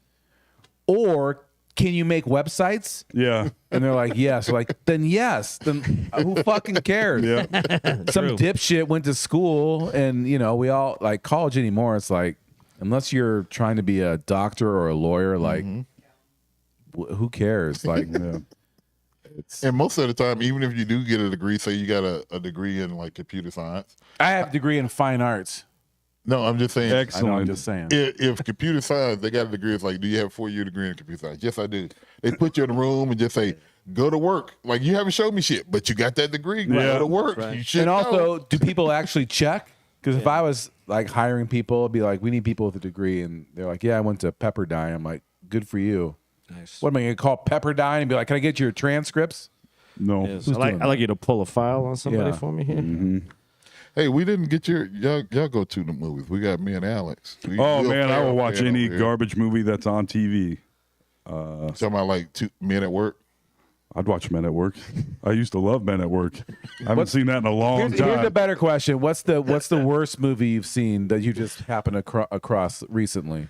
or can you make websites? Yeah. And they're like, yes. Like, then yes. Then who fucking cares? Yeah. Some dipshit went to school, and we all like college anymore. It's like, unless you're trying to be a doctor or a lawyer, like, who cares? Like, And most of the time, even if you do get a degree, say you got a degree in like computer science. I have a degree in fine arts. No, I'm just saying. Excellent. I know, I'm just saying. If computer science, they got a degree. It's like, do you have a 4-year degree in computer science? Yes, I do. They put you in a room and just say, go to work. Like, you haven't showed me shit, but you got that degree. Go to work. You should And also, know. do people actually check? Because if I was like hiring people, it'd be like, we need people with a degree, and they're like, yeah, I went to Pepperdine. I'm like, good for you. Nice. What am I going to call Pepperdine and be like, can I get your transcripts? No. Yes. I'd like you to pull a file on somebody for me here. Hey, we didn't get y'all go to the movies. We got me and Alex. Oh, man, I will watch any garbage movie that's on TV. Talking about like 2 Men at Work. I'd watch Men at Work. I used to love Men at Work. I haven't seen that in a long time. Here's a better question. What's the worst movie you've seen that you just happened across recently?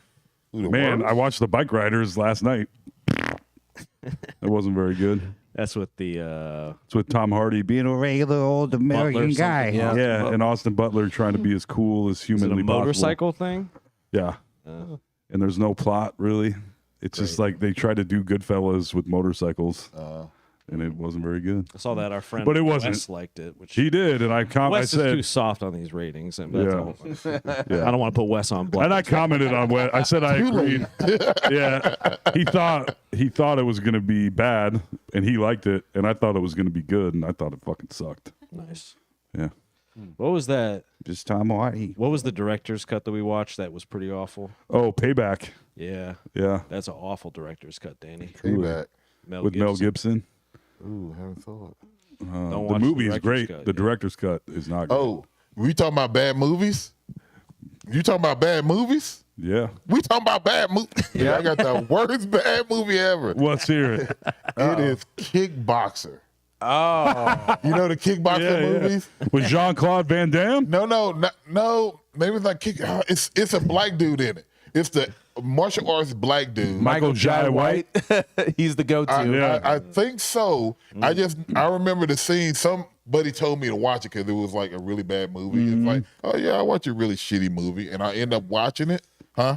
Man, I watched The Bike Riders last night. It wasn't very good. That's with the It's with Tom Hardy being a regular old American Butler guy. something. Yeah, and Austin Butler trying to be as cool as is it humanly a possible. motorcycle thing. Yeah. And there's no plot, really. It's just like they try to do Goodfellas with motorcycles. And it wasn't very good. I saw that our friend But it wasn't. Wes liked it, which He did, and I Wes is too said, soft on these ratings. And Yeah. I don't want to put Wes on blast. and I commented on Wes. I said I agreed. Yeah, he thought it was going to be bad, and he liked it, and I thought it was going to be good, and I thought it fucking sucked. Nice. Yeah, What was that? just Tom Hardy. What was the director's cut that we watched that was pretty awful? Oh, Payback. Yeah, Yeah, that's an awful director's cut, Danny. Payback. with Mel Gibson. Ooh, haven't saw it. Don't The watch movie is director's great. cut, The yeah. director's cut is not good. Oh, we talking about bad movies? You talking about bad movies? Yeah. We talking about bad movies. Yeah, I got the worst bad movie ever. Let's hear it. It is Kickboxer. Oh, You know the Kickboxer movies? With Jean-Claude Van Damme? No. Maybe it's not Kick. It's a black dude in it. It's the martial arts black dude. Michael Jai White? He's the go-to. I think so. I remember the scene. Somebody told me to watch it because it was like a really bad movie. It's like, oh yeah, I watch a really shitty movie, and I end up watching it. Huh?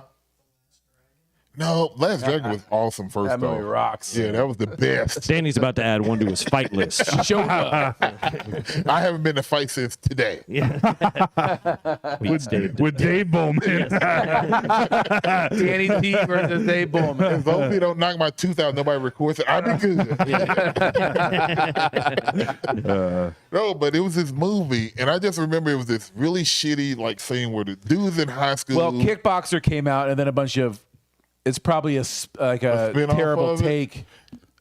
No, Last Dragon was awesome. First That movie off, rocks. yeah, that was the best. Danny's about to add one to his fight list. Show up. I haven't been to fight since today. With Dave Bowman. Danny T versus Dave Bowman. As long as he don't knock my tooth out, nobody records it. I'll be good. No, but it was this movie, and I just remember it was this really shitty like scene where the dude's in high school. Well, Kickboxer came out, and then a bunch of. It's probably a spin-off terrible of it? take,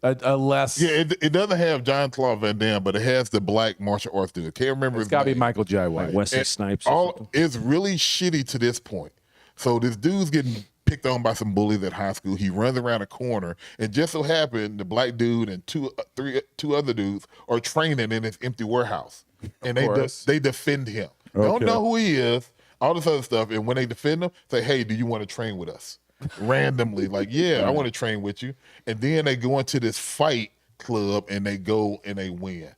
a less. Yeah, it doesn't have Jean-Claude Van Damme, but it has the black martial arts dude. I can't remember It's his got to be name. Michael Jai White. Wesley And Snipes. Or something. It's really shitty to this point. So this dude's getting picked on by some bullies at high school. He runs around a corner, and just so happened the black dude and two other dudes are training in this empty warehouse, and they defend him. They don't know who he is, all this other stuff, and when they defend him, say, "Hey, do you want to train with us?" Randomly, like, yeah, I want to train with you. And then they go into this fight club and they go and they win.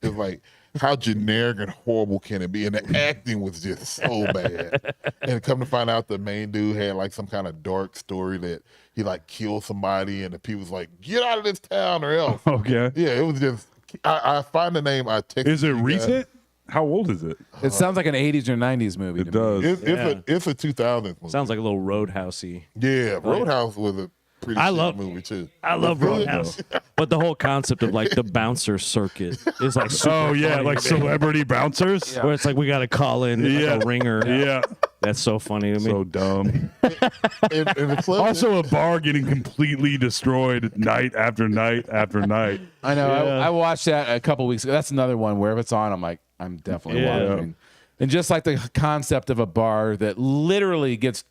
It's like, how generic and horrible can it be? And the acting was just so bad. And come to find out the main dude had like some kind of dark story that he like killed somebody and the people was like, get out of this town or else. Okay. Yeah, it was just, I find the name, I texted Is it you guys. recent? How old is it? It sounds like an 80s or 90s movie. It does. It's a 2000s movie. Sounds like a little Roadhousey. Yeah, Roadhouse was a pretty I shitty love- movie too. I love Roadhouse, but the whole concept of like the bouncer circuit is like super Oh, yeah, funny like to me. celebrity bouncers? Where it's like we got to call in like a ringer. Yeah. That's so funny to me. So dumb. And the club Also, a bar getting completely destroyed night after night after night. I know. I watched that a couple weeks ago. That's another one. Wherever it's on, I'm like, I'm definitely watching. And just like the concept of a bar that literally gets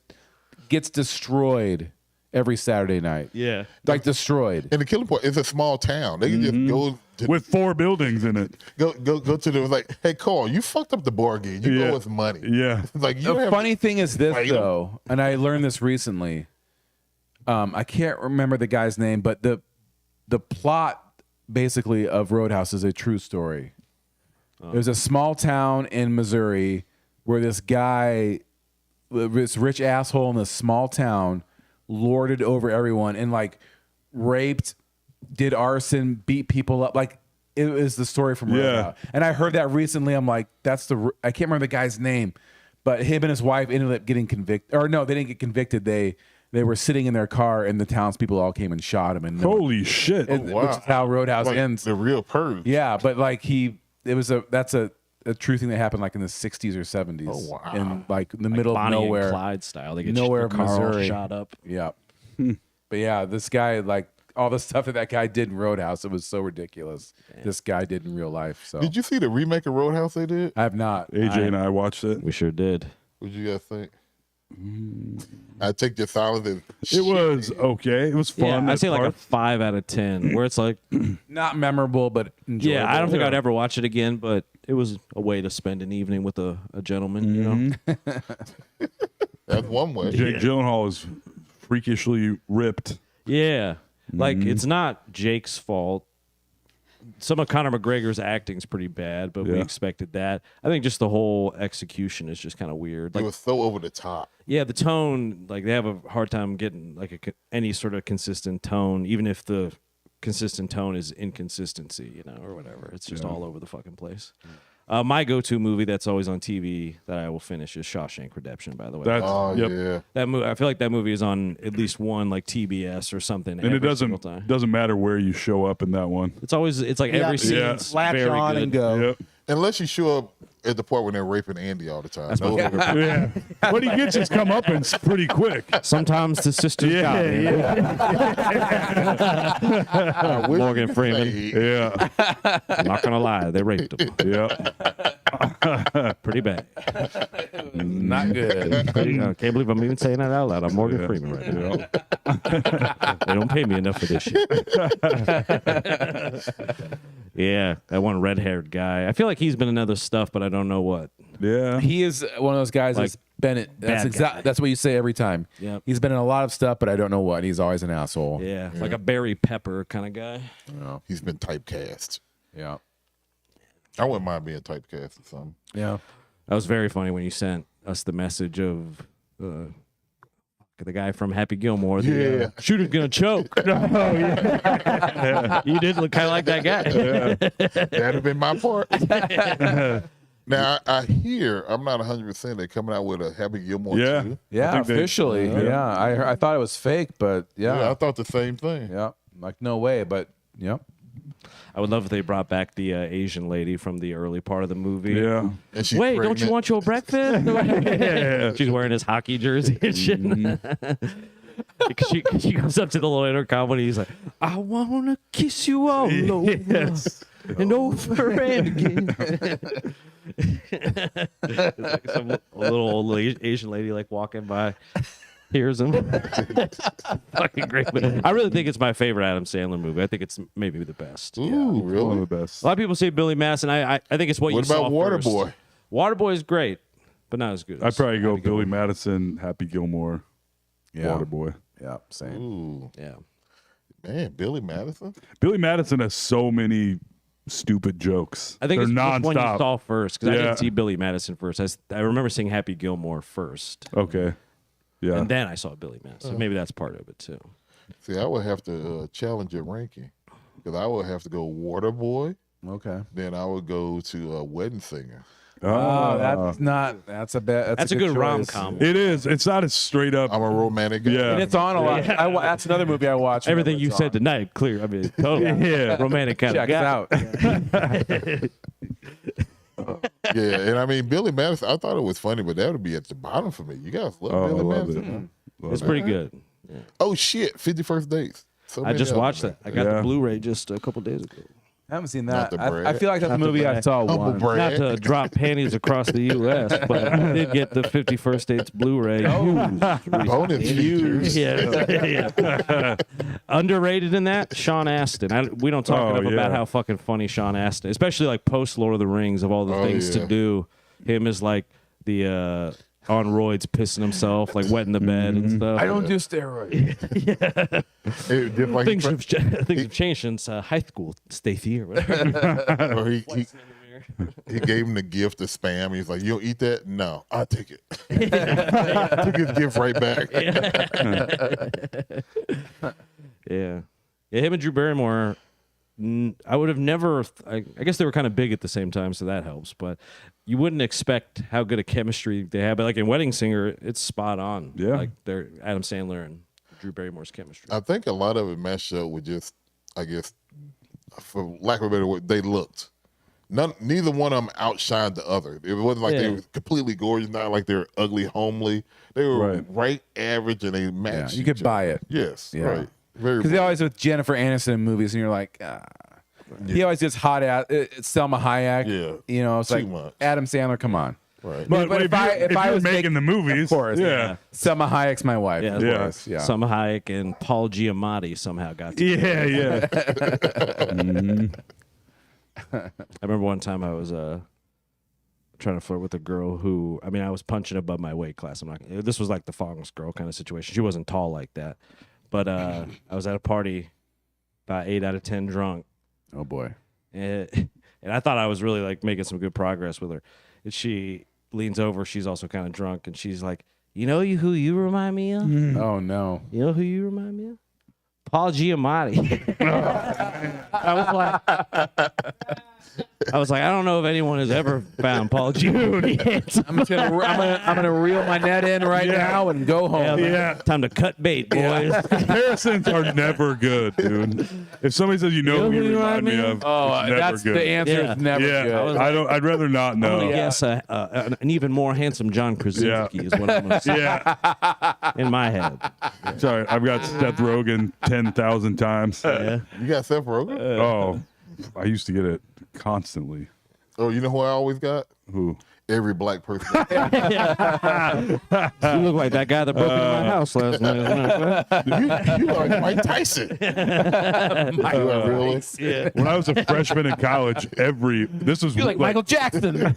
destroyed every Saturday night. Yeah. Like destroyed. And the killing point, it's a small town. They can just go to With 4 buildings in it. go to the like, hey Carl, you fucked up the bar game. You owe us money. Yeah. It's like you don't The have funny thing is this, fight 'em. though, and I learned this recently. I can't remember the guy's name, but the plot basically of Roadhouse is a true story. There's a small town in Missouri where this guy, this rich asshole in this small town, lorded over everyone and like raped, did arson, beat people up. Like it was the story from Roadhouse. And I heard that recently. I'm like, I can't remember the guy's name, but him and his wife ended up getting convicted. Or no, they didn't get convicted. They were sitting in their car and the townspeople all came and shot him. And Holy shit. which is how Roadhouse like ends. the real purge. Yeah, but like that's a true thing that happened like in the 60s or 70s. Oh, wow. In like the middle Bonnie of nowhere. and Clyde style. They get nowhere the car all Missouri. shot up. Yeah. But yeah, this guy, like all the stuff that guy did in Roadhouse, it was so ridiculous. This guy did in real life. So Did you see the remake of Roadhouse they did? I have not. AJ and I watched it. We sure did. What you guys think? I take your silence as It was okay. It was fun. Yeah, I'd at say like a parts. 5 out of 10. Where it's like, Not memorable, but enjoyable. yeah, I don't think I'd ever watch it again, but it was a way to spend an evening with a gentleman. You know, that's one way. Jake Gyllenhaal is freakishly ripped. yeah, like it's not Jake's fault. Some of Conor McGregor's acting's pretty bad, but we Yeah. expected that. I think just the whole execution is just kind of weird. It Like, was so over the top. yeah, the tone, like they have a hard time getting like any sort of consistent tone, even if the consistent tone is inconsistency, you know, or whatever. It's just all over the fucking place. My go-to movie that's always on TV that I will finish is Shawshank Redemption. By the way, That's Oh yep. yeah. that movie, I feel like that movie is on at least one like TBS or something. And every it single time. doesn't matter where you show up in that one. It's always like Yeah, every scene. yeah. Latch very on good. and go. Yep. Unless you show up at the part when they're raping Andy all the time. That's my Those are favorite the- Yeah. But he gets his comeuppance pretty quick. Sometimes the sisters got me. I wish Morgan you could Freeman. say- Yeah. I'm not gonna lie, they raped him. Yeah. Pretty bad. Not good. I can't believe I'm even saying that out loud. I'm Morgan Freeman right now. They don't pay me enough for this shit. Yeah, that one red-haired guy. I feel like he's been in other stuff, but I don't know what. Yeah. He is one of those guys Like, that's been it. bad guy. That's what you say every time. Yep. He's been in a lot of stuff, but I don't know what. He's always an asshole. Yeah, like a Barry Pepper kind of guy. He's been typecast. Yeah. I wouldn't mind being typecast or something. Yeah. That was very funny when you sent us the message of the guy from Happy Gilmore. The, shooter's gonna choke. You did look kind of like that guy. That'd have been my part. Now, I hear, I'm not 100%, they're coming out with a Happy Gilmore Yeah. 2. Yeah, think they- officially. I thought it was fake, but Yeah, I thought the same thing. Yeah. Like, no way, but yep. I would love if they brought back the Asian lady from the early part of the movie. Yeah. And she's Wait, don't you pregnant. want your breakfast? She's wearing his hockey jersey and shit. she comes up to the little intercom and he's like, I want to kiss you all over and over and again. It's like some little old Asian lady like walking by. Hears him. Fucking great. I really think it's my favorite Adam Sandler movie. I think it's maybe the best. Ooh, One really? of the best. A lot of people say Billy Madison. I think it's what you What saw about first. Waterboy? Waterboy is great, but not as good. I'd as probably go Happy Billy Gilmore. Madison, Happy Gilmore, Yeah. Waterboy. Yeah, same. Ooh, Yeah. man, Billy Madison? Billy Madison has so many stupid jokes. I think They're it's which one you nonstop. saw first because I Yeah. didn't see Billy Madison first. I remember seeing Happy Gilmore first, Okay. Yeah. and then I saw Billy Madison. Maybe that's part of it too. See, I would have to challenge your ranking because I would have to go Waterboy. Okay. Then I would go to Wedding Singer. Oh, that's not. That's a bad. That's a good rom com. It is. It's not as straight up. I'm a romantic guy. Yeah. And it's on a lot. That's another movie I watched. Everything whenever you it's said on. tonight, clear. I mean, totally romantic kind Checks of guy. out. Yeah, and I mean Billy Madison. I thought it was funny, but that would be at the bottom for me. You guys love Oh, I Billy love Madison. it. man. Love It's it. pretty good. Oh shit, 51st Dates. So I many just of them, watched man. that. I got Yeah. the Blu-ray just a couple days ago. I haven't seen Not that. the I Brad. feel like that's a movie I saw Humble once. brag. Not to drop panties across the U.S., but I did get the 51st Dates Blu-ray. Bonus features. Yeah. Underrated in that, Sean Astin. We don't talk Oh, enough yeah. about how fucking funny Sean Astin, especially like post Lord of the Rings, of all the Oh, things yeah. to do. Him is like the on roids, pissing himself, like wetting the bed and stuff. I don't do steroids. It- just like Things have changed since high school, Stacey, or whatever. or he gave him the gift of spam. He's like, "You don't eat that? No, I'll take it." Took his gift right back. Yeah. Yeah, him and Drew Barrymore, I would have never, I guess they were kind of big at the same time, so that helps, but you wouldn't expect how good a chemistry they have. But like in Wedding Singer, it's spot on. Yeah. Like they're Adam Sandler and Drew Barrymore's chemistry. I think a lot of it matched up with just, I guess, for lack of a better word, they looked. Neither one of them outshined the other. It wasn't like they Yeah. were completely gorgeous, not like they were ugly, homely. They were Right. right average, and they Yeah, matched. you could each buy other. it. Yes, Yeah. right. Very. Because they always with Jennifer Aniston in movies, and you're like, he always gets hot at Selma Hayek. Yeah. You know, it's Too like much. Adam Sandler. Come on. Right. But, But if I was was making the movies, of course, yeah. Selma Hayek's my wife. Yeah. of Yeah. course, yeah. Selma Hayek and Paul Giamatti somehow got to. Yeah, yeah. I remember one time I was trying to flirt with a girl who, I mean, I was punching above my weight class. I'm not. This was like the Fongs girl kind of situation. She wasn't tall like that, but I was at a party, about 8 out of 10 drunk, Oh boy. and I thought I was really like making some good progress with her. And she leans over. She's also kind of drunk, and she's like, "You know who you remind me of? Oh no. You know who you remind me of? Paul Giamatti." I was like, I don't know if anyone has ever found Paul Giamatti handsome. I'm gonna reel my net in right now and go home. Yeah. Time to cut bait, boys. Comparisons are never good, dude. If somebody says you know who you remind me of, Oh, it's never that's good. the answer. Yeah. Is never Yeah, good. I don't. I'd rather not I'm know. gonna guess an even more handsome John Krasinski is what I'm gonna say Yeah, in my head. sorry, I've got Seth Rogen 10,000 times. Yeah. You got Seth Rogen? Oh, I used to get it constantly. Oh, you know who I always got? Who? Every black person. You look like that guy that broke into my house last night. you like Mike Tyson. Really? Yeah. When I was a freshman in college, this was You're like Michael Jackson.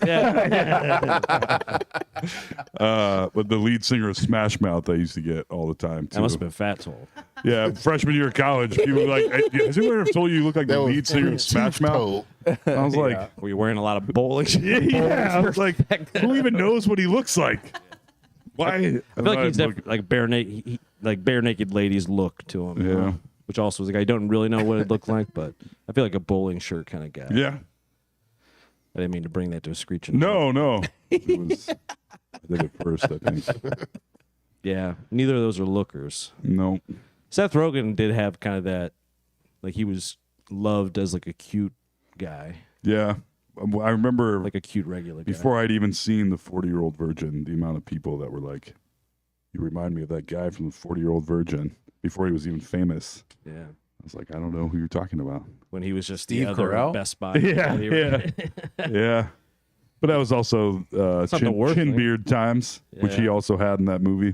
but the lead singer of Smash Mouth I used to get all the time too. That must have been Fat Soul. Yeah, freshman year of college, people were like, hey, has anyone ever told you look like the lead singer of Smash Mouth? I was like, Were you wearing a lot of bowling? yeah. I was like, who even knows what he looks like? Why? I feel like he's like bare naked, like bare naked ladies look to him. Yeah. Which also was like I don't really know what it looked like, but I feel like a bowling shirt kind of guy. Yeah. I didn't mean to bring that to a screeching. No. It was, I did it first, I think. Yeah, neither of those are lookers. No. Seth Rogen did have kind of that, like he was loved as like a cute guy, Yeah. I remember like a cute regular guy. before I'd even seen the 40-Year-Old Virgin, the amount of people that were like, you remind me of that guy from the 40-Year-Old Virgin before he was even famous. Yeah, I was like, I don't know who you're talking about. when he was just Steve the other Carell? Best Buy. Yeah. Yeah. But that was also not the worst chin thing. beard times, which he Yeah. also had in that movie.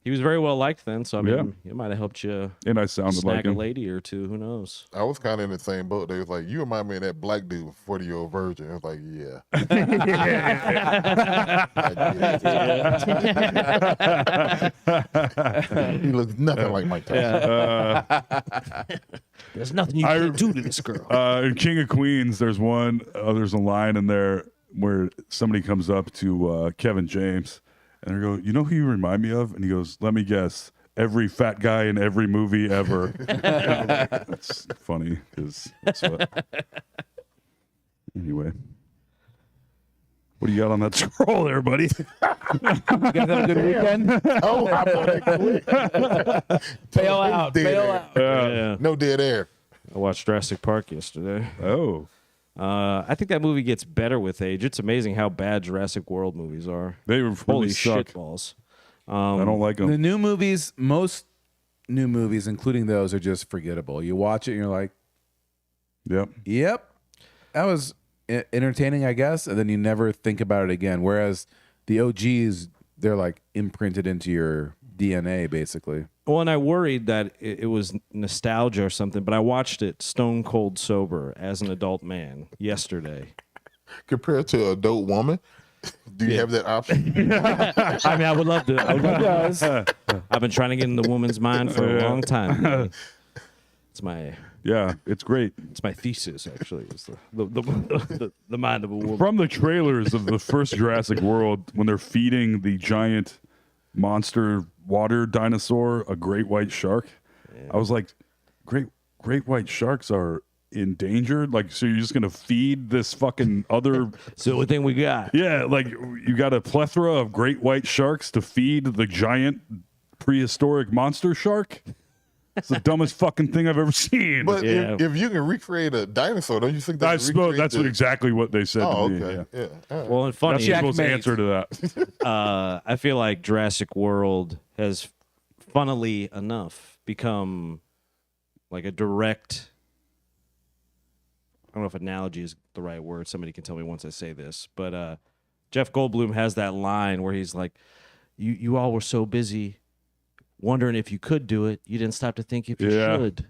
He was very well liked then, so I mean, Yeah. it might have helped you And I sounded snag like a him. lady or two. Who knows? I was kind of in the same boat. They was like, you remind me of that black dude, 40-year-old virgin. I was like, yeah. He looks nothing like Mike Tyson. There's nothing you can do to this girl. In King of Queens, there's there's a line in there where somebody comes up to Kevin James and they go, you know who you remind me of? And he goes, let me guess, every fat guy in every movie ever. That's funny because anyway. What do you got on that scroll there, buddy? You guys have a good weekend? Oh, I thought it quick. Bail out. Dead Bail air. out. Yeah. No dead air. I watched Jurassic Park yesterday. Oh. I think that movie gets better with age. It's amazing how bad Jurassic World movies are. They really Holy suck. shitballs. I don't like them. The new movies, most new movies, including those, are just forgettable. You watch it and you're like, Yep. yep, that was entertaining, I guess, and then you never think about it again. Whereas the OGs, they're like imprinted into your DNA, basically. Well, and I worried that it was nostalgia or something, but I watched it stone cold sober as an adult man yesterday. Compared to an adult woman, do you have that option? I mean, I would love to. I've been trying to get in the woman's mind for a long time. It's my it's great. It's my thesis, actually. It's the mind of a woman. From the trailers of the first Jurassic World, when they're feeding the giant monster water dinosaur a great white shark, I was like, great white sharks are endangered? Like, so you're just going to feed this fucking other... It's the only thing we got. Yeah, like, you got a plethora of great white sharks to feed the giant prehistoric monster shark? It's the dumbest fucking thing I've ever seen. But Yeah. if you can recreate a dinosaur, don't you think I that's suppose that's exactly what they said Oh, to me. okay. Yeah. Yeah. All right. Well, and funny, That's people's Checkmate. answer to that. I feel like Jurassic World has, funnily enough, become like a direct... I don't know if analogy is the right word. Somebody can tell me once I say this. But Jeff Goldblum has that line where he's like, you all were so busy wondering if you could do it, you didn't stop to think if you Yeah. should.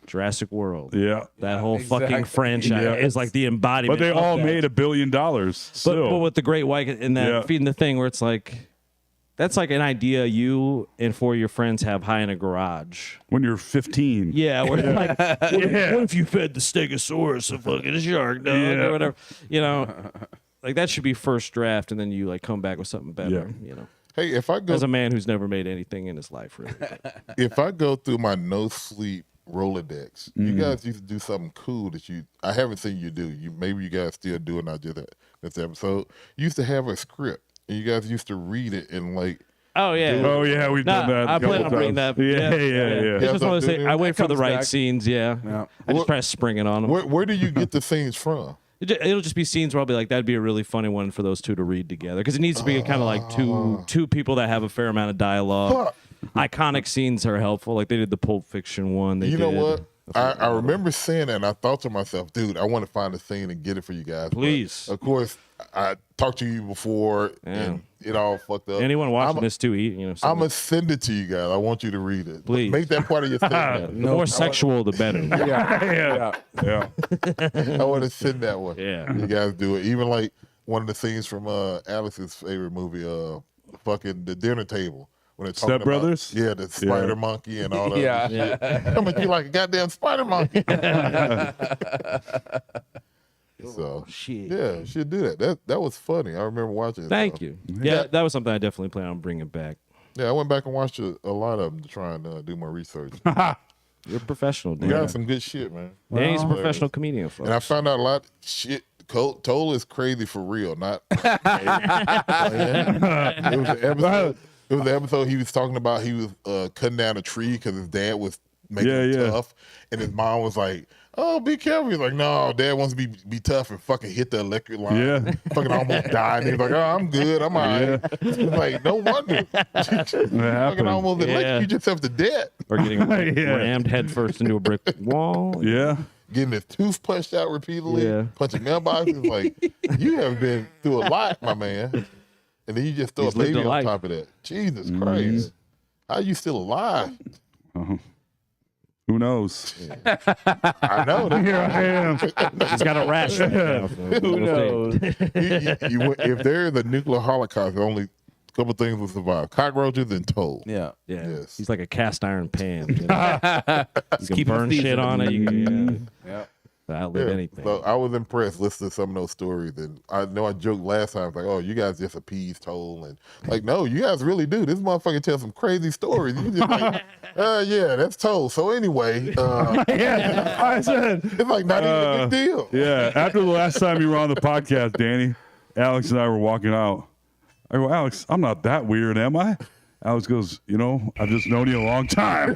Jurassic World. Yeah. That whole fucking exactly. franchise Yeah. is like the embodiment But they of all that. made $1 billion still. But with the Great White and that Yeah. feeding the thing where it's like, that's like an idea you and 4 of your friends have high in a garage. when you're 15. Yeah, where they're like, what if you fed the Stegosaurus a fucking shark, dog, Yeah. or whatever? You know, like that should be first draft, and then you like come back with something better. Yeah. You know, Hey, if I go as a man who's never made anything in his life, really. if I go through my no sleep Rolodex, you guys used to do something cool that I haven't seen you do. Maybe you guys still do it, not just this episode. You used to have a script, and you guys used to read it and like. Oh yeah. Oh, yeah, we've Nah, done that. I a couple plan on bringing times. that. Yeah. It's just one of those things. I wait for the comes right back. scenes. Yeah. Yeah. I just try to spring it on them. Where do you get the scenes from? It'll just be scenes where I'll be like, that'd be a really funny one for those two to read together. Because it needs to be kind of like two people that have a fair amount of dialogue. Iconic scenes are helpful. Like they did the Pulp Fiction one. They You know did, what? I remember saying that, and I thought to myself, dude, I want to find a scene and get it for you guys. Please. But of course, I talked to you before, and it all fucked up. Anyone watching this too, I'm gonna send it to you guys. I want you to read it. Please. Make that part of your segment. The more sexual, the better. Yeah. I want to send that one. Yeah. You guys do it. Even like one of the scenes from Alex's favorite movie, fucking The Dinner Table. When they're talking Step Brothers? about, the spider monkey and all that. Yeah. Come at you like a goddamn spider monkey. So Shit. yeah, should do that. That was funny. I remember watching it. Thank so. you. Yeah, that was something I definitely plan on bringing back. Yeah, I went back and watched a lot of them to try and do my research. You're a professional, You dude. got some good shit, man. Danny's a professional comedian, folks. And I found out a lot of shit. Toll is crazy for real, not. It was the episode. It was the episode he was talking about. He was cutting down a tree because his dad was making him tough, and his mom was like, "Oh, be careful." He's like, "No, Dad wants to be tough," and fucking hit the electric line. Yeah. Fucking almost died. And he's like, "Oh, I'm good. I'm all right." It's like, no wonder. Fucking almost electrocuted yourself to death. Or getting rammed headfirst into a brick wall. Yeah. Getting his tooth punched out repeatedly, Yeah. punching mailboxes. Like, you have been through a lot, my man. And then you just throw He's a baby lived a on life. top of that. Jesus Christ. How are you still alive? Who knows? I know. Here I am. He's got a rash. Right now, so Who knows? If there is a nuclear holocaust, only a couple things will survive: cockroaches and toad. Yeah. Yeah. Yes. He's like a cast iron pan. You know? You can burn shit on it. You can outlive anything. So I was impressed listening to some of those stories. And I know I joked last time, like, "Oh, you guys just appease Toll," and like, no, you guys really do. This motherfucker tells some crazy stories. You just like, yeah, that's Toll. So anyway, I said. it's like not even a big deal. Yeah. After the last time you were on the podcast, Danny, Alex and I were walking out. I go, Alex, I'm not that weird, am I? Alex goes, I've just known you a long time.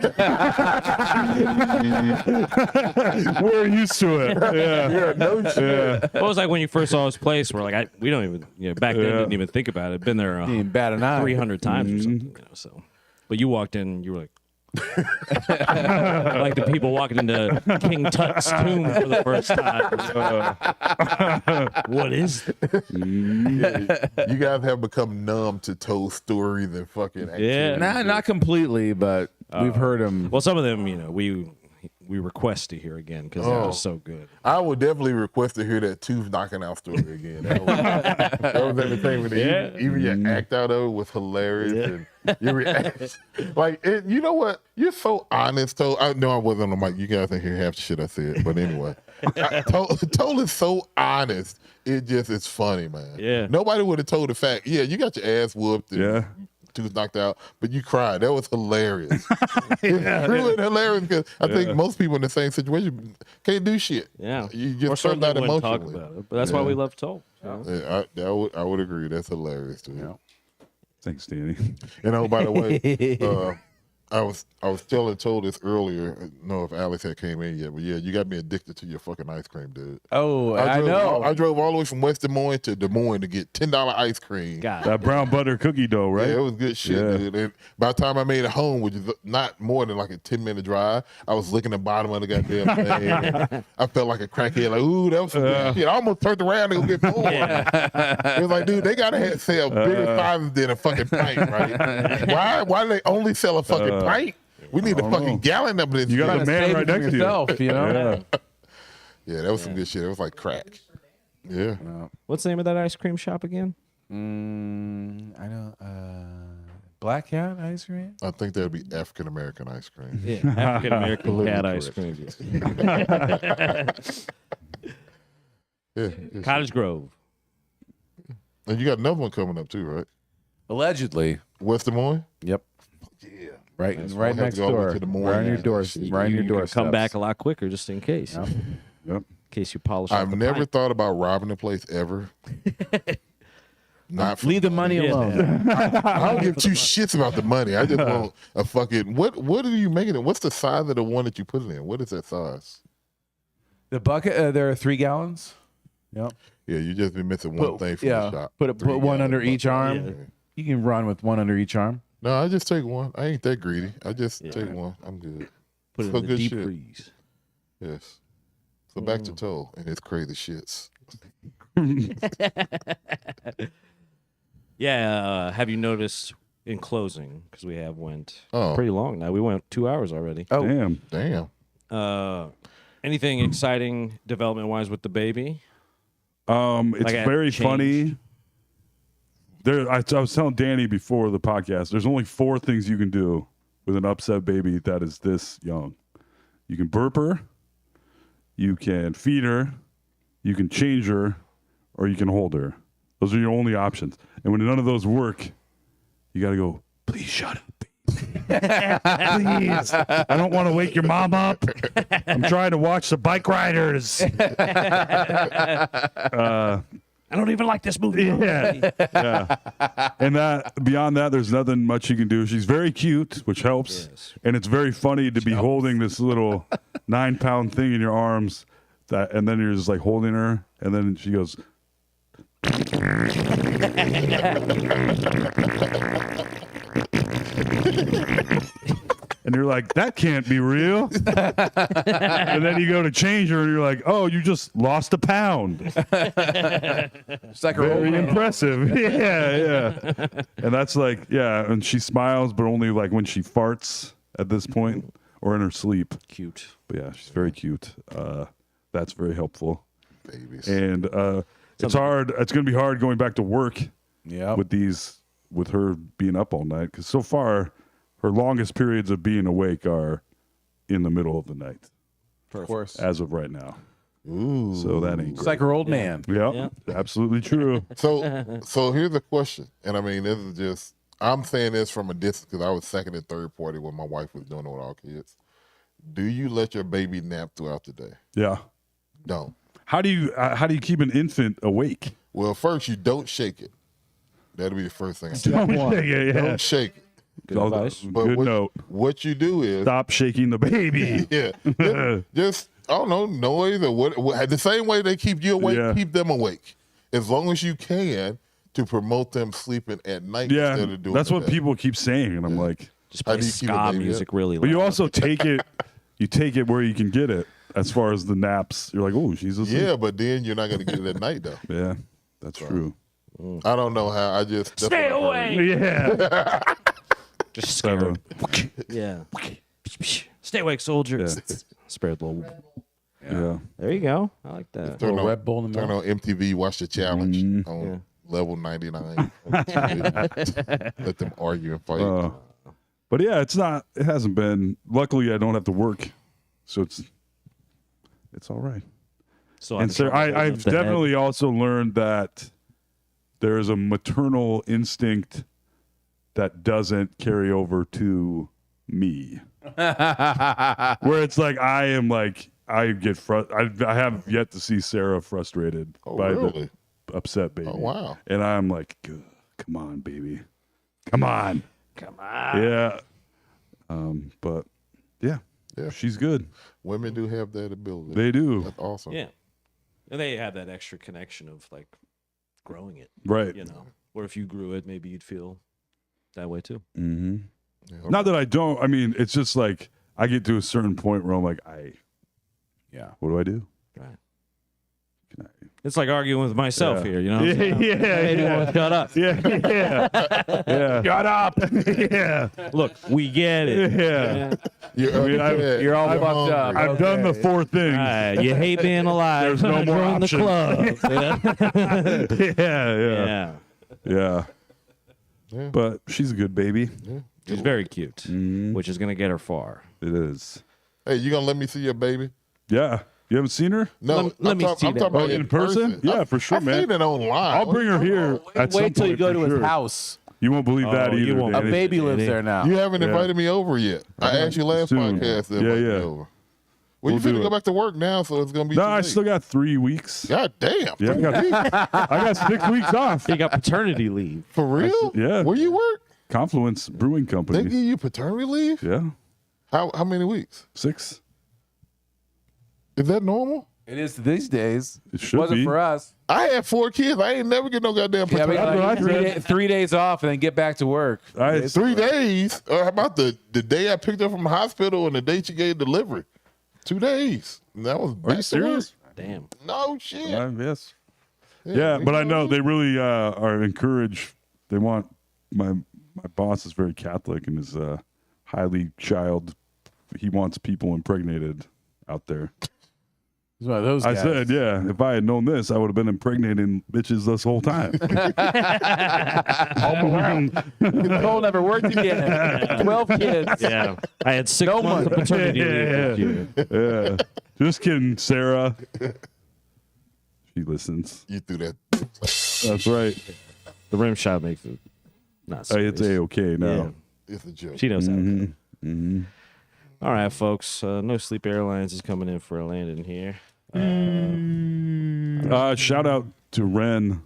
We're used to it. Yeah. No shit. Yeah. What was like when you first saw his place? We're like, we don't even, back then didn't even think about it. Been there Ain't bad an eye. 300 times or something. So, but you walked in, and you were like, like the people walking into King Tut's tomb for the first time. What is this? You guys have become numb to Toll's stories and fucking activities. Not completely, but we've heard him. Well, some of them, we request to hear again because they're just so good. I would definitely request to hear that tooth knocking out story again. That was entertainment. Even your act out of it was hilarious. And your reaction, you know what? You're so honest, Toll. I know I wasn't on the mic. You guys didn't hear half the shit I said, but anyway, Toll is so honest. It's funny, man. Yeah. Nobody would have told the fact. Yeah, you got your ass whooped. And tooth knocked out, but you cried. That was hilarious. It's true and hilarious because I think most people in the same situation can't do shit. Yeah. You Or just turned certainly out wouldn't talk emotionally. about it. But that's why we love Toll. Yeah, I would agree. That's hilarious too. Thanks, Danny. By the way, I was telling Toll this earlier. I don't know if Alex had came in yet, but yeah, you got me addicted to your fucking ice cream, dude. Oh, I know. I drove all the way from West Des Moines to Des Moines to get $10 ice cream. God. That brown butter cookie dough, right? Yeah, it was good shit, dude. And by the time I made it home, which is not more than like a 10-minute drive, I was licking the bottom of the goddamn thing. I felt like a crackhead, like, ooh, that was some good shit. I almost turned around and go get more. It was like, dude, they gotta sell bigger sizes than a fucking pint, right? Why do they only sell a fucking pint? We need a fucking gallon of this. You got a man right next to you. Yourself, you know? Yeah, that was some good shit. It was like crack. Yeah. What's the name of that ice cream shop again? I know. Black Cat ice cream? I think that'd be African American ice cream. Yeah, African American cat ice cream. Yeah. Cottage Grove. And you got another one coming up too, right? Allegedly. West Des Moines? Yep. Yeah. Right That's right why I have next to go over door. to the Right on your morning. doors. Right on your You can doorstep. come back a lot quicker just in case. Yep. Yep. In case you polish off I've the never pint. thought about robbing the place ever. Not for Leave the money alone. I don't give two shits about the money. I just want a fucking what are you making it? What's the size of the one that you put it in? What is that size? The bucket, there are 3 gallons. Yep. Yeah, you just been missing one thing from the shop. Put 3 one under gallon each bucket. arm. Yeah. You can run with one under each arm. No, I just take one. I ain't that greedy. I just take one. I'm good. Put it So in the good deep shit. freeze. Yes. So back to Toe and his crazy shits. Yeah. Have you noticed in closing, because we have went Oh. pretty long now. We went 2 hours already. Oh, Damn. Anything exciting development-wise with the baby? It's Like, very changed? funny. I was telling Danny before the podcast, there's only 4 things you can do with an upset baby that is this young. You can burp her, you can feed her, you can change her, or you can hold her. Those are your only options. And when none of those work, you got to go, please shut up. Please. I don't want to wake your mom up. I'm trying to watch the bike riders. I don't even like this movie. Yeah. And beyond that, there's nothing much you can do. She's very cute, which helps. Yes. And it's very funny to be holding this little 9-pound thing in your arms, and then you're just like holding her, and then she goes. And you're like, that can't be real. And then you go to change her, and you're like, oh, you just lost a pound. It's like her Very old man. impressive. Yeah. And that's like, yeah, and she smiles, but only like when she farts at this point or in her sleep. Cute. But yeah, she's very cute. That's very helpful. Babies. And it's hard. It's going to be hard going back to work Yeah. with her being up all night, because so far her longest periods of being awake are in the middle of the night, Of course. as of right now. Ooh. So that ain't It's great. like her old man. Yeah, absolutely true. So here's a question, and I mean, this is just, I'm saying this from a distance because I was second and third party when my wife was doing it with our kids. Do you let your baby nap throughout the day? Yeah. Don't. How do you keep an infant awake? Well, first, you don't shake it. That'll be the first thing. Don't shake it. Yeah. Don't shake it. Good Oh, advice. But Good note. What you do is, Stop shaking the baby. just I don't know, noise or what the same way they keep you awake, Yeah. keep them awake. As long as you can, to promote them sleeping at night Yeah, instead of doing that's it what day. people keep saying, and I'm like, Just How play do you keep a ska baby music up? really but you loud. also take it where you can get it. As far as the naps, you're like, oh, she's asleep. Yeah, but then you're not going to get it at night though. Yeah, that's true. I don't know how. I just that's Stay what I heard. away. Yeah. Just scare So, her. Yeah. Stay awake, soldier. Yeah. Spare the little. yeah. There you go. I like that. Turn Little on, Red Bull in the turn middle. on MTV, watch the challenge Mm-hmm. on level 99. Let them argue and fight. But yeah, it hasn't been. Luckily, I don't have to work, so it's all right. So And so I've definitely also learned that there is a maternal instinct that doesn't carry over to me. Where it's like I get frustrated. I have yet to see Sarah frustrated Oh, by really? the upset baby. Oh, wow. And I'm like, "Ugh, come on, baby, come on. Yeah. But yeah, Yeah. she's good. Women do have that ability. They do. That's awesome. Yeah. And they have that extra connection of like growing it, Right. you know. Or if you grew it, maybe you'd feel that way too. Mm-hmm. Yeah. Not that I don't. I mean, it's just like I get to a certain point where I'm like, Yeah. what do I do? Right. Can I? It's like arguing with myself Yeah. here, you know? what I'm saying? Maybe Yeah. we'll shut up. Yeah. Shut up. Yeah. Look, we get it. Yeah. You're, I mean, You're all fucked up. hungry. I've done the 4 things. All right, you hate being alive. There's no more Join the option. club. you know? Yeah. Yeah. Yeah. But she's a good baby. She's very cute, which is going to get her far. It is. Hey, you gonna let me see your baby? Yeah. You haven't seen her? No, Let me see I'm that. talking about in person? Yeah, for sure, I've man. seen it online. I'll bring her here. at some Wait till you point go for to his sure. house. You won't believe that Oh, you either. won't. A Danny. baby lives there now. You haven't Yeah. invited me over yet. I asked you last Soon. podcast to Yeah, invite me yeah. over. Well, you We'll finna do go it. back to work now, so it's gonna be. No, too I late. still got 3 weeks. God damn. Yeah, I got 6 weeks off. You got paternity leave. For real? Yeah. Where you work? Confluence Brewing They Company. give you paternity leave? Yeah. How many weeks? 6. Is that normal? It is these days. It should Wasn't be. for us. I had 4 kids. I ain't never get no goddamn Yeah, paternity. we got That's what I like said. 3 days off and then get back to work. 3 days? Or how about the day I picked up from the hospital and the day she gave delivery? 2 days. And that was Are back you to serious? Damn. work. No shit. Yes. Yeah, but I know they really are encouraged. They want my boss is very Catholic and is highly child. He wants people impregnated out there. He's one of those I guys. said, yeah, if I had known this, I would have been impregnating bitches this whole time. Nicole never worked again. 12 kids. Yeah. I had 6 months of paternity leave this year. Yeah. Just kidding, Sarah. She listens. You threw that. That's right. The rim shot makes it not serious. It's A-okay now. Yeah. It's a joke. She knows how to go. All right, folks. No Sleep Airlines is coming in for a landing here. Shout out to Ren,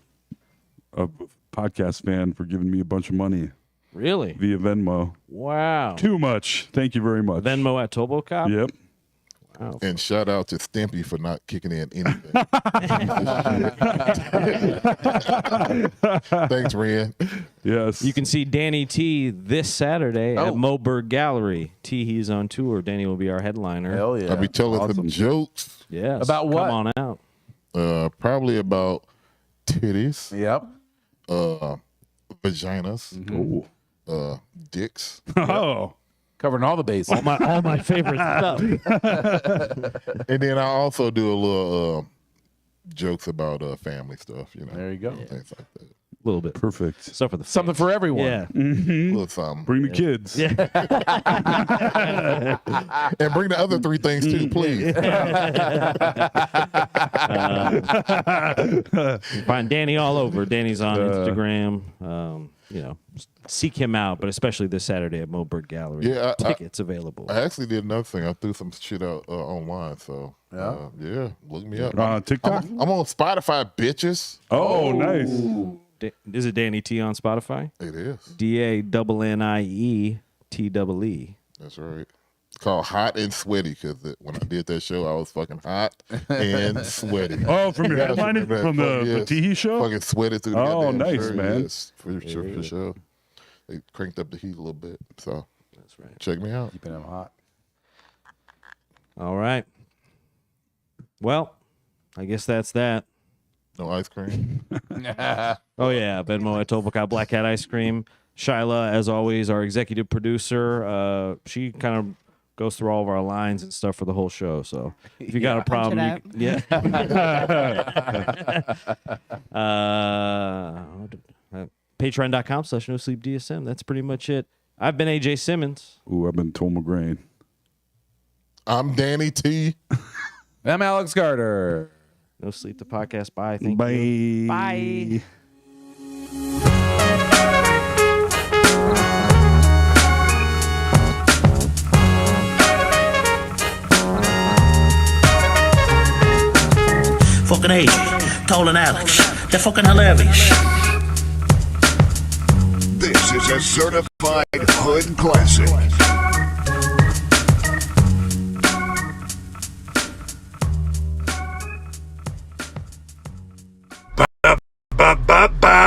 a podcast fan, for giving me a bunch of money Really? via Venmo. Wow. Too much. Thank you very much. Venmo at Tobocop? Yep. Wow. And shout out to Stimpy for not kicking in anything. Thanks, Ren. Yes. You can see Danny T this Saturday at Moberg Gallery. T, he's on tour. Danny will be our headliner. Hell yeah. I'll be telling some Awesome. jokes. Yes. About what? Come on out. Probably about titties, Yep. vaginas, Oh. dicks. Oh. Covering all the bases. All my favorite stuff. And then I also do a little jokes about family stuff, you know. There you go. Things like that. A little bit. Perfect. Stuff for the Something for everyone. Yeah. A little something. Bring the kids. Yeah. And bring the other 3 things too, please. Find Danny all over. Danny's on Instagram. Seek him out, but especially this Saturday at Moberg Gallery. Yeah, Tickets available. I actually did another thing. I threw some shit out online, so yeah, look me up. TikTok? I'm on Spotify, bitches. Oh, nice. Is it Danny T on Spotify? It is. DANNIETEE. That's right. It's called Hot and Sweaty because when I did that show, I was fucking hot and sweaty. Oh, from your Yeah, headlining? that From the yes. Teehee show? Fucking sweated through the Oh, goddamn nice, shirt. man. Yes, for sure. They cranked up the heat a little bit, so That's right. check me out. Keeping them hot. All right. Well, I guess that's that. No ice cream. Oh, yeah. Venmo at Tobacco Black Cat Ice Cream. Shyla, as always, our executive producer. She kind of goes through all of our lines and stuff for the whole show. So if you got a problem, Punch yeah. Patreon.com/NoSleepDSM. That's pretty much it. I've been AJ Simmons. Ooh, I've been Tom McGrain. I'm Danny T. I'm Alex Carter. No Sleep the Podcast. Bye. Thank you. Bye. Bye. Fucking AJ, Toll and Alex. They're fucking hilarious. This is a certified hood classic. Ba ba ba ba.